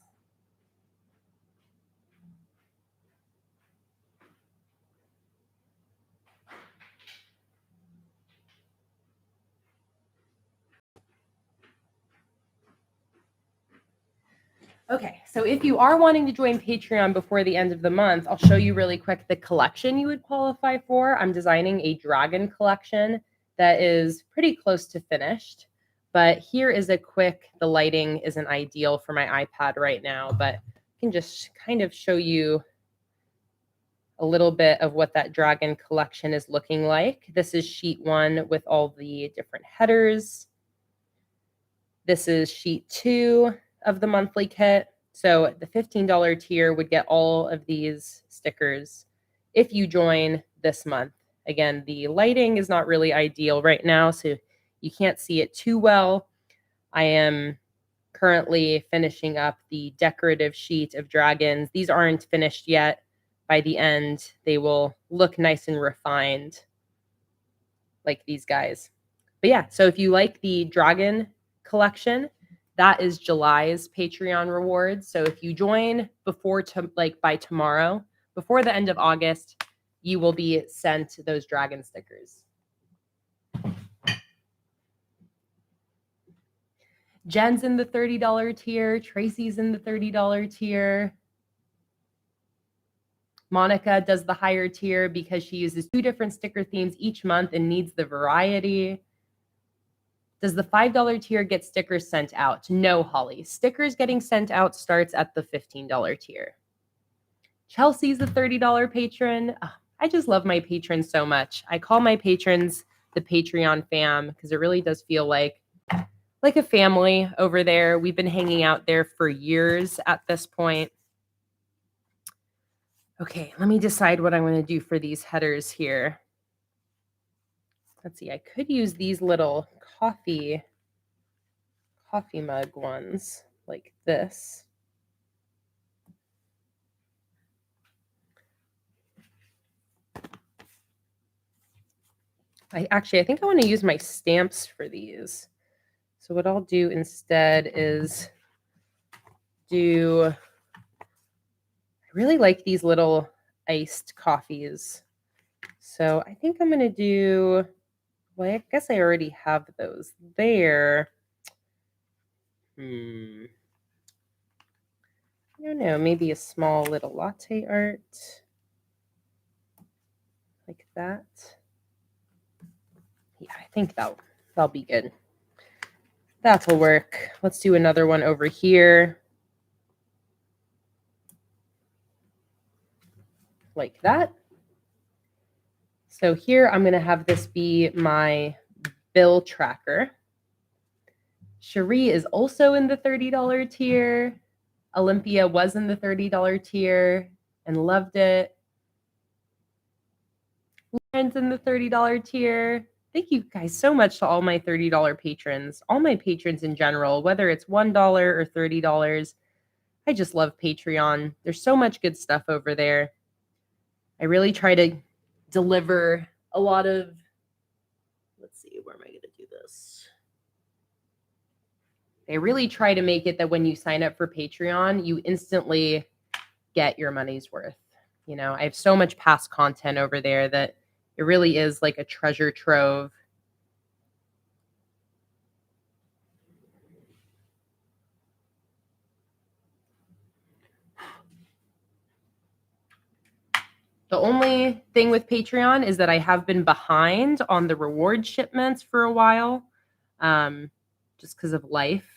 Speaker 1: Okay, so if you are wanting to join Patreon before the end of the month, I'll show you really quick the collection you would qualify for. I'm designing a dragon collection that is pretty close to finished. But here is a quick, the lighting isn't ideal for my iPad right now, but I can just kind of show you a little bit of what that dragon collection is looking like. This is sheet 1 with all the different headers. This is sheet 2 of the monthly kit. So the $15 tier would get all of these stickers if you join this month. Again, the lighting is not really ideal right now, so you can't see it too well. I am currently finishing up the decorative sheet of dragons. These aren't finished yet. By the end, they will look nice and refined like these guys. But yeah, so if you like the dragon collection, that is July's Patreon rewards. So if you join by tomorrow, before the end of August, you will be sent those dragon stickers. Jen's in the $30 tier. Tracy's in the $30 tier. Monica does the higher tier because she uses 2 different sticker themes each month and needs the variety. Does the $5 tier get stickers sent out? No, Holly. Stickers getting sent out starts at the $15 tier. Chelsea's a $30 patron. Oh, I just love my patrons so much. I call my patrons the Patreon fam because it really does feel like a family over there. We've been hanging out there for years at this point. Okay, let me decide what I'm going to do for these headers here. Let's see, I could use these little coffee mug ones like this. I think I want to use my stamps for these. So what I'll do instead is I really like these little iced coffees. So I think I'm going to do, well, I guess I already have those there. I don't know, maybe a small little latte art like that. Yeah, I think that'll be good. That'll work. Let's do another one over here. Like that. So here I'm going to have this be my bill tracker. Cherie is also in the $30 tier. Olympia was in the $30 tier and loved it. Lauren's in the $30 tier. Thank you guys so much to all my $30 patrons, all my patrons in general, whether it's $1 or $30. I just love Patreon. There's so much good stuff over there. I really try to deliver a lot of, let's see, where am I going to do this? I really try to make it that when you sign up for Patreon, you instantly get your money's worth. You know, I have so much past content over there that it really is like a treasure trove. The only thing with Patreon is that I have been behind on the reward shipments for a while, just because of life.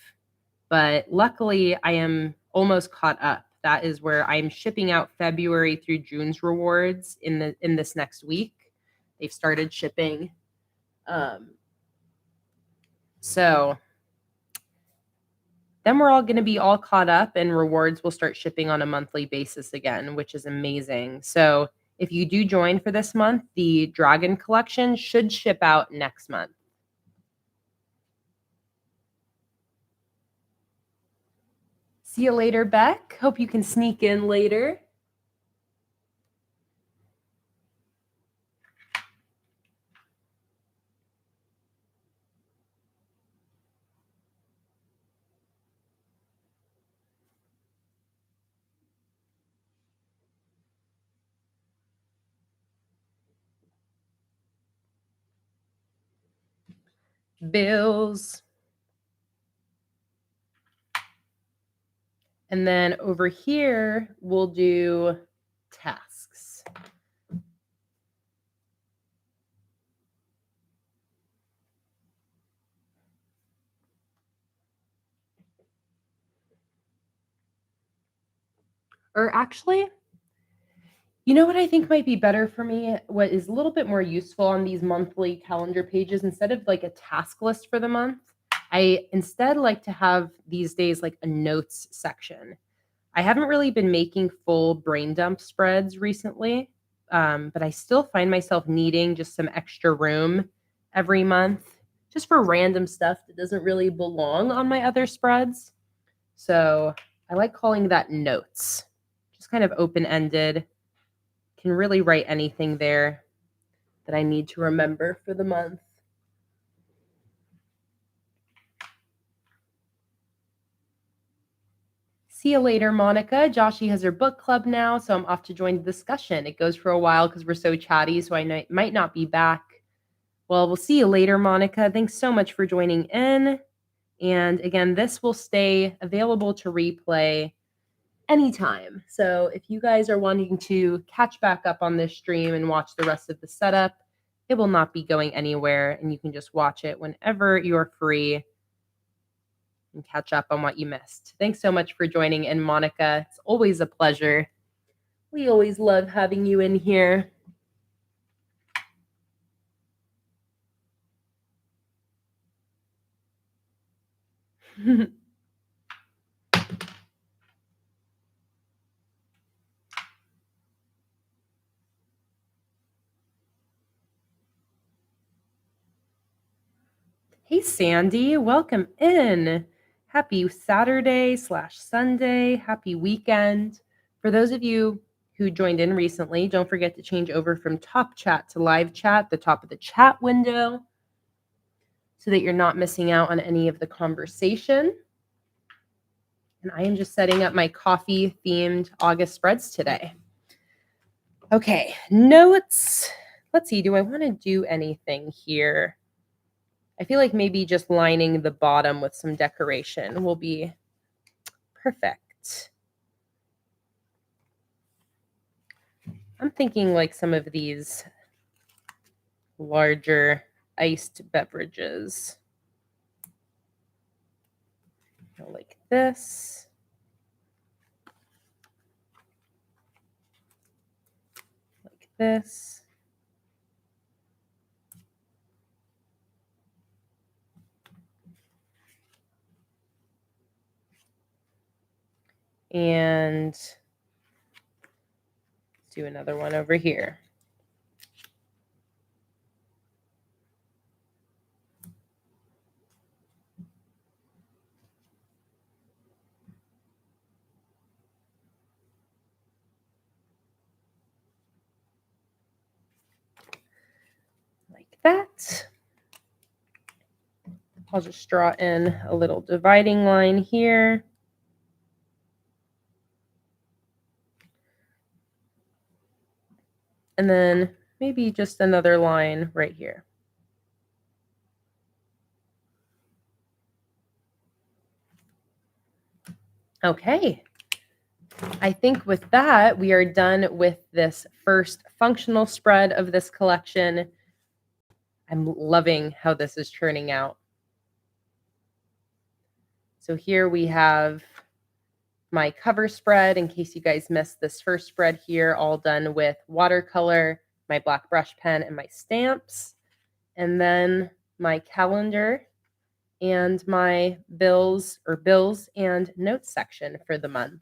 Speaker 1: But luckily, I am almost caught up. That is where I'm shipping out February through June's rewards in this next week. They've started shipping. So then we're all going to be all caught up and rewards will start shipping on a monthly basis again, which is amazing. So if you do join for this month, the Dragon collection should ship out next month. See you later, Beck. Hope you can sneak in later. Bills. And then over here, we'll do tasks. Or actually, you know what I think might be better for me? What is a little bit more useful on these monthly calendar pages, instead of like a task list for the month, I instead like to have these days like a notes section. I haven't really been making full brain dump spreads recently, but I still find myself needing just some extra room every month just for random stuff that doesn't really belong on my other spreads. So I like calling that notes, just kind of open-ended. Can really write anything there that I need to remember for the month. See you later, Monica. Joshie has her book club now, so I'm off to join the discussion. It goes for a while because we're so chatty, so I might not be back. Well, we'll see you later, Monica. Thanks so much for joining in. And again, this will stay available to replay anytime. So if you guys are wanting to catch back up on this stream and watch the rest of the setup, it will not be going anywhere, and you can just watch it whenever you're free and catch up on what you missed. Thanks so much for joining in, Monica. It's always a pleasure. We always love having you in here. Hey, Sandy, welcome in. Happy Saturday/Sunday. Happy weekend. For those of you who joined in recently, don't forget to change over from top chat to live chat, the top of the chat window, so that you're not missing out on any of the conversation. And I am just setting up my coffee-themed August spreads today. Okay, notes. Let's see, do I want to do anything here? I feel like maybe just lining the bottom with some decoration will be perfect. I'm thinking like some of these larger iced beverages. Like this. Like this. And do another one over here. Like that. I'll just draw in a little dividing line here. And then maybe just another line right here. Okay. I think with that, we are done with this first functional spread of this collection. I'm loving how this is turning out. So here we have my cover spread, in case you guys missed this first spread here, all done with watercolor, my black brush pen, and my stamps. And then my calendar and my bills and notes section for the month.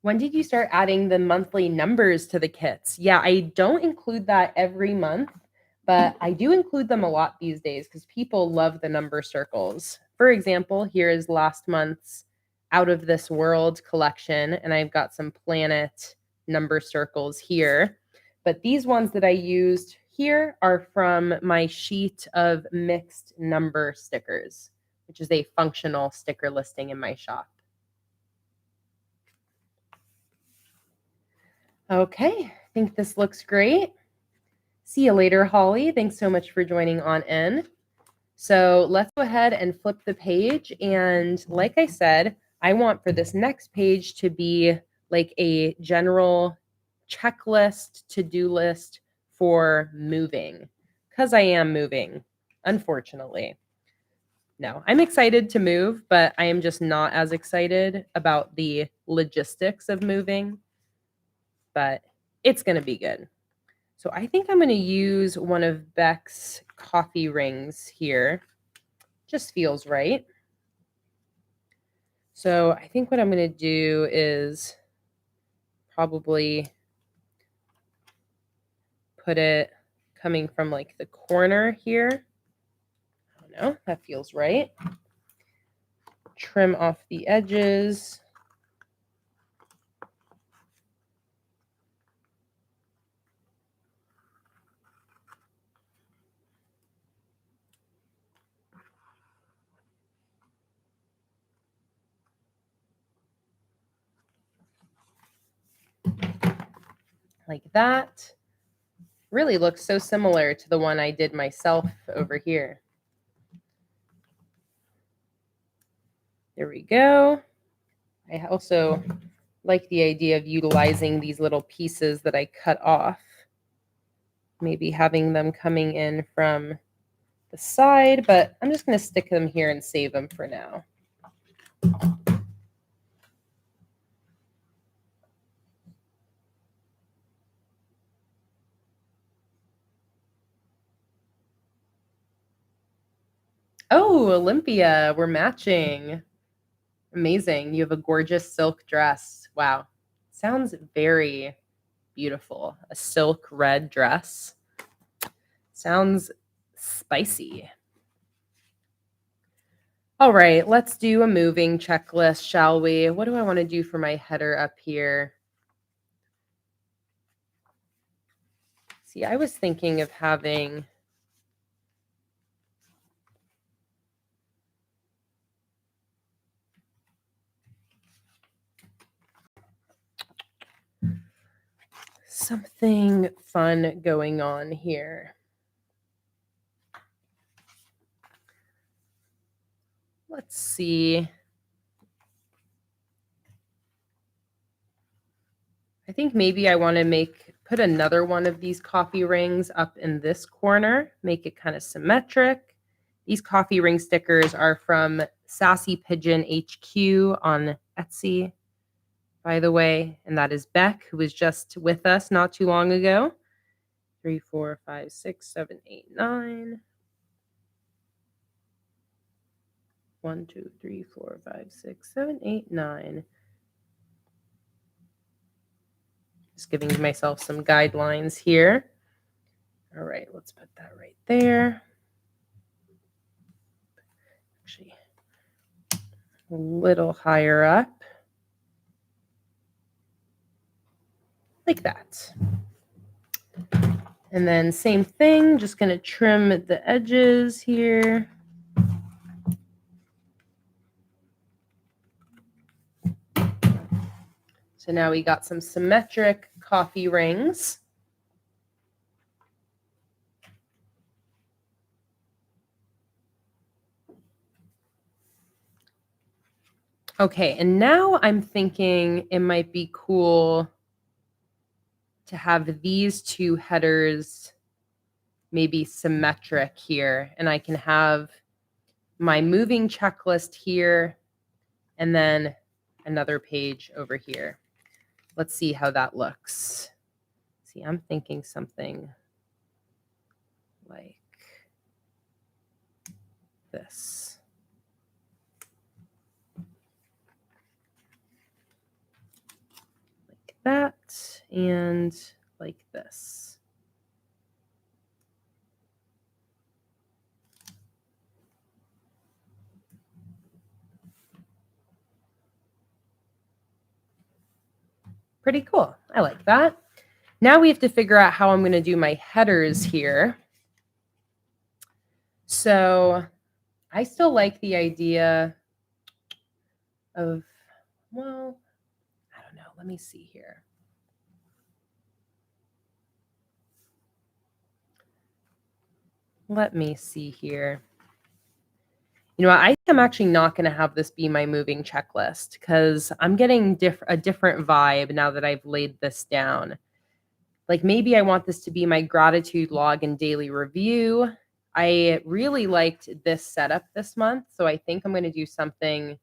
Speaker 1: When did you start adding the monthly numbers to the kits? Yeah, I don't include that every month, but I do include them a lot these days because people love the number circles. For example, here is last month's Out of This World collection, and I've got some planet number circles here. But these ones that I used here are from my sheet of mixed number stickers, which is a functional sticker listing in my shop. Okay, I think this looks great. See you later, Holly. Thanks so much for joining on in. So let's go ahead and flip the page. And like I said, I want for this next page to be like a general checklist, to-do list for moving, because I am moving, unfortunately. No, I'm excited to move, but I am just not as excited about the logistics of moving. But it's going to be good. So I think I'm going to use one of Beck's coffee rings here. Just feels right. So I think what I'm going to do is probably put it coming from like the corner here. I don't know, that feels right. Trim off the edges. like that. Really looks so similar to the one I did myself over here. There we go. I also like the idea of utilizing these little pieces that I cut off. Maybe having them coming in from the side, but I'm just going to stick them here and save them for now. Oh, Olympia, we're matching. Amazing. You have a gorgeous silk dress. Wow. Sounds very beautiful. A silk red dress. Sounds spicy. All right, let's do a moving checklist, shall we? What do I want to do for my header up here? See, I was thinking of having something fun going on here. Let's see. I think maybe I want to put another one of these coffee rings up in this corner, make it kind of symmetric. These coffee ring stickers are from Sassy Pigeon HQ on Etsy, by the way, and that is Beck, who was just with us not too long ago. 3, 4, 5, 6, 7, 8, 9. 1, 2, 3, 4, 5, 6, 7, 8, 9. Just giving myself some guidelines here. All right, let's put that right there. Actually, a little higher up. Like that. And then same thing, just going to trim the edges here. So now we got some symmetric coffee rings. Okay, and now I'm thinking it might be cool to have these two headers maybe symmetric here, and I can have my moving checklist here and then another page over here. Let's see how that looks. See, I'm thinking something like this. Like that and like this. Pretty cool. I like that. Now we have to figure out how I'm going to do my headers here. So I still like the idea of, well, I don't know. Let me see here. Let me see here. You know, I think I'm actually not going to have this be my moving checklist because I'm getting a different vibe now that I've laid this down. Like maybe I want this to be my gratitude log and daily review. I really liked this setup this month, so I think I'm going to do something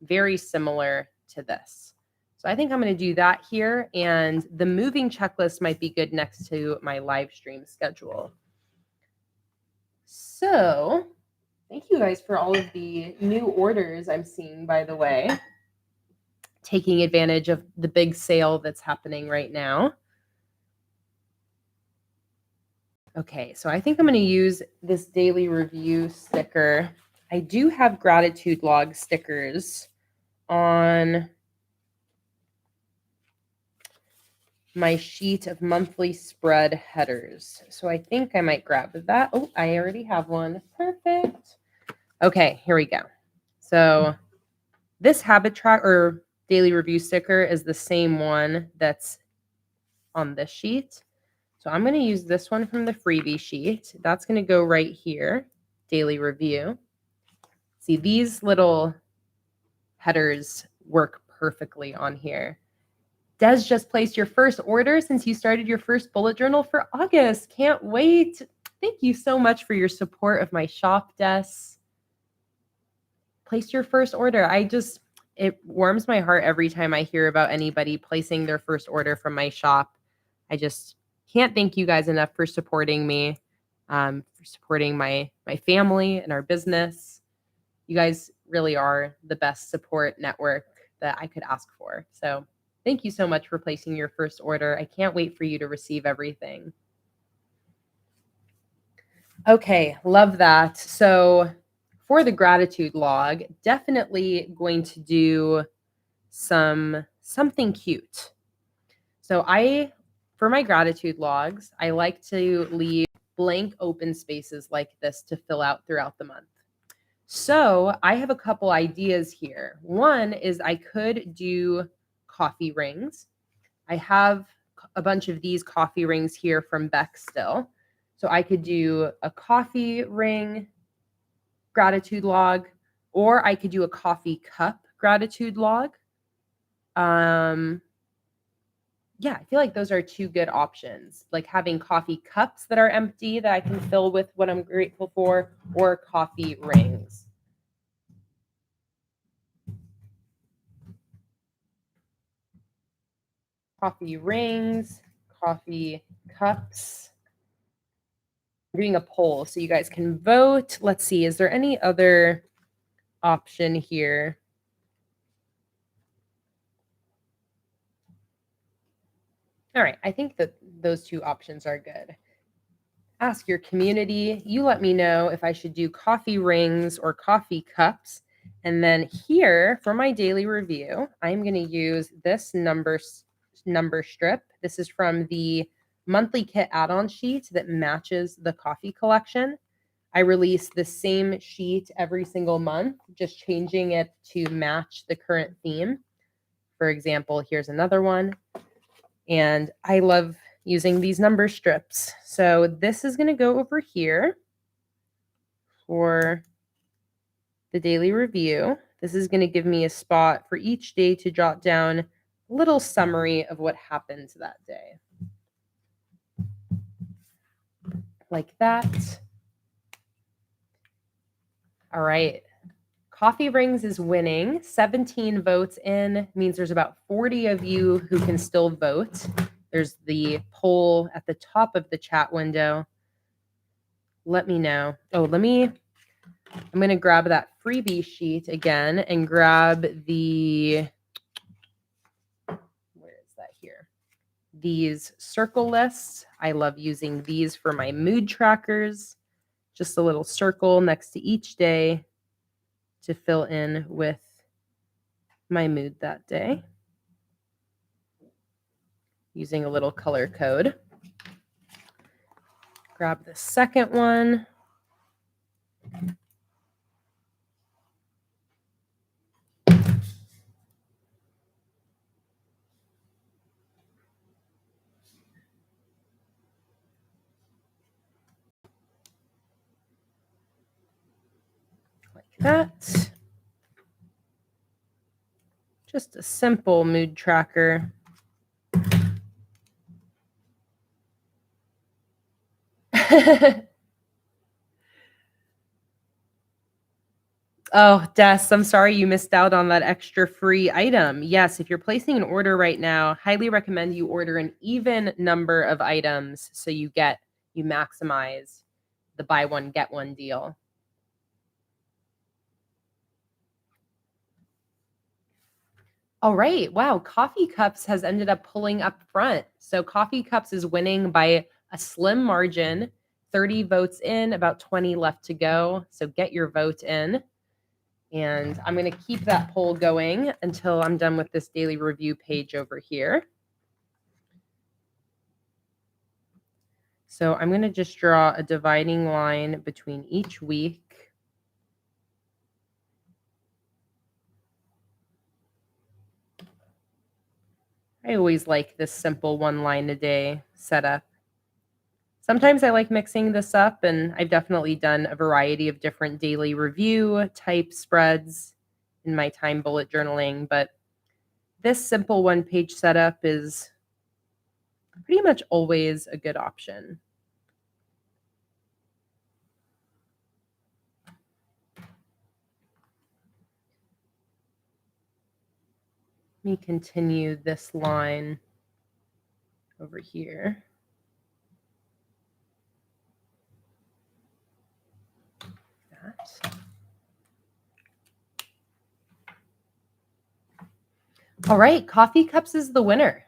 Speaker 1: very similar to this. So I think I'm going to do that here, and the moving checklist might be good next to my live stream schedule. So thank you guys for all of the new orders I'm seeing, by the way. Taking advantage of the big sale that's happening right now. Okay, so I think I'm going to use this daily review sticker. I do have gratitude log stickers on my sheet of monthly spread headers. So I think I might grab that. Oh, I already have one. Perfect. Okay, here we go. So this habit track or daily review sticker is the same one that's on this sheet. So I'm going to use this one from the freebie sheet. That's going to go right here, daily review. See, these little headers work perfectly on here. Des just placed your first order since you started your first bullet journal for August. Can't wait. Thank you so much for your support of my shop, Des. Place your first order. It warms my heart every time I hear about anybody placing their first order from my shop. I just can't thank you guys enough for supporting me, for supporting my family and our business. You guys really are the best support network that I could ask for. So thank you so much for placing your first order. I can't wait for you to receive everything. Okay, love that. So for the gratitude log, definitely going to do something cute. So for my gratitude logs, I like to leave blank open spaces like this to fill out throughout the month. So I have a couple ideas here. One is I could do coffee rings. I have a bunch of these coffee rings here from Beck still. So I could do a coffee ring gratitude log, or I could do a coffee cup gratitude log. Yeah, I feel like those are two good options, like having coffee cups that are empty that I can fill with what I'm grateful for, or coffee rings. Coffee rings, coffee cups. I'm doing a poll so you guys can vote. Let's see, is there any other option here? All right, I think that those two options are good. Ask your community. You let me know if I should do coffee rings or coffee cups. And then here for my daily review, I'm going to use this number strip. This is from the monthly kit add-on sheet that matches the coffee collection. I release the same sheet every single month, just changing it to match the current theme. For example, here's another one. And I love using these number strips. So this is going to go over here for the daily review. This is going to give me a spot for each day to jot down a little summary of what happened that day. Like that. All right. Coffee Rings is winning. 17 votes in means there's about 40 of you who can still vote. There's the poll at the top of the chat window. Let me know. I'm going to grab that freebie sheet again and grab where is that here? These circle lists. I love using these for my mood trackers. Just a little circle next to each day to fill in with my mood that day. Using a little color code. Grab the second one. Like that. Just a simple mood tracker. Oh, Des, I'm sorry you missed out on that extra free item. Yes, if you're placing an order right now, highly recommend you order an even number of items so you maximize the buy one, get one deal. All right. Wow. Coffee Cups has ended up pulling up front. So Coffee Cups is winning by a slim margin. 30 votes in, about 20 left to go. So get your vote in. And I'm going to keep that poll going until I'm done with this daily review page over here. So I'm going to just draw a dividing line between each week. I always like this simple 1 line a day setup. Sometimes I like mixing this up, and I've definitely done a variety of different daily review type spreads in my time bullet journaling, but this simple 1-page setup is pretty much always a good option. Let me continue this line over here. That. All right, coffee cups is the winner.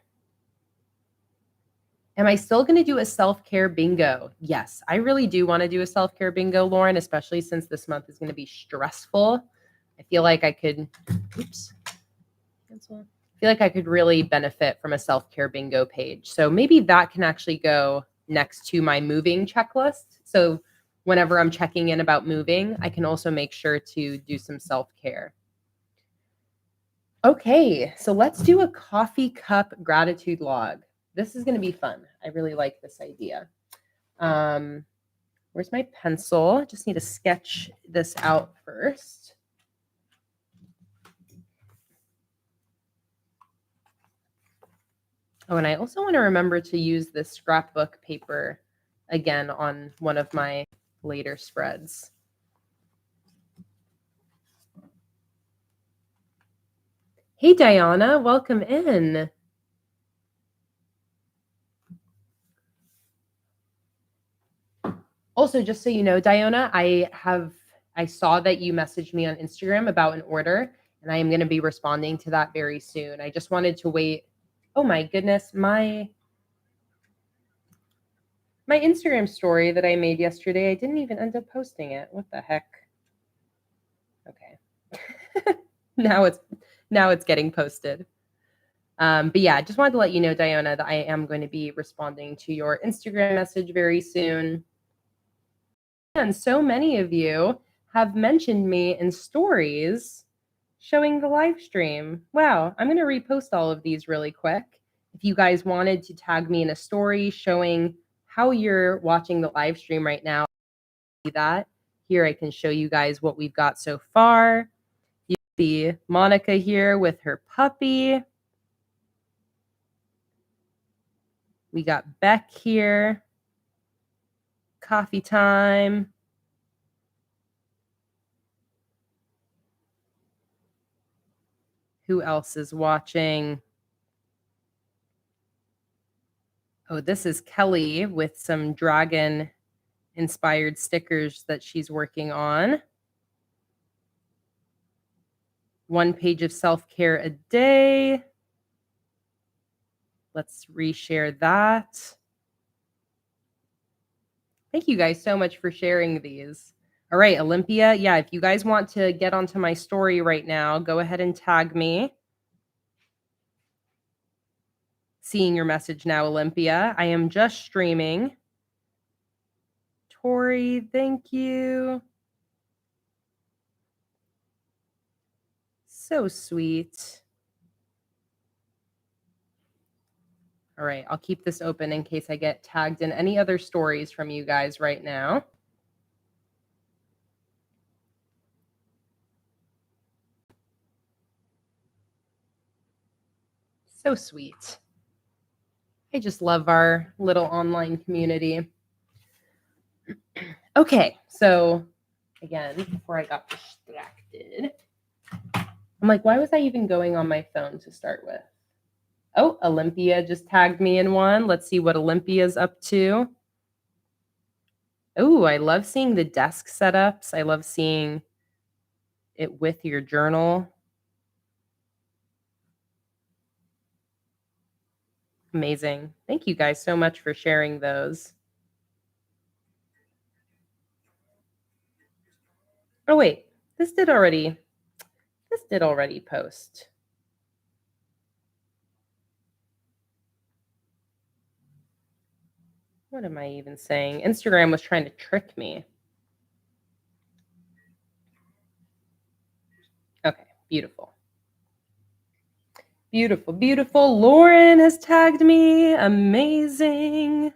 Speaker 1: Am I still going to do a self-care bingo? Yes, I really do want to do a self-care bingo, Lauren, especially since this month is going to be stressful. I feel like I could, cancel. I feel like I could really benefit from a self-care bingo page. So maybe that can actually go next to my moving checklist. So whenever I'm checking in about moving, I can also make sure to do some self-care. Okay, so let's do a coffee cup gratitude log. This is going to be fun. I really like this idea. Where's my pencil? I just need to sketch this out first. Oh, and I also want to remember to use this scrapbook paper again on one of my later spreads. Hey, Diana, welcome in. Also, just so you know, Diana, I saw that you messaged me on Instagram about an order, and I am going to be responding to that very soon. I just wanted to wait. Oh my goodness, my Instagram story that I made yesterday, I didn't even end up posting it. What the heck? Okay. now it's getting posted. But yeah, I just wanted to let you know, Diana, that I am going to be responding to your Instagram message very soon. And so many of you have mentioned me in stories showing the live stream. Wow, I'm going to repost all of these really quick. If you guys wanted to tag me in a story showing how you're watching the live stream right now, that here I can show you guys what we've got so far. You see Monica here with her puppy. We got Beck here. Coffee time. Who else is watching? Oh, this is Kelly with some dragon inspired stickers that she's working on. 1 page of self-care a day. Let's reshare that. Thank you guys so much for sharing these. All right, Olympia. Yeah, if you guys want to get onto my story right now, go ahead and tag me. Seeing your message now, Olympia. I am just streaming. Tori, thank you. So sweet. All right, I'll keep this open in case I get tagged in any other stories from you guys right now. So sweet. I just love our little online community. Okay, so again, before I got distracted, I'm like, why was I even going on my phone to start with? Oh, Olympia just tagged me in one. Let's see what Olympia's up to. Oh, I love seeing the desk setups. I love seeing it with your journal. Amazing. Thank you guys so much for sharing those. Oh, wait, this did already post. What am I even saying? Instagram was trying to trick me. Okay, beautiful. Beautiful, beautiful. Lauren has tagged me. Amazing.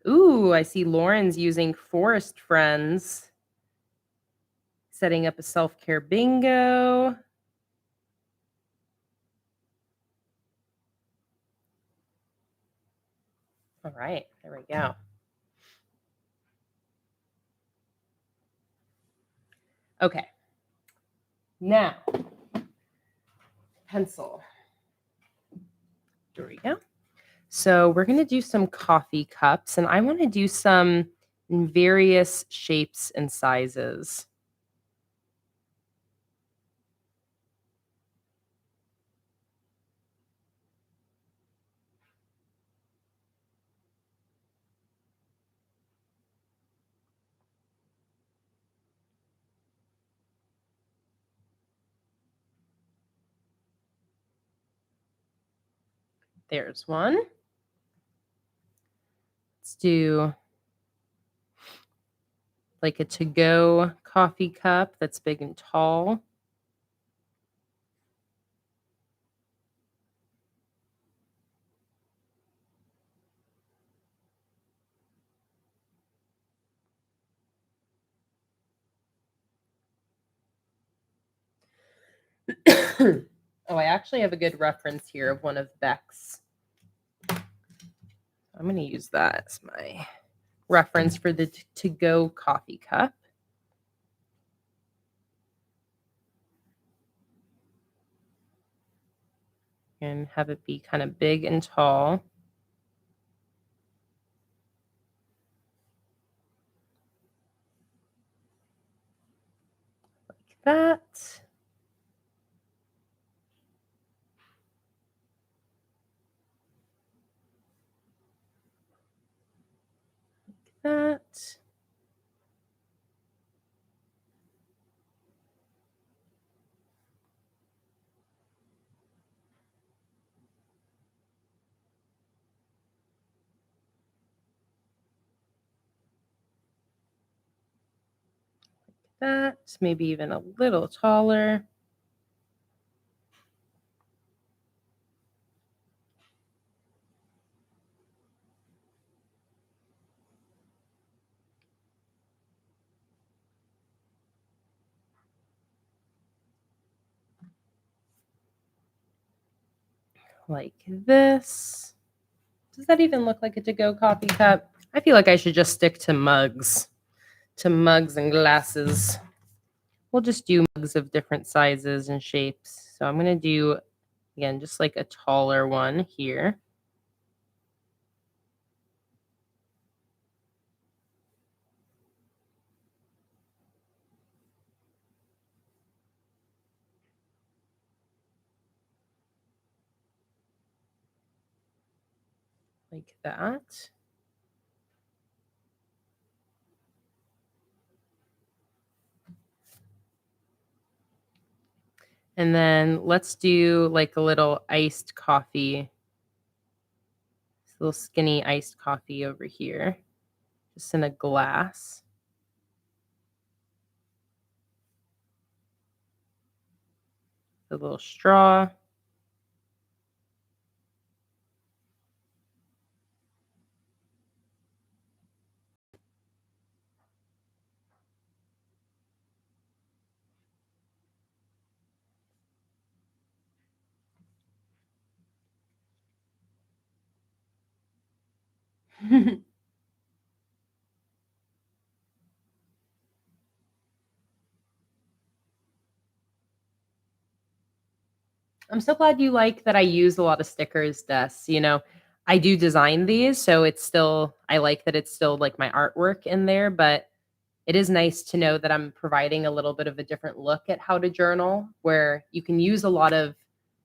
Speaker 1: Ooh, I see Lauren's using Forest Friends. Setting up a self-care bingo. All right, there we go. Okay. Now, pencil. There we go. So we're going to do some coffee cups, and I want to do some in various shapes and sizes. There's one. Let's do like a to-go coffee cup that's big and tall. Oh, I actually have a good reference here of one of Beck's. I'm going to use that as my reference for the to-go coffee cup. And have it be kind of big and tall. Like that. That. That, maybe even a little taller. Like this. Does that even look like a to-go coffee cup? I feel like I should just stick to mugs and glasses. We'll just do mugs of different sizes and shapes. So I'm going to do, again, just like a taller one here. Like that. And then let's do like a little iced coffee. This little skinny iced coffee over here. Just in a glass. A little straw. I'm so glad you like that I use a lot of stickers, Des. You know, I do design these, so it's still, I like that it's still like my artwork in there, but it is nice to know that I'm providing a little bit of a different look at how to journal, where you can use a lot of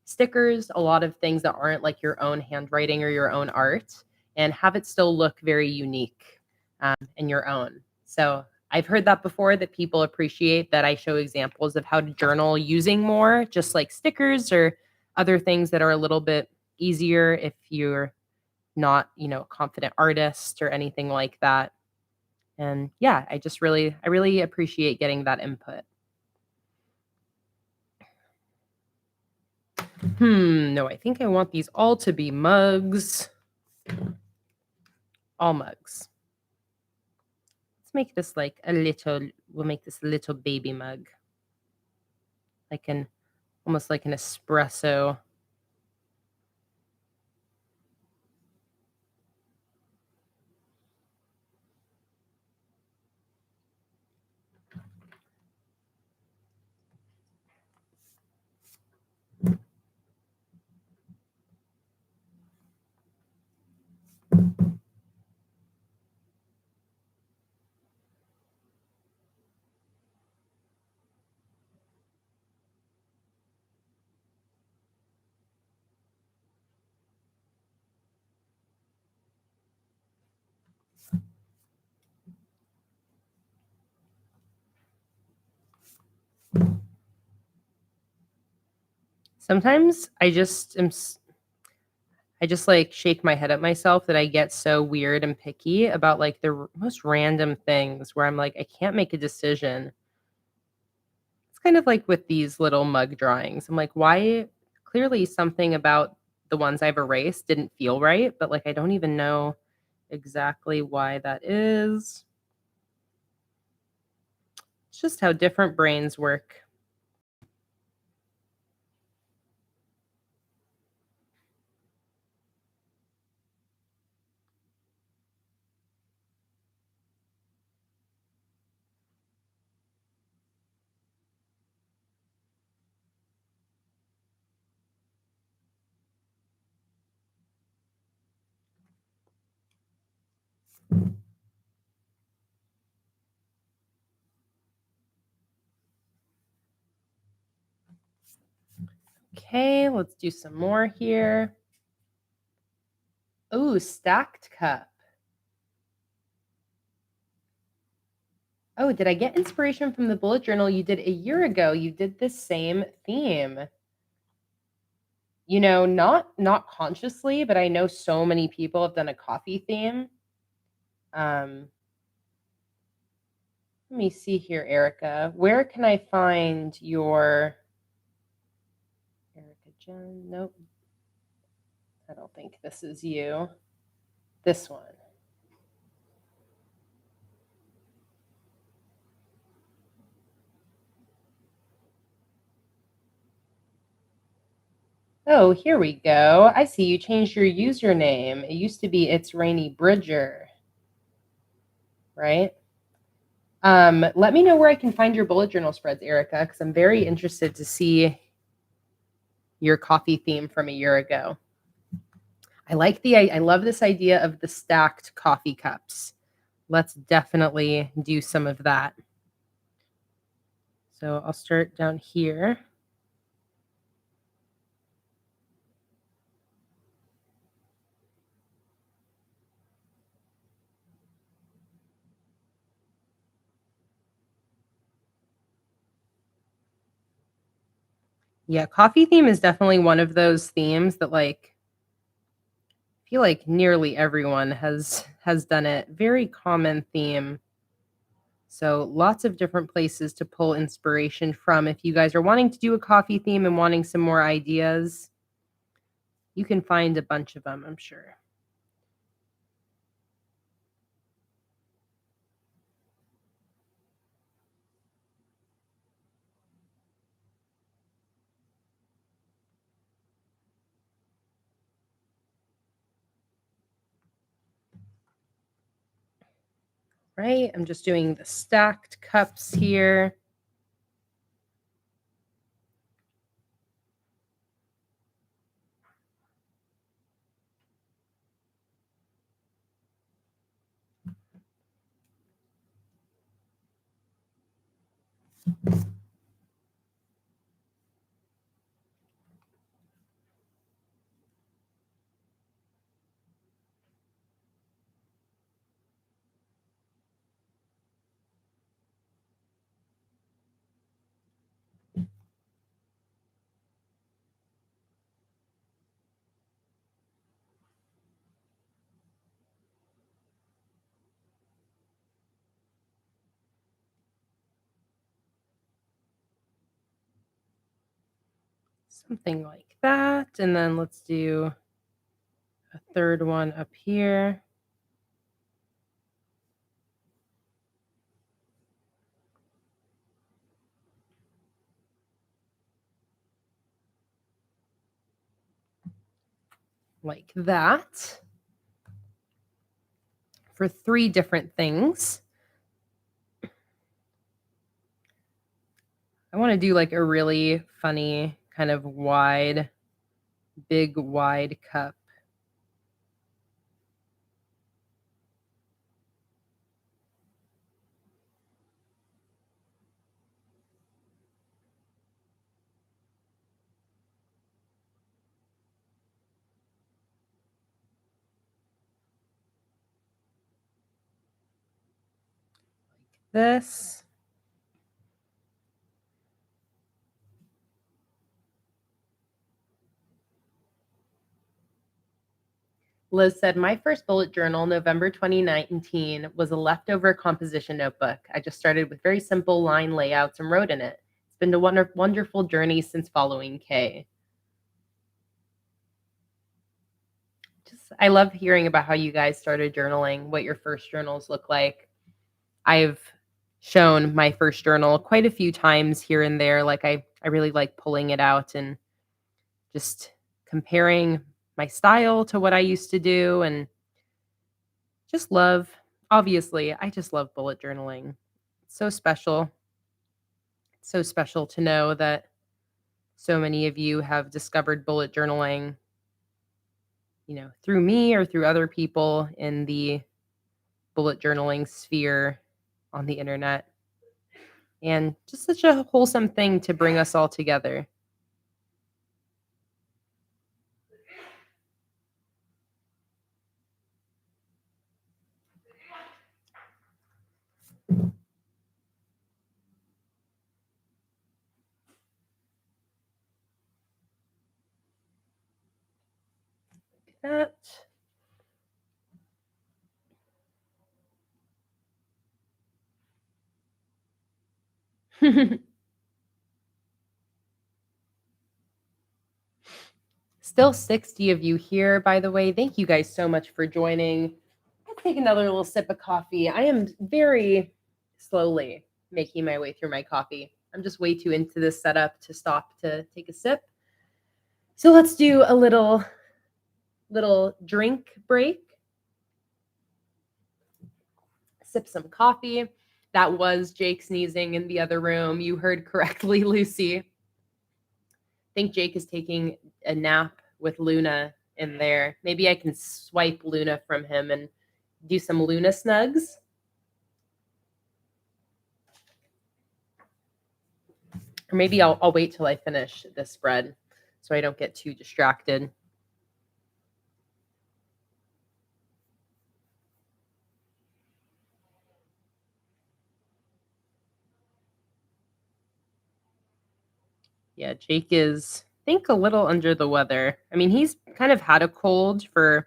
Speaker 1: stickers, a lot of things that aren't like your own handwriting or your own art, and have it still look very unique and your own. So I've heard that before, that people appreciate that I show examples of how to journal using more, just like stickers or other things that are a little bit easier if you're not, a confident artist or anything like that. And yeah, I really appreciate getting that input. No, I think I want these all to be mugs. All mugs. Let's make this like we'll make this a little baby mug. Like almost like an espresso. Sometimes I just like shake my head at myself that I get so weird and picky about like the most random things where I'm like, I can't make a decision. It's kind of like with these little mug drawings. I'm like, why? Clearly, something about the ones I've erased didn't feel right, but like I don't even know exactly why that is. It's just how different brains work. Okay, let's do some more here. Oh, stacked cup. Oh, did I get inspiration from the bullet journal you did a year ago? You did the same theme. You know, not consciously, but I know so many people have done a coffee theme. Let me see here, Erica. Where can I find your Erica Jen? Nope. I don't think this is you. This one. Oh, here we go. I see you changed your username. It used to be It's Rainy Bridger, right? Let me know where I can find your bullet journal spreads, Erica, because I'm very interested to see your coffee theme from a year ago. I love this idea of the stacked coffee cups. Let's definitely do some of that. So I'll start down here. Yeah, coffee theme is definitely one of those themes that like I feel like nearly everyone has done it. Very common theme. So lots of different places to pull inspiration from. If you guys are wanting to do a coffee theme and wanting some more ideas, you can find a bunch of them, I'm sure. Right? I'm just doing the stacked cups here. Something like that. And then let's do a third one up here. Like that. For 3 different things. I want to do like a really funny kind of wide, big wide cup. This. Liz said, my first bullet journal, November 2019, was a leftover composition notebook. I just started with very simple line layouts and wrote in it. It's been a wonderful journey since following Kay. I love hearing about how you guys started journaling, what your first journals look like. I've shown my first journal quite a few times here and there. Like I really like pulling it out and just comparing my style to what I used to do, and just love, obviously, I just love bullet journaling. It's so special. It's so special to know that so many of you have discovered bullet journaling, through me or through other people in the bullet journaling sphere on the internet. And just such a wholesome thing to bring us all together. That. Still 60 of you here, by the way. Thank you guys so much for joining. Let's take another little sip of coffee. I am very slowly making my way through my coffee. I'm just way too into this setup to stop to take a sip. So let's do a little drink break. Sip some coffee. That was Jake sneezing in the other room. You heard correctly, Lucy. I think Jake is taking a nap with Luna in there. Maybe I can swipe Luna from him and do some Luna snugs. Or maybe I'll wait till I finish this spread so I don't get too distracted. Yeah, Jake is, I think, a little under the weather. I mean, he's kind of had a cold for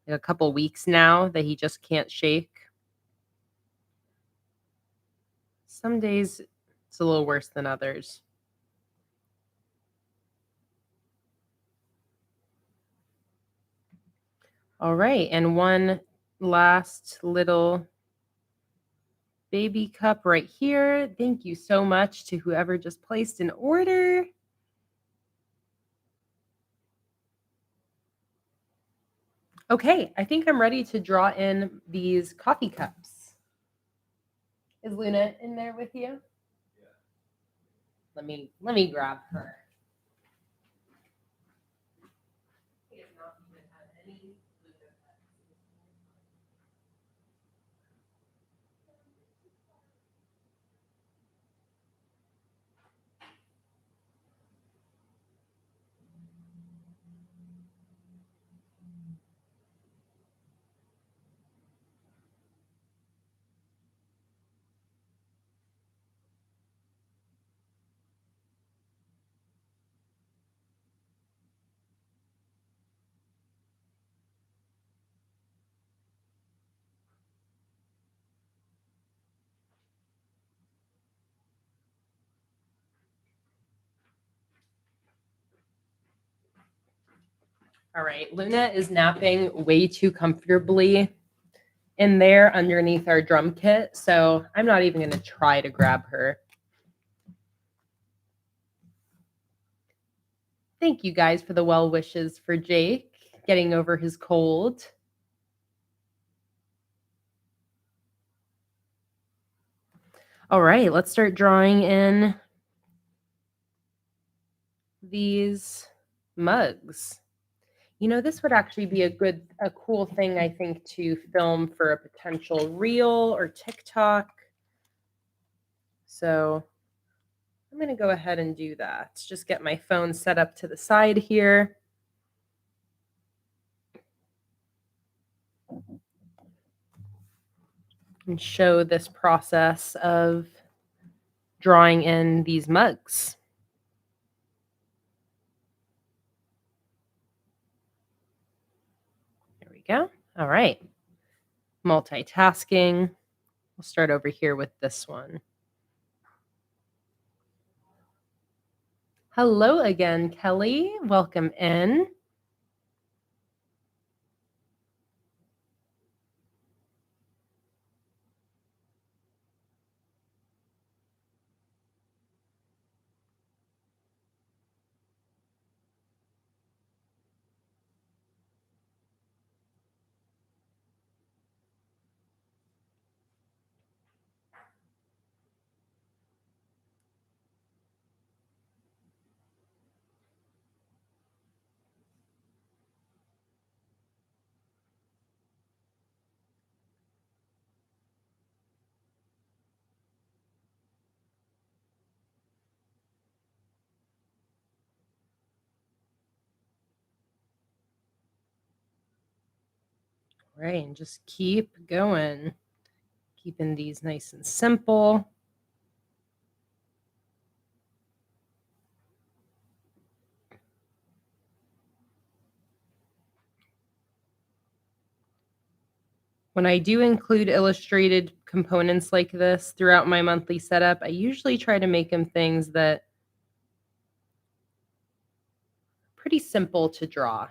Speaker 1: a couple weeks now that he just can't shake. Some days it's a little worse than others. All right, and one last little baby cup right here. Thank you so much to whoever just placed an order. Okay, I think I'm ready to draw in these coffee cups. Is Luna in there with you? Yeah. Let me grab her. All right, Luna is napping way too comfortably in there underneath our drum kit, so I'm not even going to try to grab her. Thank you guys for the well wishes for Jake getting over his cold. All right, let's start drawing in these mugs. You know, this would actually be a cool thing, I think, to film for a potential reel or TikTok. So I'm going to go ahead and do that. Just get my phone set up to the side here. And show this process of drawing in these mugs. There we go. All right. Multitasking. We'll start over here with this one. Hello again, Kelly. Welcome in. All right, and just keep going. Keeping these nice and simple. When I do include illustrated components like this throughout my monthly setup, I usually try to make them things that are pretty simple to draw.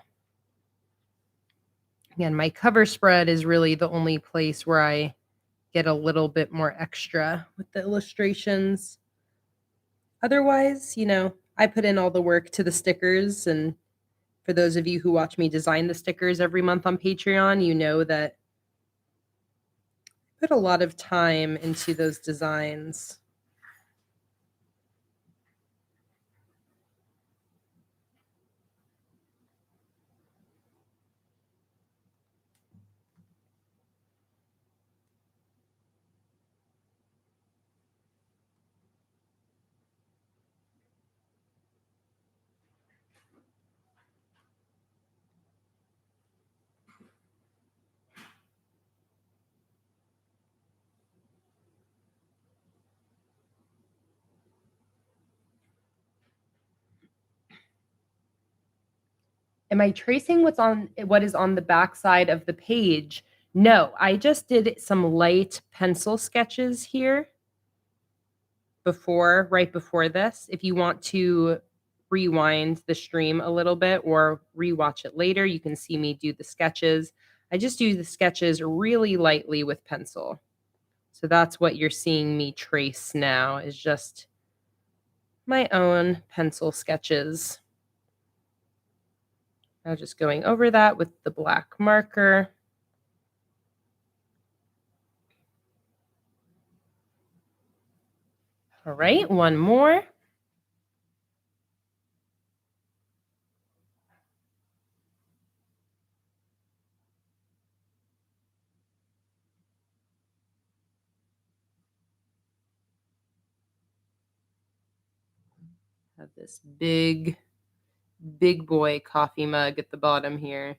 Speaker 1: Again, my cover spread is really the only place where I get a little bit more extra with the illustrations. Otherwise, you know, I put in all the work to the stickers, and for those of you who watch me design the stickers every month on Patreon, you know that I put a lot of time into those designs. Am I tracing what is on the back side of the page? No, I just did some light pencil sketches here right before this. If you want to rewind the stream a little bit or rewatch it later, you can see me do the sketches. I just do the sketches really lightly with pencil. So that's what you're seeing me trace now, is just my own pencil sketches. Now just going over that with the black marker. All right, one more. Have this big boy coffee mug at the bottom here.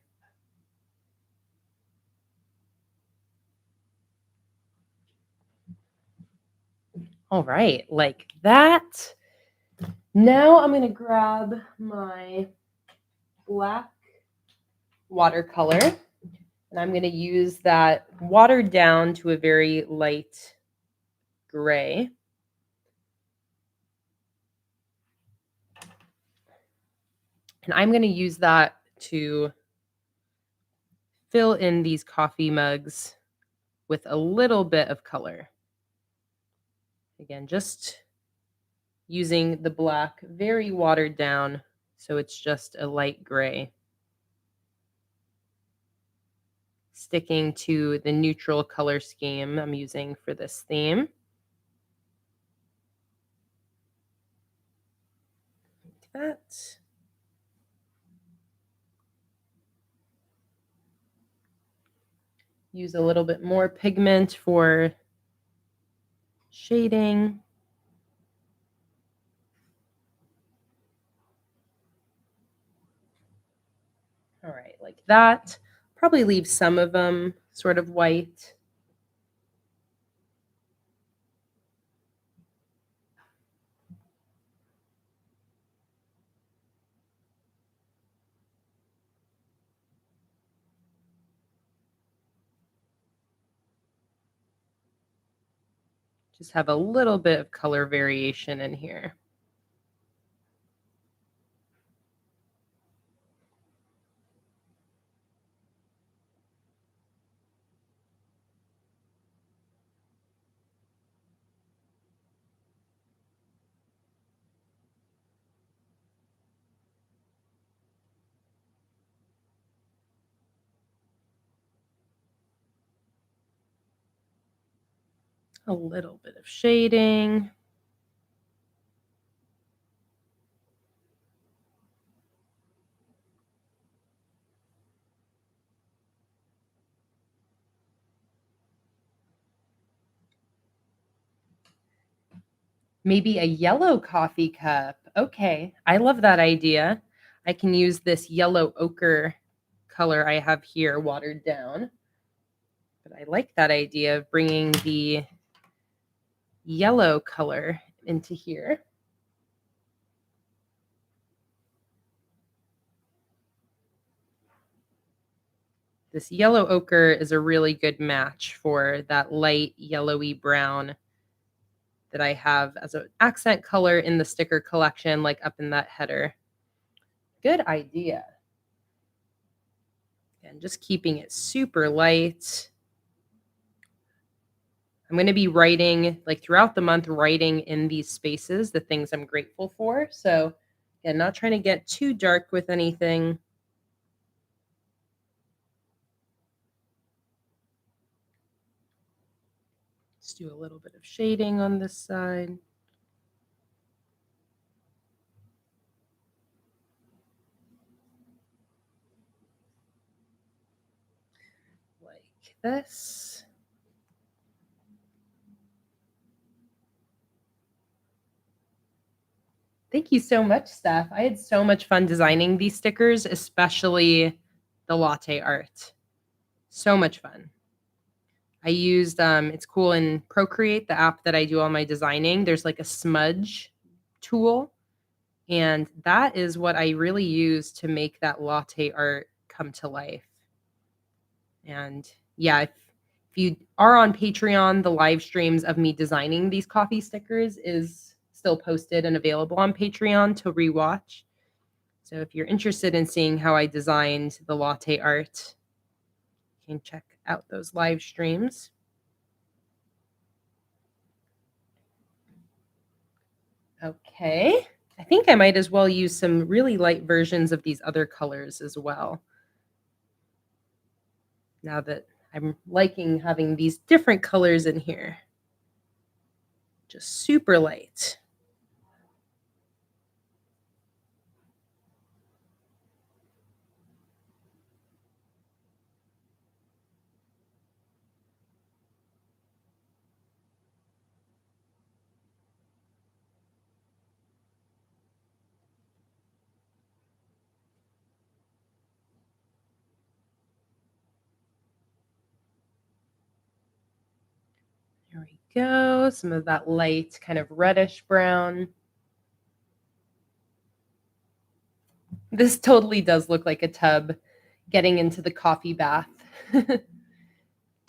Speaker 1: All right, like that. Now I'm going to grab my black watercolor, and I'm going to use that watered down to a very light gray. And I'm going to use that to fill in these coffee mugs with a little bit of color. Again, just using the black very watered down, so it's just a light gray. Sticking to the neutral color scheme I'm using for this theme. Like that. Use a little bit more pigment for shading. All right, like that. Probably leave some of them sort of white. Just have a little bit of color variation in here. A little bit of shading. Maybe a yellow coffee cup. Okay, I love that idea. I can use this yellow ochre color I have here watered down. But I like that idea of bringing the yellow color into here. This yellow ochre is a really good match for that light yellowy brown that I have as an accent color in the sticker collection, like up in that header. Good idea. And just keeping it super light. I'm going to be writing, like throughout the month, writing in these spaces the things I'm grateful for. So, again, not trying to get too dark with anything. Let's do a little bit of shading on this side. Like this. Thank you so much, Steph. I had so much fun designing these stickers, especially the latte art. So much fun. I used, it's cool in Procreate, the app that I do all my designing. There's like a smudge tool. And that is what I really use to make that latte art come to life. And yeah, if you are on Patreon, the live streams of me designing these coffee stickers is still posted and available on Patreon to rewatch. So if you're interested in seeing how I designed the latte art, you can check out those live streams. Okay. I think I might as well use some really light versions of these other colors as well. Now that I'm liking having these different colors in here. Just super light. There we go. Some of that light kind of reddish brown. This totally does look like a tub getting into the coffee bath.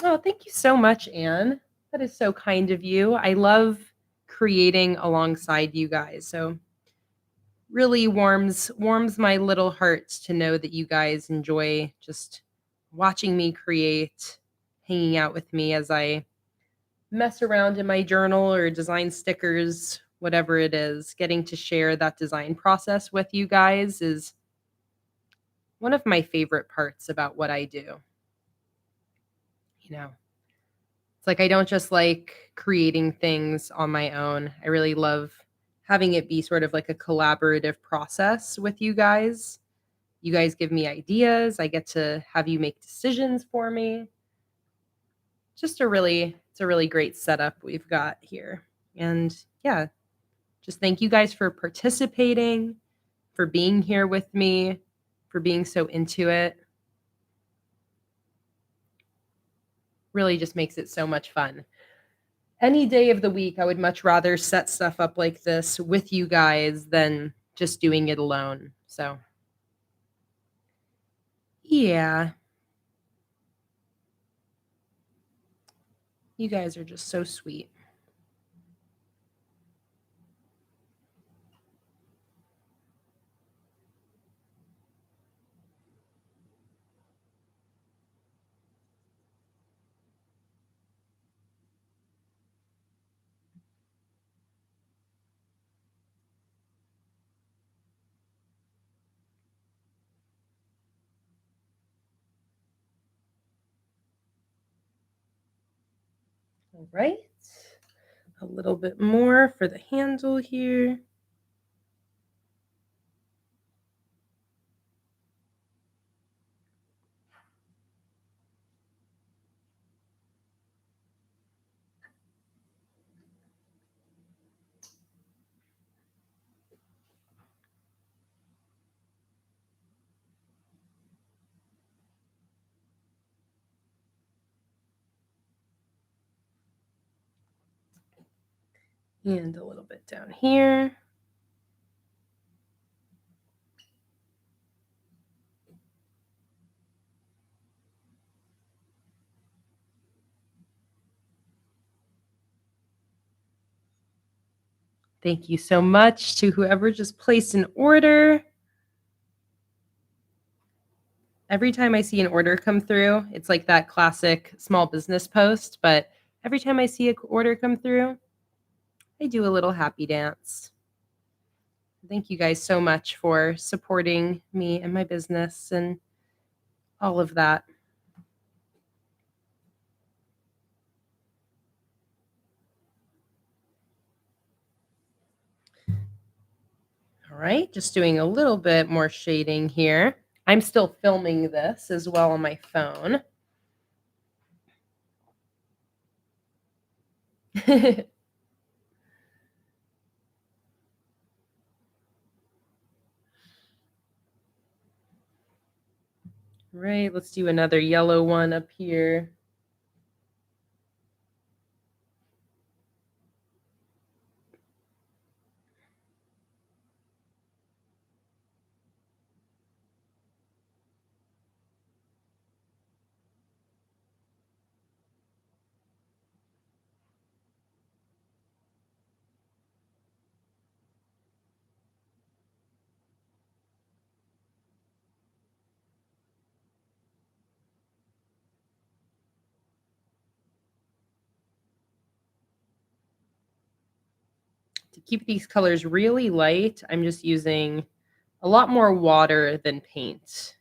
Speaker 1: Oh, thank you so much, Anne. That is so kind of you. I love creating alongside you guys. So really warms my little heart to know that you guys enjoy just watching me create, hanging out with me as I mess around in my journal or design stickers, whatever it is. Getting to share that design process with you guys is one of my favorite parts about what I do. You know, it's like I don't just like creating things on my own. I really love having it be sort of like a collaborative process with you guys. You guys give me ideas. I get to have you make decisions for me. It's a really great setup we've got here. And yeah, just thank you guys for participating, for being here with me, for being so into it. Really just makes it so much fun. Any day of the week, I would much rather set stuff up like this with you guys than just doing it alone. So, yeah, you guys are just so sweet. All right. A little bit more for the handle here. And a little bit down here. Thank you so much to whoever just placed an order. Every time I see an order come through, it's like that classic small business post, but every time I see an order come through, I do a little happy dance. Thank you guys so much for supporting me and my business and all of that. All right, just doing a little bit more shading here. I'm still filming this as well on my phone. Right, let's do another yellow one up here. To keep these colors really light, I'm just using a lot more water than paint.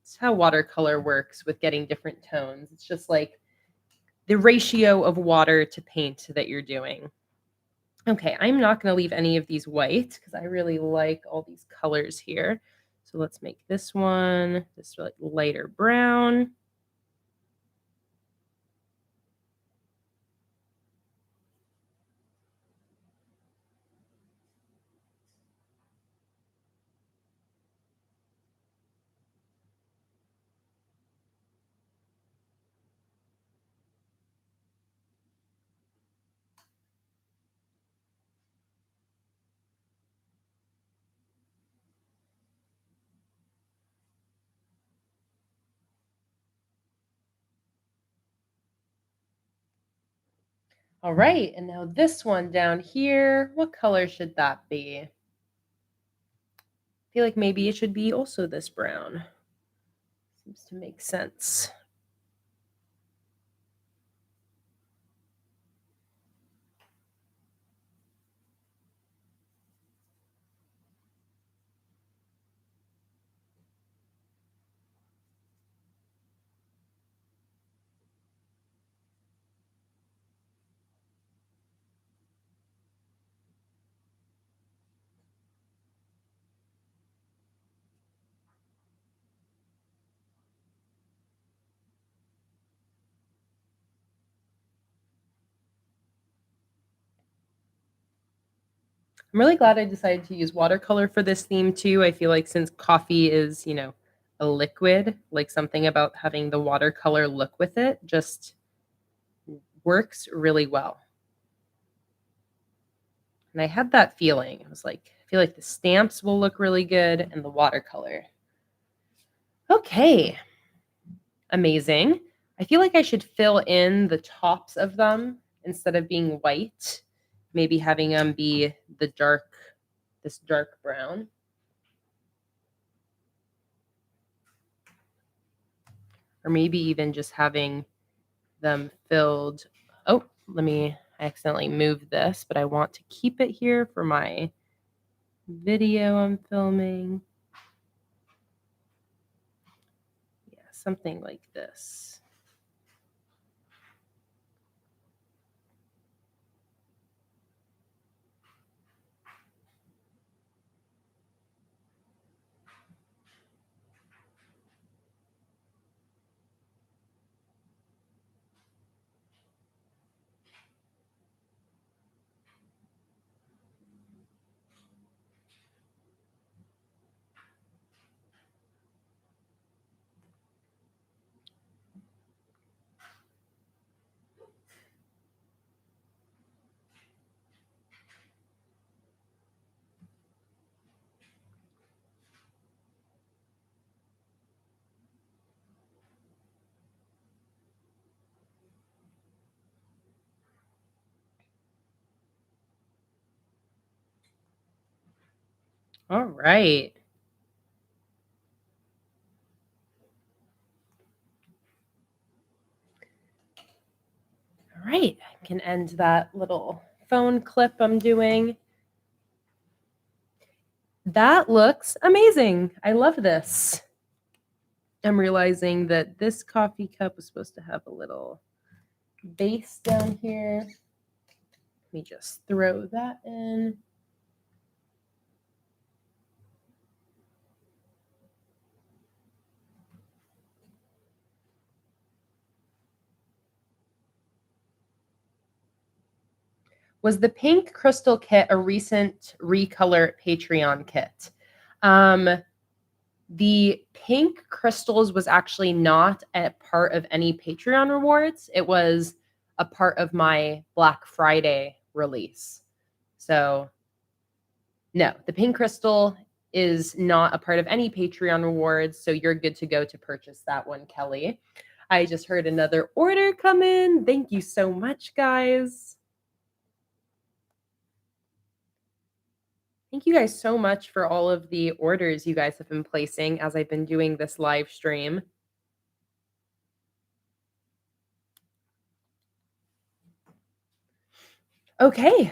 Speaker 1: It's how watercolor works with getting different tones. It's just like the ratio of water to paint that you're doing. Okay, I'm not going to leave any of these white because I really like all these colors here. So let's make this one this lighter brown. All right, and now this one down here, what color should that be? I feel like maybe it should be also this brown. Seems to make sense. I'm really glad I decided to use watercolor for this theme too. I feel like since coffee is, a liquid, like something about having the watercolor look with it just works really well. And I had that feeling. I was like, I feel like the stamps will look really good and the watercolor. Okay. Amazing. I feel like I should fill in the tops of them instead of being white. Maybe having them be this dark brown. Or maybe even just having them filled. Oh, I accidentally moved this, but I want to keep it here for my video I'm filming. Yeah, something like this. All right. All right, I can end that little phone clip I'm doing. That looks amazing. I love this. I'm realizing that this coffee cup was supposed to have a little base down here. Let me just throw that in. Was the pink crystal kit a recent recolor Patreon kit? The pink crystals was actually not a part of any Patreon rewards. It was a part of my Black Friday release. So no, the pink crystal is not a part of any Patreon rewards. So you're good to go to purchase that one, Kelly. I just heard another order come in. Thank you so much, guys. Thank you guys so much for all of the orders you guys have been placing as I've been doing this live stream. Okay.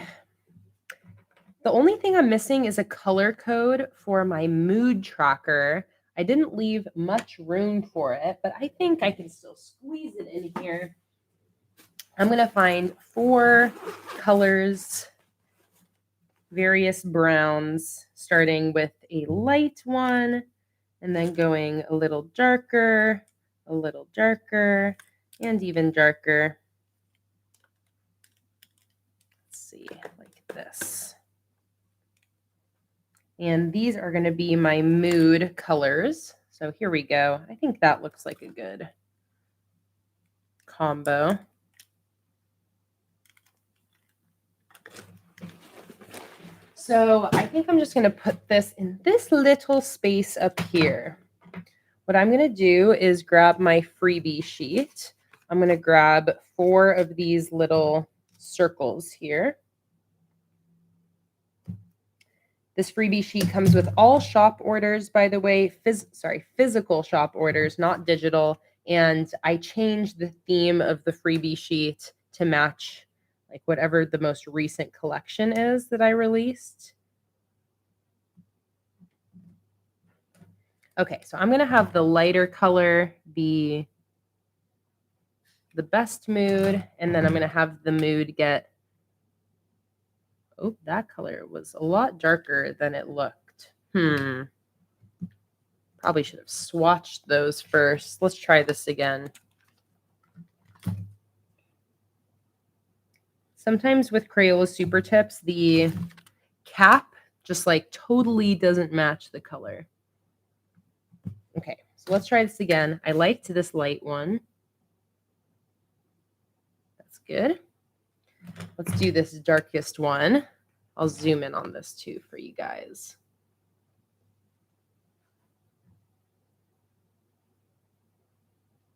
Speaker 1: The only thing I'm missing is a color code for my mood tracker. I didn't leave much room for it, but I think I can still squeeze it in here. I'm going to find 4 colors, various browns, starting with a light one, and then going a little darker, and even darker. Let's see, like this. And these are going to be my mood colors. So here we go. I think that looks like a good combo. So I think I'm just going to put this in this little space up here. What I'm going to do is grab my freebie sheet. I'm going to grab 4 of these little circles here. This freebie sheet comes with all shop orders, by the way, physical shop orders, not digital. And I changed the theme of the freebie sheet to match like whatever the most recent collection is that I released. Okay, so I'm going to have the lighter color be the best mood, and then I'm going to have the mood get, oh, that color was a lot darker than it looked. Probably should have swatched those first. Let's try this again. Sometimes with Crayola Supertips, the cap just like totally doesn't match the color. Okay, so let's try this again. I liked this light one. That's good. Let's do this darkest one. I'll zoom in on this too for you guys.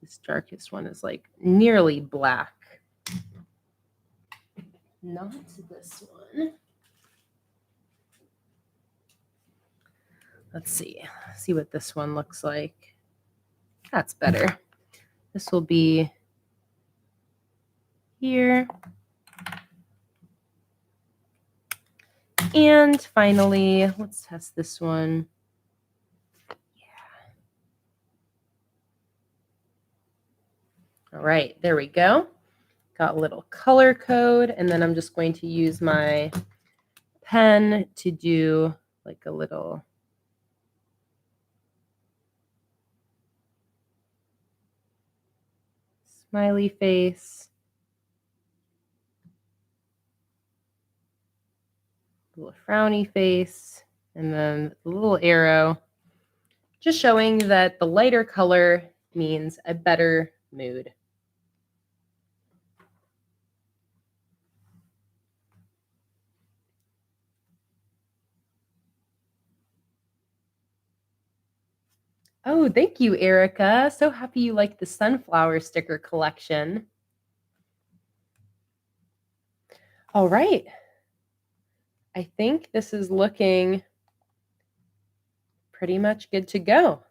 Speaker 1: This darkest one is like nearly black. Not this one. Let's see what this one looks like. That's better. This will be here. And finally, let's test this one. Yeah. All right, there we go. Got a little color code, and then I'm just going to use my pen to do like a little smiley face, a little frowny face, and then the little arrow, just showing that the lighter color means a better mood. Oh, thank you, Erica. So happy you like the sunflower sticker collection. All right. I think this is looking pretty much good to go.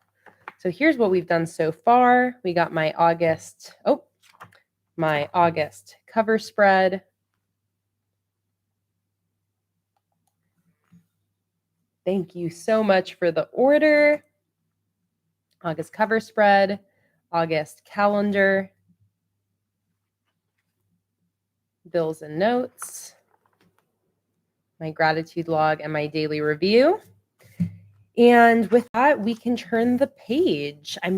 Speaker 1: So here's what we've done so far. We got my August cover spread. Thank you so much for the order. August cover spread, August calendar, bills and notes, my gratitude log, and my daily review. And with that, we can turn the page. I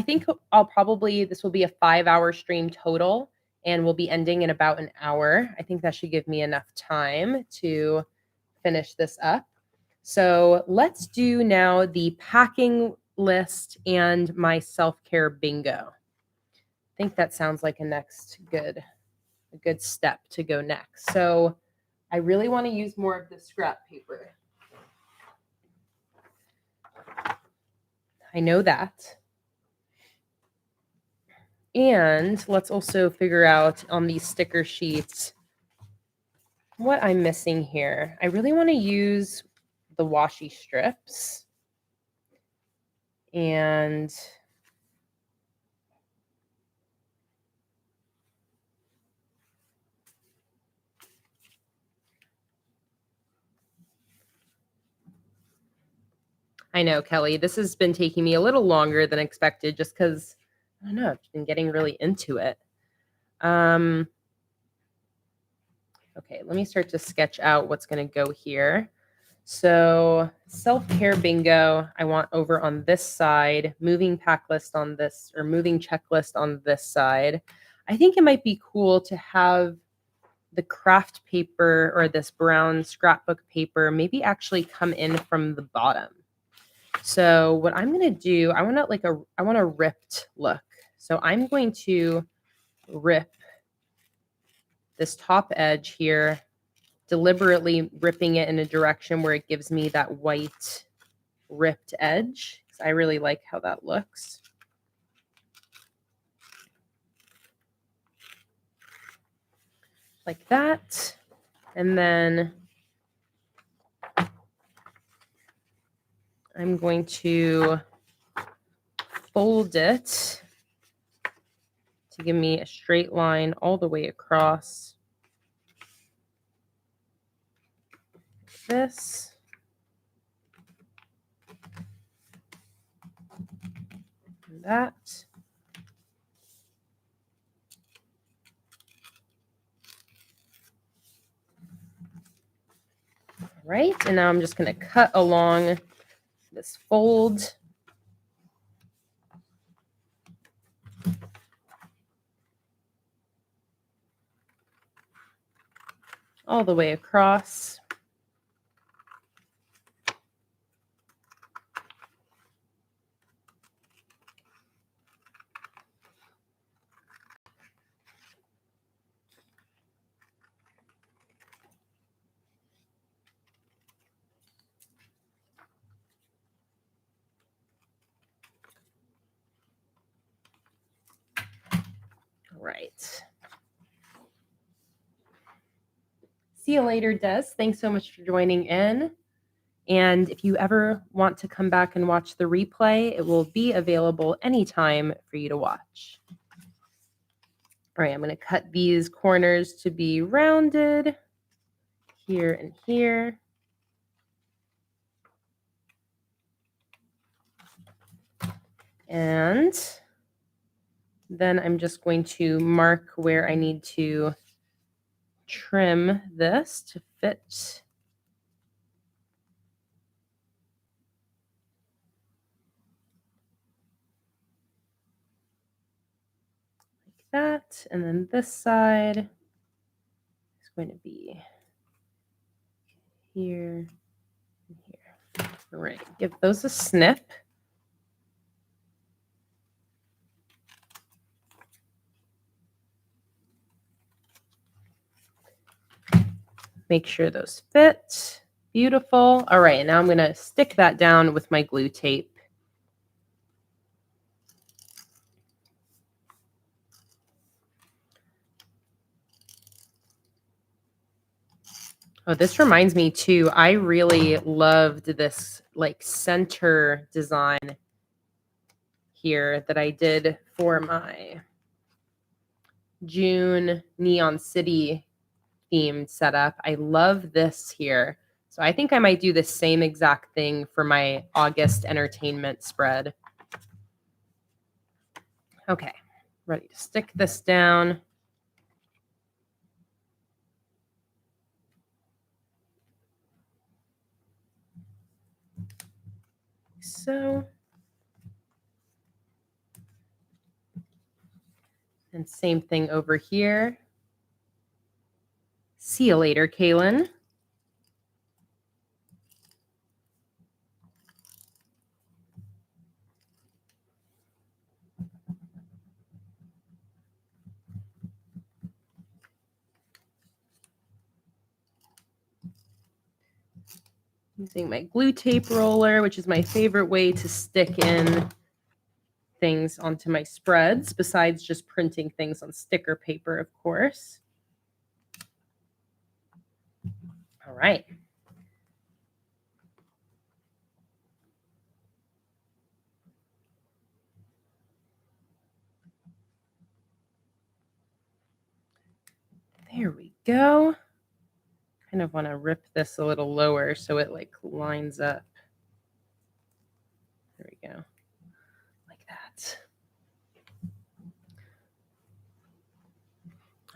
Speaker 1: think this will be a 5-hour stream total, and we'll be ending in about an hour. I think that should give me enough time to finish this up. So let's do now the packing list and my self-care bingo. I think that sounds like a good step to go next. So I really want to use more of the scrap paper. I know that. And let's also figure out on these sticker sheets what I'm missing here. I really want to use the washi strips. And I know, Kelly, this has been taking me a little longer than expected just because, I don't know, I've been getting really into it. Okay, let me start to sketch out what's going to go here. So self-care bingo, I want over on this side, moving pack list on this, or moving checklist on this side. I think it might be cool to have the craft paper or this brown scrapbook paper maybe actually come in from the bottom. So what I'm going to do, I want a ripped look. So I'm going to rip this top edge here, deliberately ripping it in a direction where it gives me that white ripped edge. I really like how that looks. Like that. And then I'm going to fold it to give me a straight line all the way across this. And that. All right, and now I'm just going to cut along this fold. All the way across. All right. See you later, Des. Thanks so much for joining in. And if you ever want to come back and watch the replay, it will be available anytime for you to watch. All right, I'm going to cut these corners to be rounded here and here. And then I'm just going to mark where I need to trim this to fit. Like that. And then this side is going to be here and here. All right, give those a snip. Make sure those fit. Beautiful. All right, now I'm going to stick that down with my glue tape. Oh, this reminds me too, I really loved this like center design here that I did for my June Neon City themed setup. I love this here. So I think I might do the same exact thing for my August entertainment spread. Okay, ready to stick this down. So, and same thing over here. See you later, Kaylin. Using my glue tape roller, which is my favorite way to stick in things onto my spreads, besides just printing things on sticker paper, of course. All right. There we go. Kind of want to rip this a little lower so it like lines up. There we go. Like that.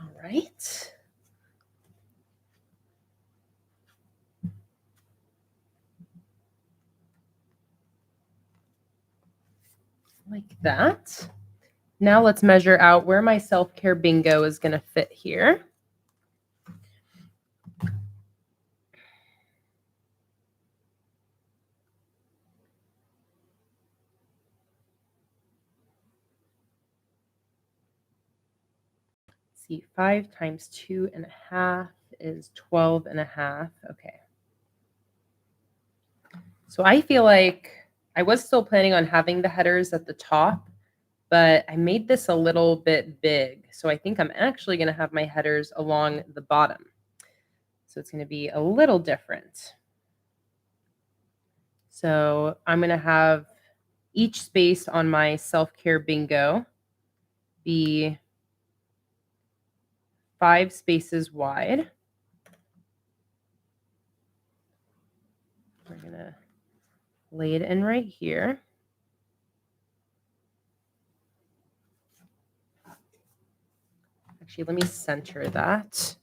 Speaker 1: All right. Like that. Now let's measure out where my self-care bingo is going to fit here. See, 5 times 2.5 is 12.5. Okay. So I feel like I was still planning on having the headers at the top, but I made this a little bit big. So I think I'm actually going to have my headers along the bottom. So it's going to be a little different. So I'm going to have each space on my self-care bingo be 5 spaces wide. We're going to lay it in right here. Actually, let me center that.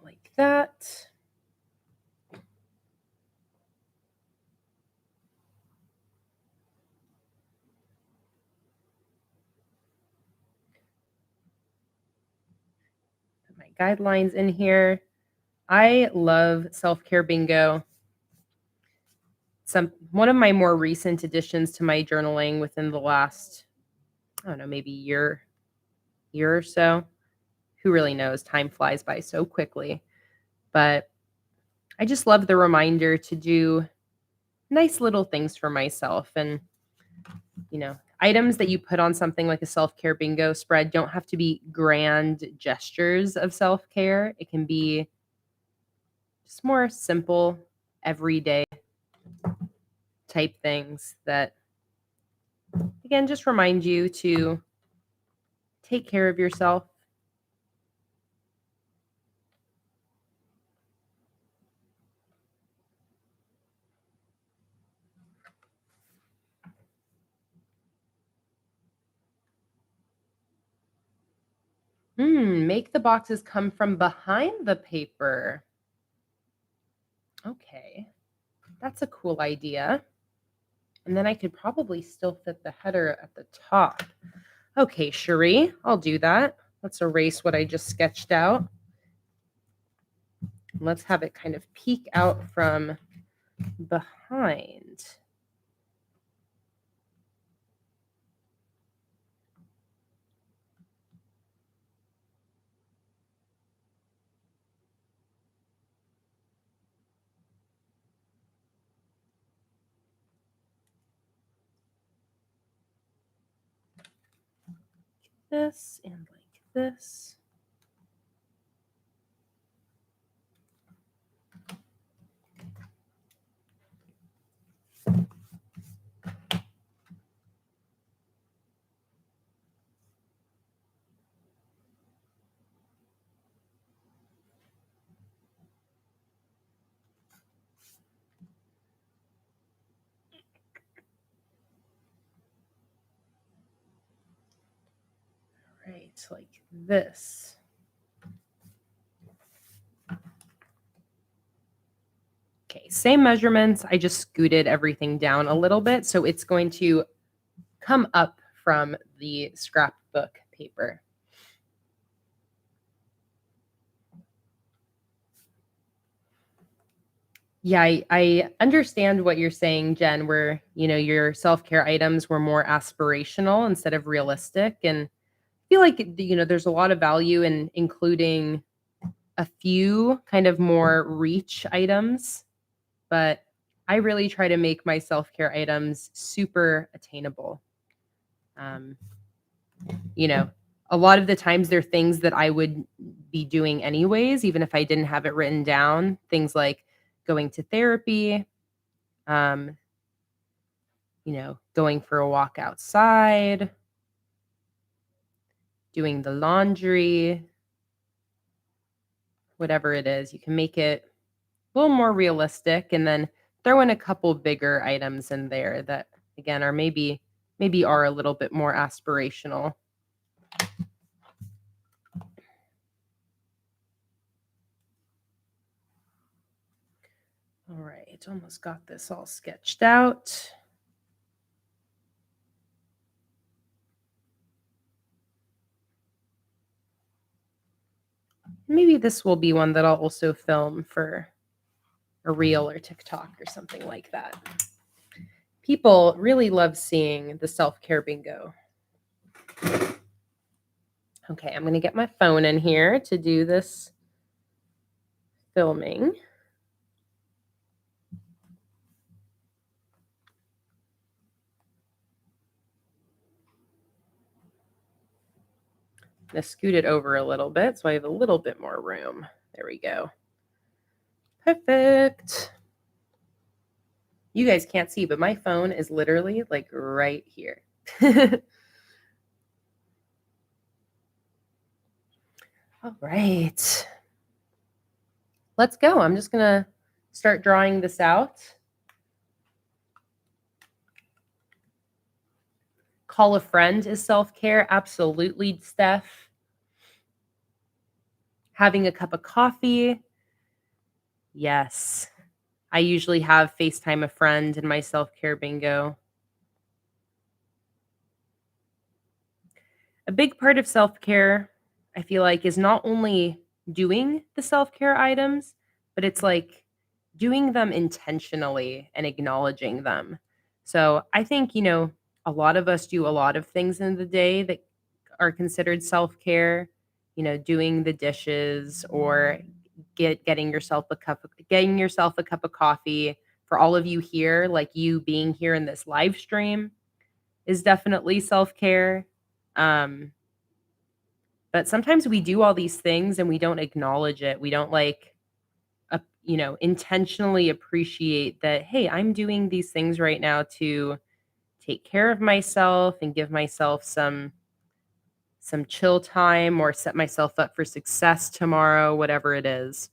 Speaker 1: Like that. Put my guidelines in here. I love self-care bingo. One of my more recent additions to my journaling within the last, I don't know, maybe year or so. Who really knows? Time flies by so quickly. But I just love the reminder to do nice little things for myself. And, items that you put on something like a self-care bingo spread don't have to be grand gestures of self-care. It can be just more simple, everyday type things that, again, just remind you to take care of yourself. Make the boxes come from behind the paper. Okay, that's a cool idea. And then I could probably still fit the header at the top. Okay, Cherie, I'll do that. Let's erase what I just sketched out. Let's have it kind of peek out from behind. This and like this. Right, like this. Okay, same measurements. I just scooted everything down a little bit, so it's going to come up from the scrapbook paper. Yeah, I understand what you're saying, Jen, where, your self-care items were more aspirational instead of realistic. And I feel like, there's a lot of value in including a few kind of more reach items, but I really try to make my self-care items super attainable. Um, a lot of the times they're things that I would be doing anyways, even if I didn't have it written down. Things like going to therapy, um, going for a walk outside, doing the laundry, whatever it is. You can make it a little more realistic and then throw in a couple bigger items in there that, again, are maybe are a little bit more aspirational. All right, almost got this all sketched out. Maybe this will be one that I'll also film for a reel or TikTok or something like that. People really love seeing the self-care bingo. Okay, I'm going to get my phone in here to do this filming. going to scoot it over a little bit so I have a little bit more room. There we go. Perfect. You guys can't see, but my phone is literally like right here. All right. Let's go. I'm just going to start drawing this out. Call a friend is self-care. Absolutely, Steph. Having a cup of coffee. Yes. I usually have FaceTime a friend in my self-care bingo. A big part of self-care, I feel like, is not only doing the self-care items, but it's like doing them intentionally and acknowledging them. So I think, a lot of us do a lot of things in the day that are considered self-care, doing the dishes or getting yourself a cup of coffee. For all of you here, like you being here in this live stream is definitely self-care. But sometimes we do all these things and we don't acknowledge it. We don't intentionally appreciate that, hey, I'm doing these things right now to take care of myself and give myself some chill time or set myself up for success tomorrow, whatever it is.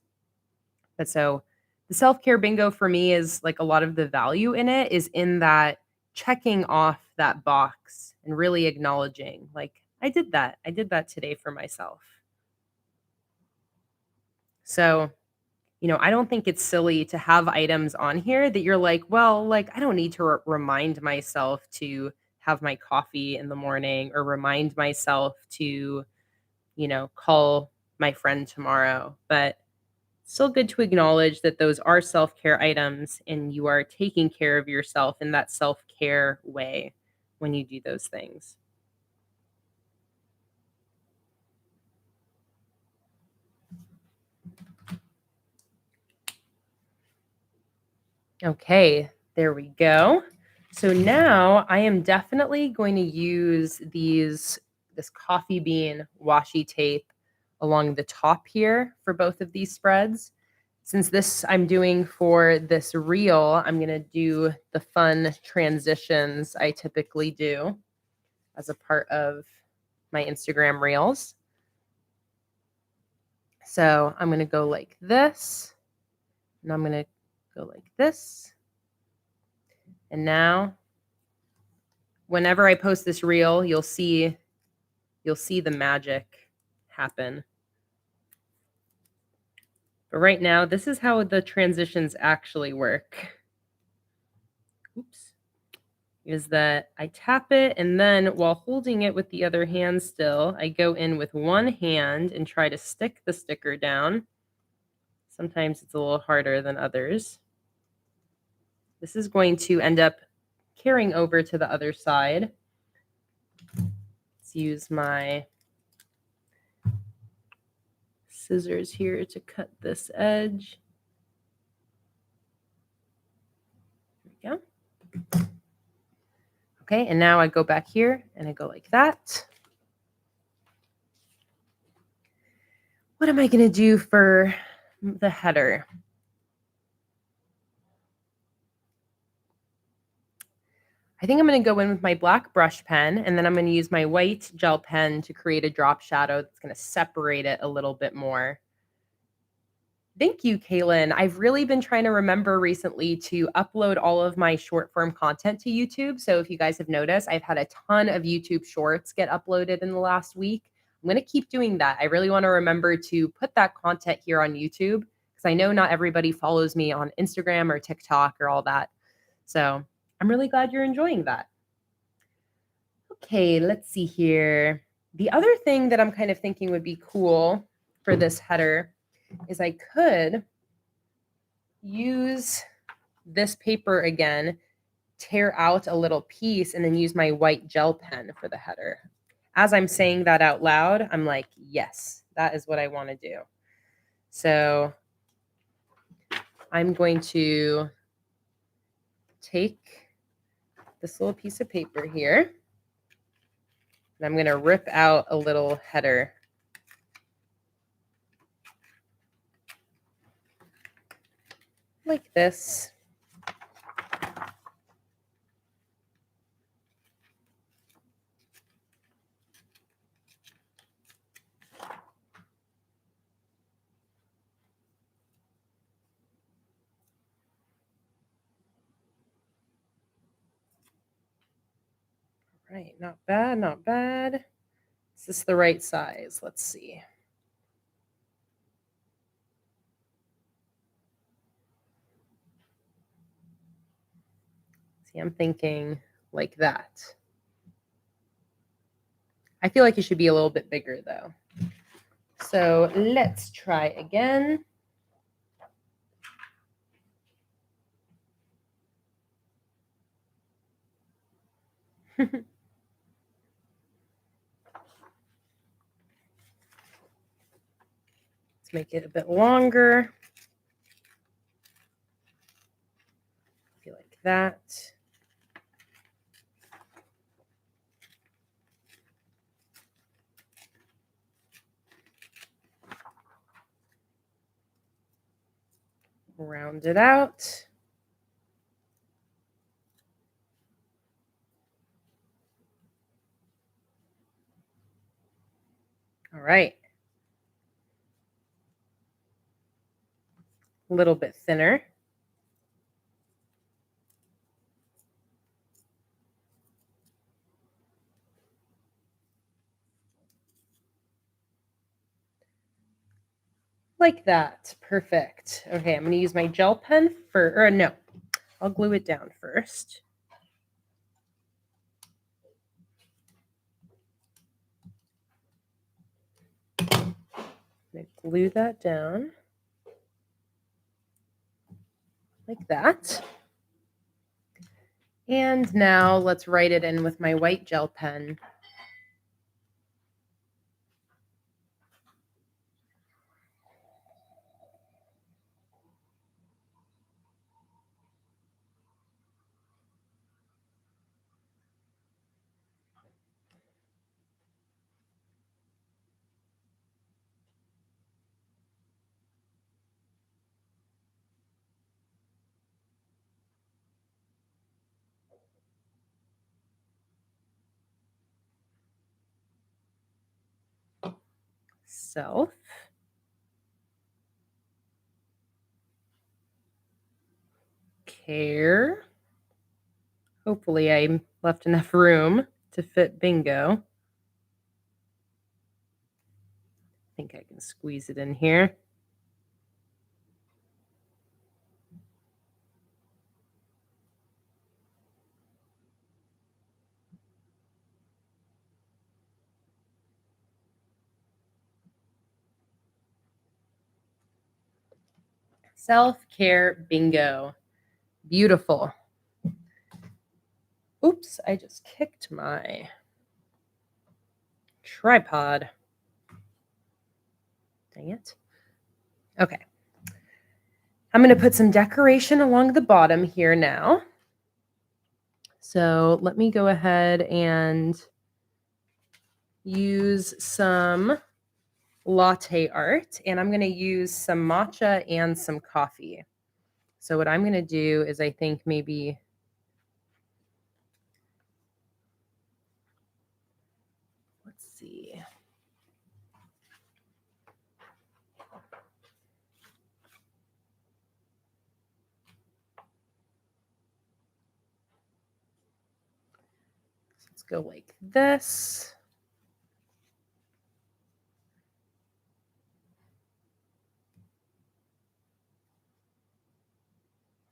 Speaker 1: But so the self-care bingo for me is like a lot of the value in it is in that checking off that box and really acknowledging, like, I did that. I did that today for myself. So, I don't think it's silly to have items on here that you're like, well, like, I don't need to remind myself to have my coffee in the morning or remind myself to, call my friend tomorrow. But still good to acknowledge that those are self-care items and you are taking care of yourself in that self-care way when you do those things. Okay, there we go. So now I am definitely going to use this coffee bean washi tape along the top here for both of these spreads. Since this I'm doing for this reel, I'm going to do the fun transitions I typically do as a part of my Instagram reels. So I'm going to go like this, and I'm going to go like this. And now, whenever I post this reel, you'll see the magic happen. But right now, this is how the transitions actually work. Oops. Is that I tap it, and then while holding it with the other hand still, I go in with one hand and try to stick the sticker down. Sometimes it's a little harder than others. This is going to end up carrying over to the other side. Let's use my scissors here to cut this edge. There we go. Okay, and now I go back here and I go like that. What am I going to do for the header? I think I'm going to go in with my black brush pen, and then I'm going to use my white gel pen to create a drop shadow that's going to separate it a little bit more. Thank you, Kaylin. I've really been trying to remember recently to upload all of my short form content to YouTube. So if you guys have noticed, I've had a ton of YouTube shorts get uploaded in the last week. I'm going to keep doing that. I really want to remember to put that content here on YouTube because I know not everybody follows me on Instagram or TikTok or all that. So I'm really glad you're enjoying that. Okay, let's see here. The other thing that I'm kind of thinking would be cool for this header is I could use this paper again, tear out a little piece, and then use my white gel pen for the header. As I'm saying that out loud, I'm like, yes, that is what I want to do. So I'm going to take this little piece of paper here. And I'm going to rip out a little header. Like this. Right, not bad, not bad. Is this the right size? Let's see. See, I'm thinking like that. I feel like it should be a little bit bigger though. So let's try again. Let's make it a bit longer. Like that. Round it out. All right. A little bit thinner. Like that. Perfect. Okay, I'm going to use my gel pen or no, I'll glue it down first. I'm going to glue that down like that. And now let's write it in with my white gel pen. Self. Care. Hopefully I left enough room to fit bingo. I think I can squeeze it in here. Self-care bingo. Beautiful. Oops, I just kicked my tripod. Dang it. Okay. I'm going to put some decoration along the bottom here now. So let me go ahead and use some latte art, and I'm going to use some matcha and some coffee. So what I'm going to do is I think maybe let's see. Let's go like this.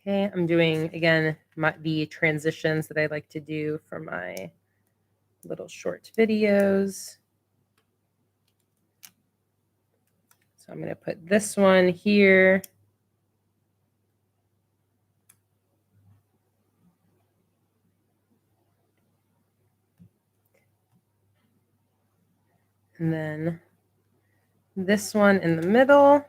Speaker 1: Okay, I'm doing, again, the transitions that I like to do for my little short videos. So I'm going to put this one here. And then this one in the middle.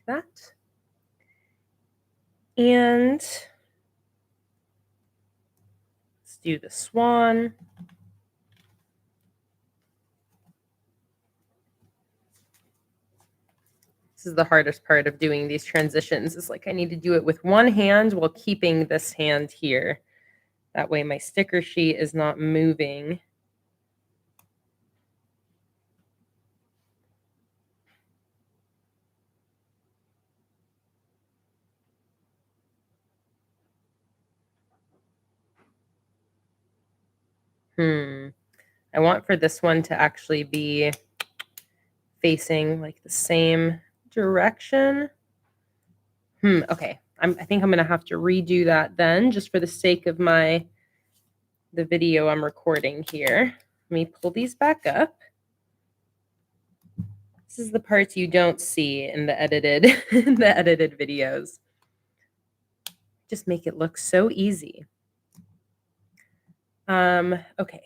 Speaker 1: that. And let's do the swan. This is the hardest part of doing these transitions, is like I need to do it with one hand while keeping this hand here. That way my sticker sheet is not moving. I want for this one to actually be facing like the same direction. Okay. I think I'm going to have to redo that then, just for the sake of the video I'm recording here. Let me pull these back up. This is the parts you don't see in the edited videos. Just make it look so easy. Okay.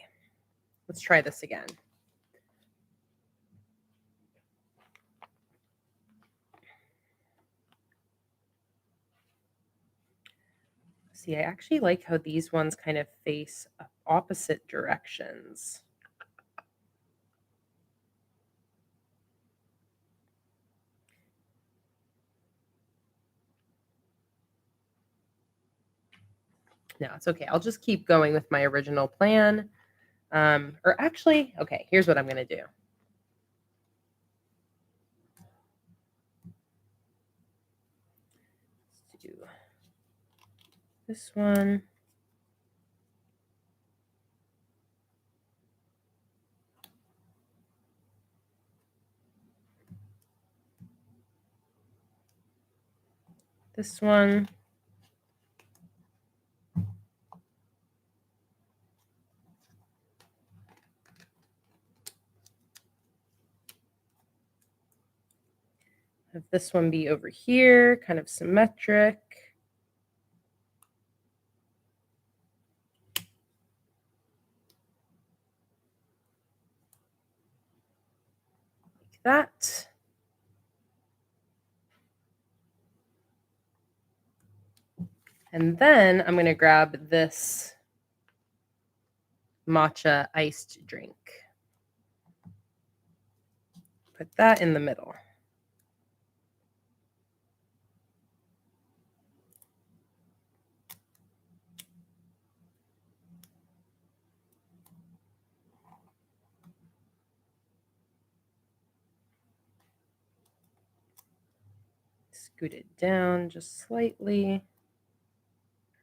Speaker 1: Let's try this again. See, I actually like how these ones kind of face opposite directions. No, it's okay. I'll just keep going with my original plan. Or actually, okay, here's what I'm going to do. Let's do this one. This one. Have this one be over here, kind of symmetric. Like that. And then I'm going to grab this matcha iced drink. Put that in the middle. Scoot it down just slightly.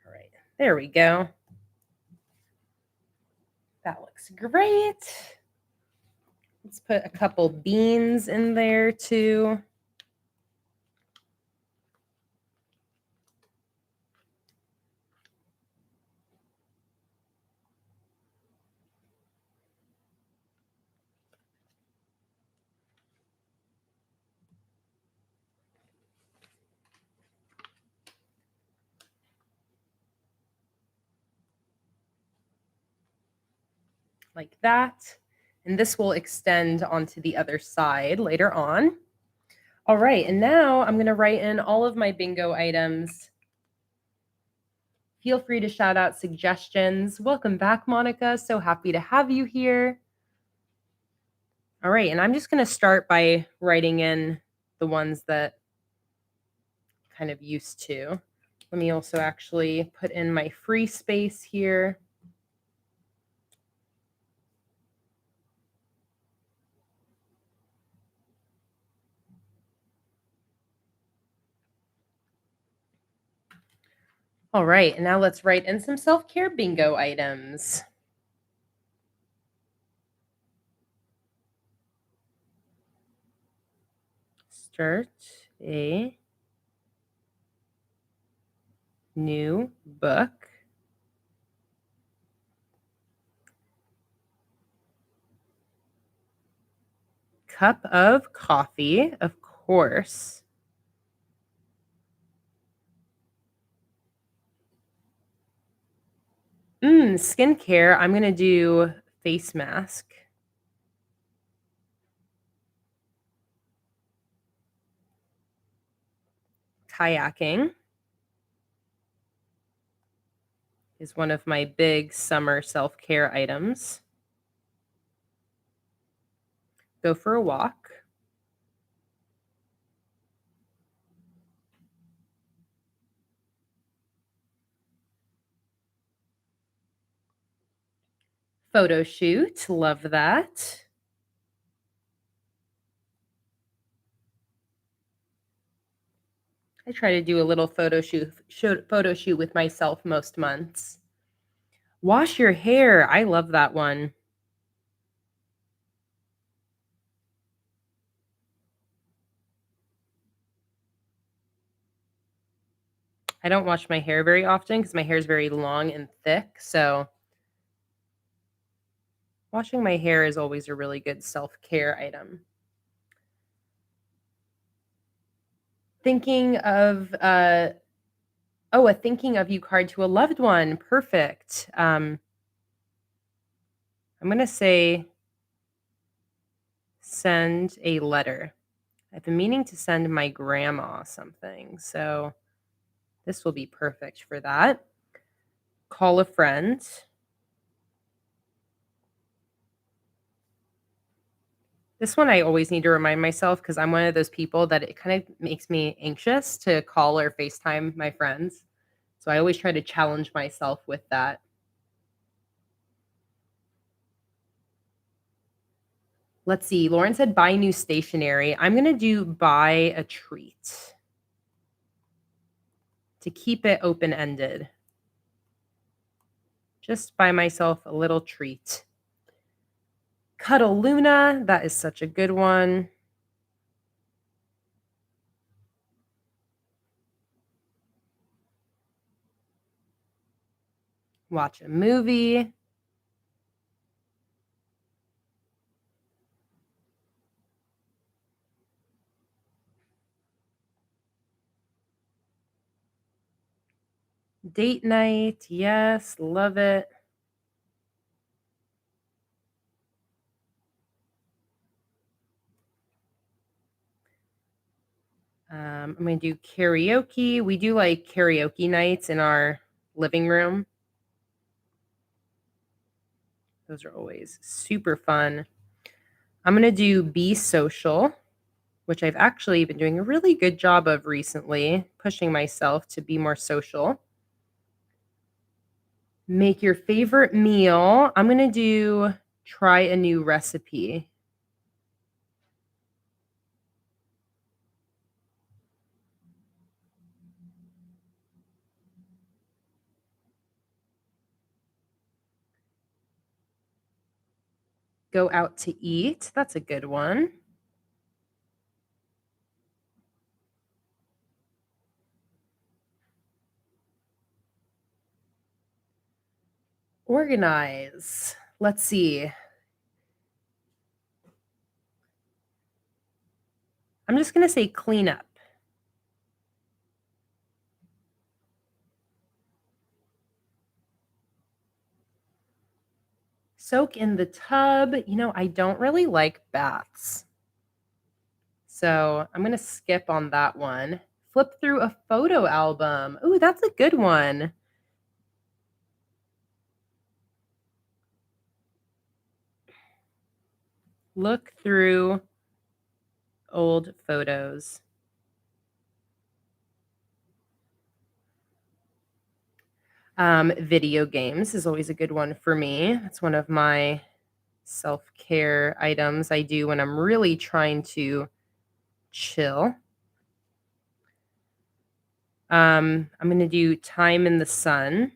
Speaker 1: All right, there we go. That looks great. Let's put a couple beans in there too. Like that. And this will extend onto the other side later on. All right, and now I'm going to write in all of my bingo items. Feel free to shout out suggestions. Welcome back, Monica. So happy to have you here. All right, and I'm just going to start by writing in the ones that I'm kind of used to. Let me also actually put in my free space here. All right, and now let's write in some self-care bingo items. Start a new book. Cup of coffee, of course. Skincare, I'm going to do face mask. kayaking is one of my big summer self-care items. Go for a walk. Photo shoot, love that. I try to do a little photo shoot with myself most months. Wash your hair, I love that one. I don't wash my hair very often because my hair is very long and thick, so washing my hair is always a really good self-care item. Thinking of a thinking of you card to a loved one. Perfect. I'm going to say send a letter. I've been meaning to send my grandma something, so this will be perfect for that. Call a friend. This one I always need to remind myself because I'm one of those people that it kind of makes me anxious to call or FaceTime my friends. So I always try to challenge myself with that. Let's see. Lauren said buy new stationery. I'm going to do buy a treat to keep it open-ended. Just buy myself a little treat. Cuddle Luna. That is such a good one. Watch a movie. Date night. Yes, love it. I'm going to do karaoke. We do like karaoke nights in our living room. Those are always super fun. I'm going to do be social, which I've actually been doing a really good job of recently, pushing myself to be more social. Make your favorite meal. I'm going to do try a new recipe. Go out to eat. That's a good one. Organize. Let's see. I'm just going to say clean up. Soak in the tub. I don't really like baths. So I'm going to skip on that one. Flip through a photo album. Ooh, that's a good one. Look through old photos. Video games is always a good one for me. It's one of my self-care items I do when I'm really trying to chill. I'm going to do time in the sun.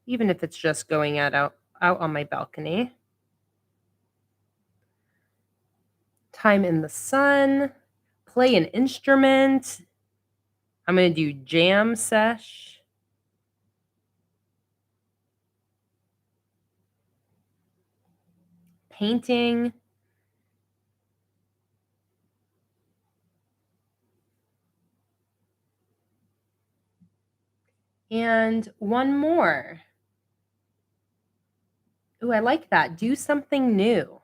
Speaker 1: Even if it's just going out on my balcony. Time in the sun. Play an instrument. I'm going to do jam sesh. Painting. And one more. Ooh, I like that. Do something new.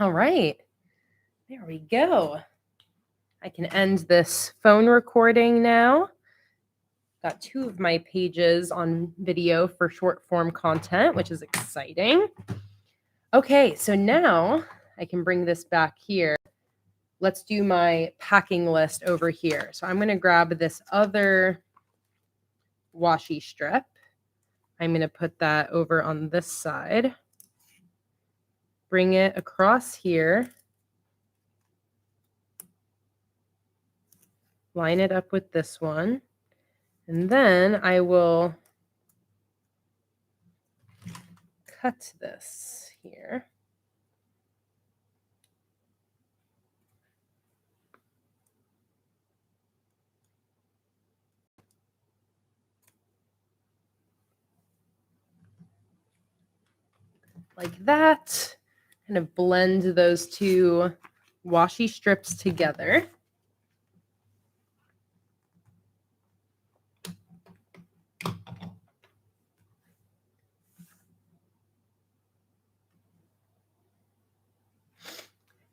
Speaker 1: All right, there we go. I can end this phone recording now. Got 2 of my pages on video for short form content, which is exciting. Okay, so now I can bring this back here. Let's do my packing list over here. So I'm going to grab this other washi strip. I'm going to put that over on this side. Bring it across here. Line it up with this one. And then I will cut this here. Like that. Kind of blend those 2 washi strips together.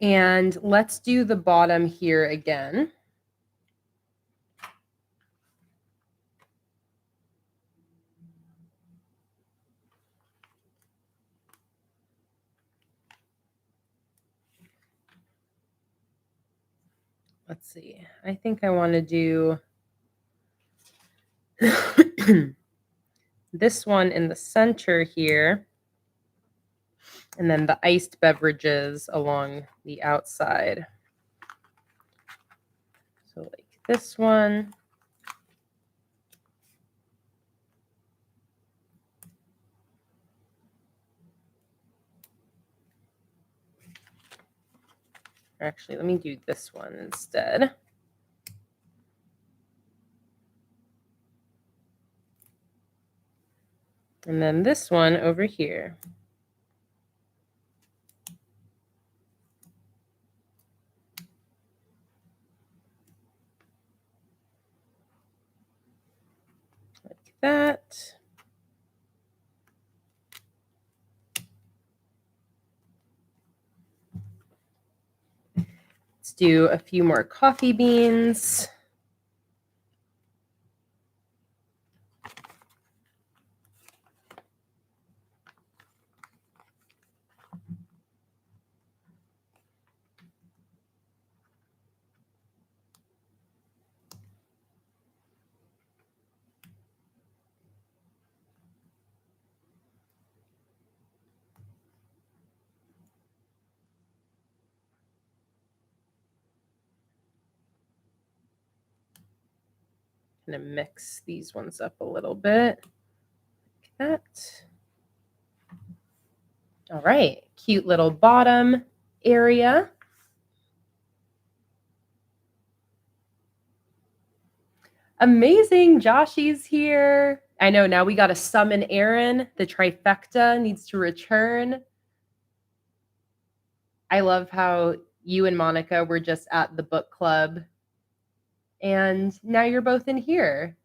Speaker 1: And let's do the bottom here again. Let's see. I think I want to do this one in the center here, and then the iced beverages along the outside. So like this one. Actually, let me do this one instead. And then this one over here. Like that. Let's do a few more coffee beans. Gonna mix these ones up a little bit. Like that. All right, cute little bottom area. Amazing, Joshy's here. I know, now we got to summon Aaron. The trifecta needs to return. I love how you and Monica were just at the book club, and now you're both in here.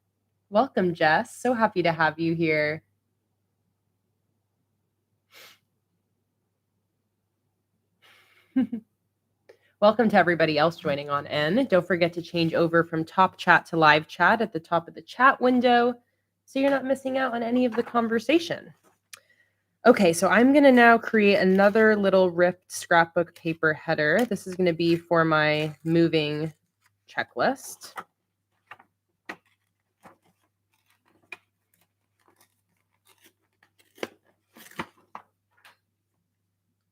Speaker 1: Welcome, Jess. So happy to have you here. Welcome to everybody else joining on in. Don't forget to change over from top chat to live chat at the top of the chat window so you're not missing out on any of the conversation. Okay, so I'm going to now create another little ripped scrapbook paper header. This is going to be for my moving checklist.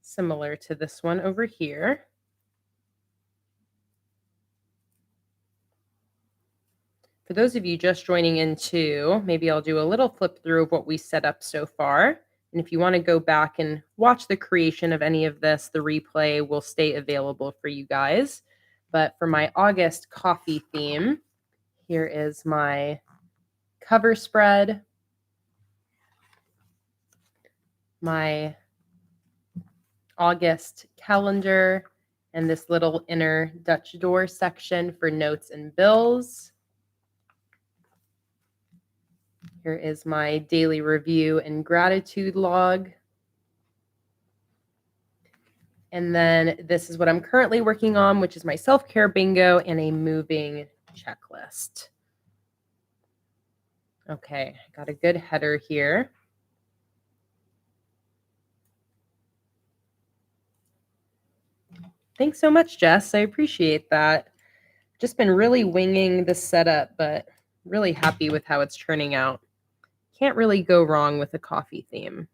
Speaker 1: Similar to this one over here. For those of you just joining in too, maybe I'll do a little flip through of what we set up so far. And if you want to go back and watch the creation of any of this, the replay will stay available for you guys. But for my August coffee theme, here is my cover spread, my August calendar, and this little inner Dutch door section for notes and bills. Here is my daily review and gratitude log. And then this is what I'm currently working on, which is my self-care bingo and a moving checklist. Okay, got a good header here. Thanks so much, Jess. I appreciate that. Just been really winging the setup, but really happy with how it's turning out. Can't really go wrong with a coffee theme.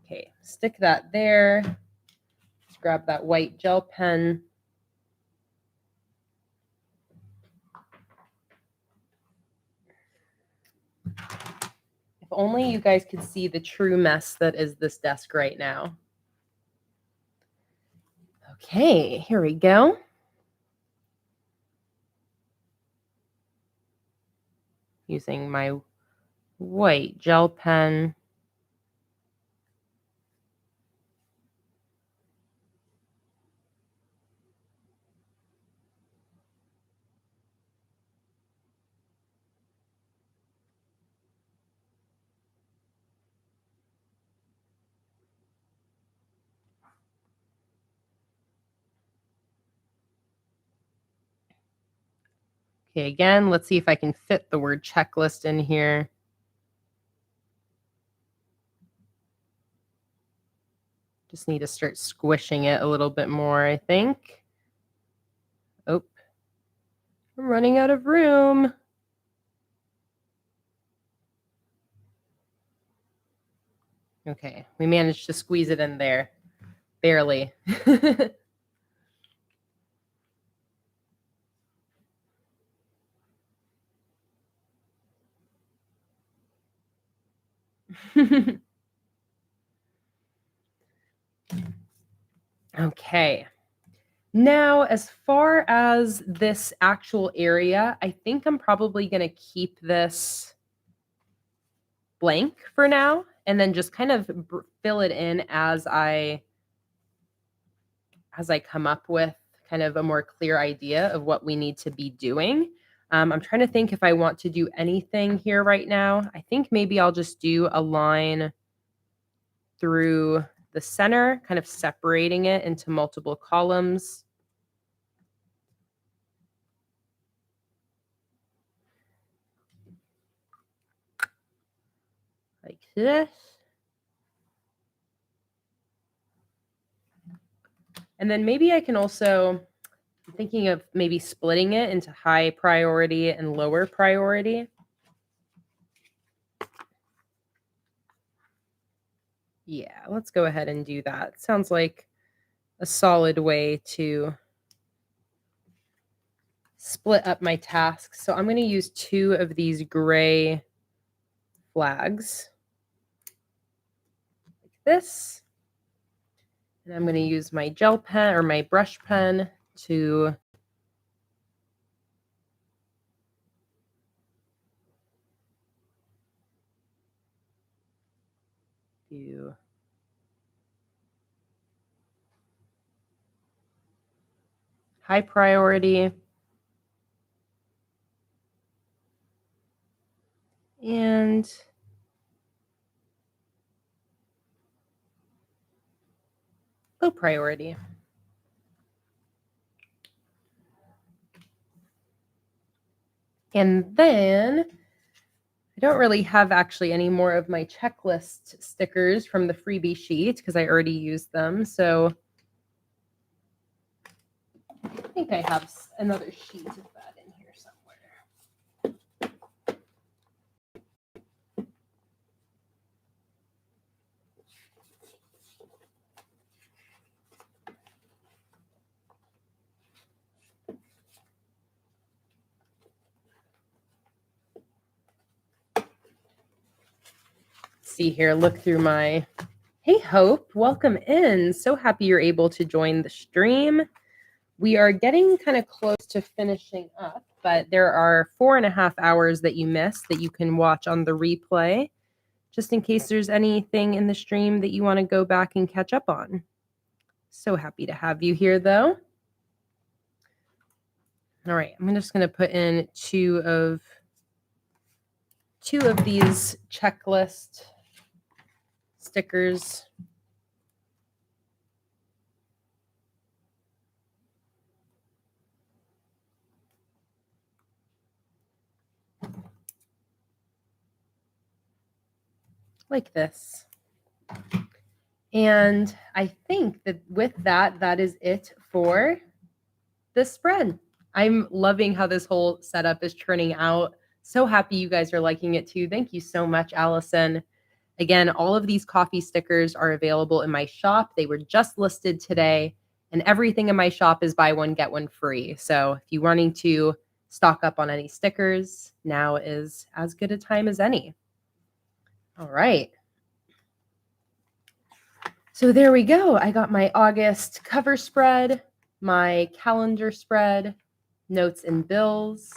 Speaker 1: Okay, stick that there. Let's grab that white gel pen. If only you guys could see the true mess that is this desk right now. Okay, here we go. Using my white gel pen. Okay, again, let's see if I can fit the word checklist in here. Just need to start squishing it a little bit more, I think. Oh, I'm running out of room. Okay, we managed to squeeze it in there. Barely. Okay. Now, as far as this actual area, I think I'm probably going to keep this blank for now and then just kind of fill it in as I come up with kind of a more clear idea of what we need to be doing. I'm trying to think if I want to do anything here right now. I think maybe I'll just do a line through the center, kind of separating it into multiple columns. Like this. And then maybe I can also, I'm thinking of maybe splitting it into high priority and lower priority. Yeah, let's go ahead and do that. Sounds like a solid way to split up my tasks. So I'm going to use 2 of these gray flags like this. And I'm going to use my gel pen or my brush pen to do high priority and low priority. And then I don't really have actually any more of my checklist stickers from the freebie sheet because I already used them. So I think I have another sheet of that in here somewhere. See here, look through my, hey Hope, welcome in. So happy you're able to join the stream. We are getting kind of close to finishing up, but there are 4.5 hours that you missed that you can watch on the replay, just in case there's anything in the stream that you want to go back and catch up on. So happy to have you here, though. All right, I'm just going to put in two of these checklist stickers. like this. And I think that with that, that is it for this spread. I'm loving how this whole setup is turning out. So happy you guys are liking it too. Thank you so much, Allison. Again, all of these coffee stickers are available in my shop. They were just listed today, and everything in my shop is buy one, get one free. So if you're wanting to stock up on any stickers, now is as good a time as any. All right. So there we go. I got my August cover spread, my calendar spread, notes and bills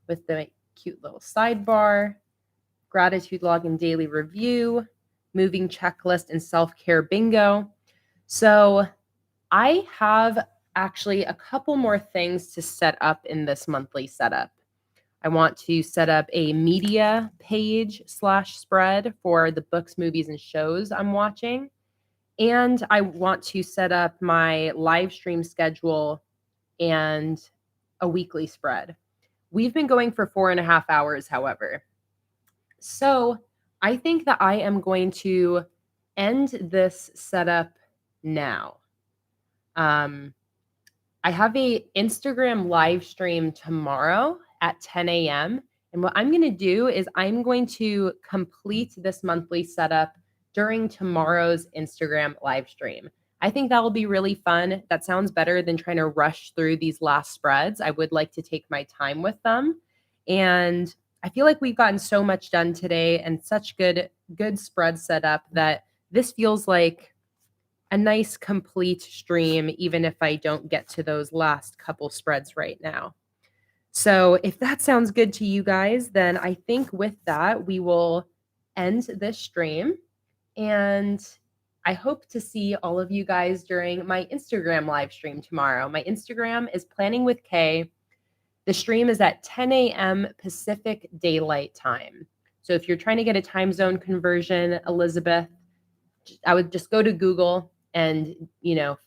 Speaker 1: with the cute little sidebar, gratitude log and daily review, moving checklist, and self-care bingo. So I have actually a couple more things to set up in this monthly setup. I want to set up a media page / spread for the books, movies, and shows I'm watching. And I want to set up my live stream schedule and a weekly spread. We've been going for 4.5 hours, however. So I think that I am going to end this setup now. I have a Instagram live stream tomorrow at 10 a.m. And what I'm going to do is I'm going to complete this monthly setup during tomorrow's Instagram live stream. I think that will be really fun. That sounds better than trying to rush through these last spreads. I would like to take my time with them. And I feel like we've gotten so much done today and such good spread setup that this feels like a nice complete stream, even if I don't get to those last couple spreads right now. So if that sounds good to you guys, then I think with that, we will end this stream. And I hope to see all of you guys during my Instagram live stream tomorrow. My Instagram is PlanningWithKay. The stream is at 10 a.m. Pacific Daylight Time. So if you're trying to get a time zone conversion, Elizabeth, I would just go to Google and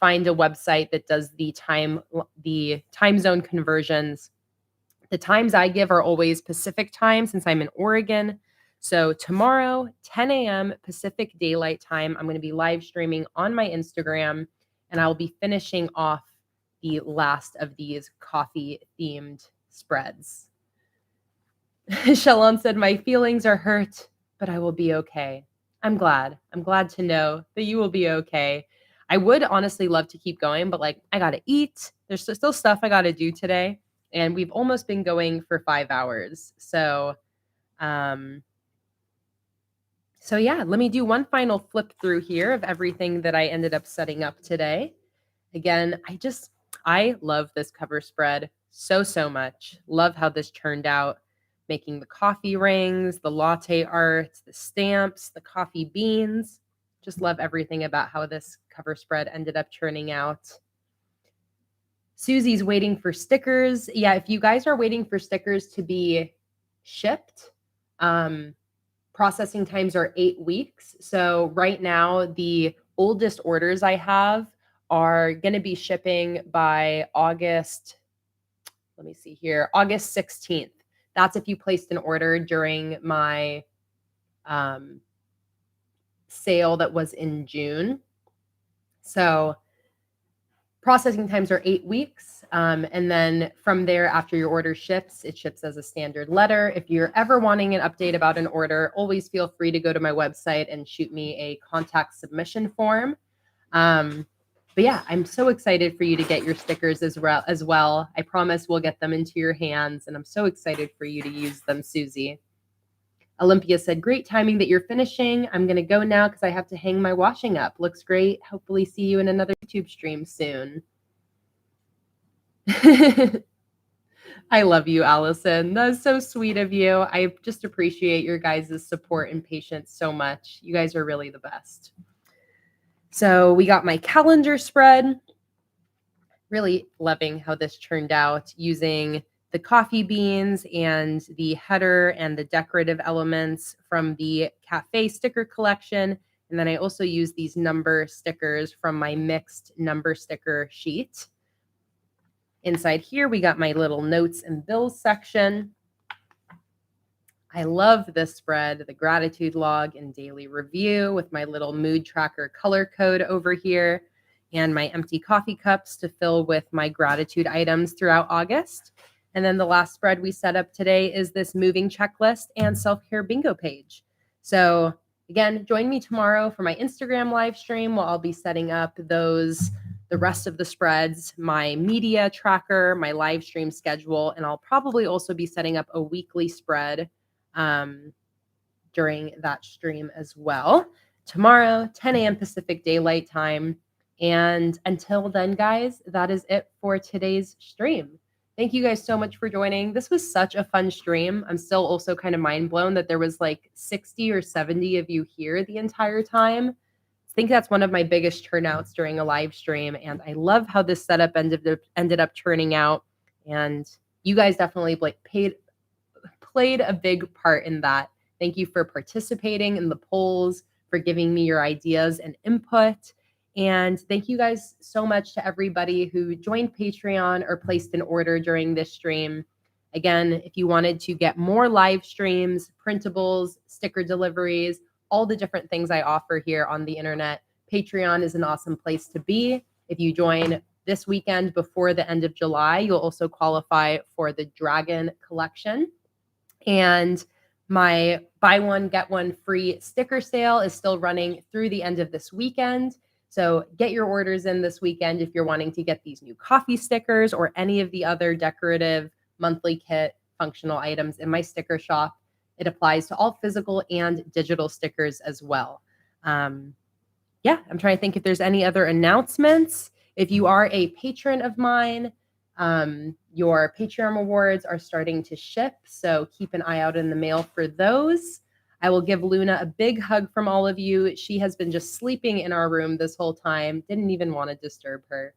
Speaker 1: find a website that does the time zone conversions. The times I give are always Pacific time since I'm in Oregon. So tomorrow, 10 a.m. Pacific Daylight Time, I'm going to be live streaming on my Instagram, and I'll be finishing off the last of these coffee-themed spreads. Shalom said, my feelings are hurt, but I will be okay. I'm glad. I'm glad to know that you will be okay. I would honestly love to keep going, but I got to eat. There's still stuff I got to do today. And we've almost been going for 5 hours. So yeah, let me do one final flip through here of everything that I ended up setting up today. Again, I love this cover spread so much. Love how this turned out. Making the coffee rings, the latte art, the stamps, the coffee beans. Just love everything about how this cover spread ended up turning out. Susie's waiting for stickers. Yeah, if you guys are waiting for stickers to be shipped, processing times are 8 weeks. So right now, the oldest orders I have are going to be shipping by August 16th. That's if you placed an order during my sale that was in June. So processing times are 8 weeks. And then from there, after your order ships, it ships as a standard letter. If you're ever wanting an update about an order, always feel free to go to my website and shoot me a contact submission form. But yeah, I'm so excited for you to get your stickers as well. I promise we'll get them into your hands, and I'm so excited for you to use them, Susie. Olympia said, great timing that you're finishing. I'm going to go now because I have to hang my washing up. Looks great. Hopefully see you in another YouTube stream soon. I love you, Allison. That's so sweet of you. I just appreciate your guys' support and patience so much. You guys are really the best. So we got my calendar spread. Really loving how this turned out using the coffee beans and the header and the decorative elements from the cafe sticker collection. And then I also use these number stickers from my mixed number sticker sheet. Inside here, we got my little notes and bills section. I love this spread, the gratitude log and daily review with my little mood tracker color code over here and my empty coffee cups to fill with my gratitude items throughout August. And then the last spread we set up today is this moving checklist and self-care bingo page. So again, join me tomorrow for my Instagram live stream where I'll be setting up the rest of the spreads, my media tracker, my live stream schedule, and I'll probably also be setting up a weekly spread during that stream as well. Tomorrow, 10 a.m. Pacific Daylight Time. And until then, guys, that is it for today's stream. Thank you guys so much for joining. This was such a fun stream. I'm still also kind of mind blown that there was like 60 or 70 of you here the entire time. I think that's one of my biggest turnouts during a live stream. And I love how this setup ended up turning out. And you guys definitely played a big part in that. Thank you for participating in the polls, for giving me your ideas and input. And thank you guys so much to everybody who joined Patreon or placed an order during this stream. Again, if you wanted to get more live streams, printables, sticker deliveries, all the different things I offer here on the internet, Patreon is an awesome place to be. If you join this weekend before the end of July, you'll also qualify for the Dragon collection. And my buy one, get one free sticker sale is still running through the end of this weekend. So get your orders in this weekend if you're wanting to get these new coffee stickers or any of the other decorative monthly kit functional items in my sticker shop. It applies to all physical and digital stickers as well. I'm trying to think if there's any other announcements. If you are a patron of mine, your Patreon rewards are starting to ship, so keep an eye out in the mail for those. I will give Luna a big hug from all of you. She has been just sleeping in our room this whole time. Didn't even want to disturb her.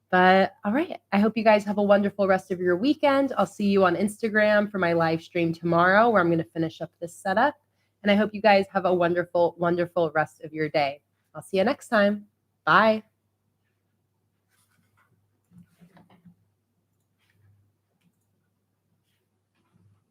Speaker 1: But all right, I hope you guys have a wonderful rest of your weekend. I'll see you on Instagram for my live stream tomorrow where I'm going to finish up this setup. And I hope you guys have a wonderful, wonderful rest of your day. I'll see you next time. Bye.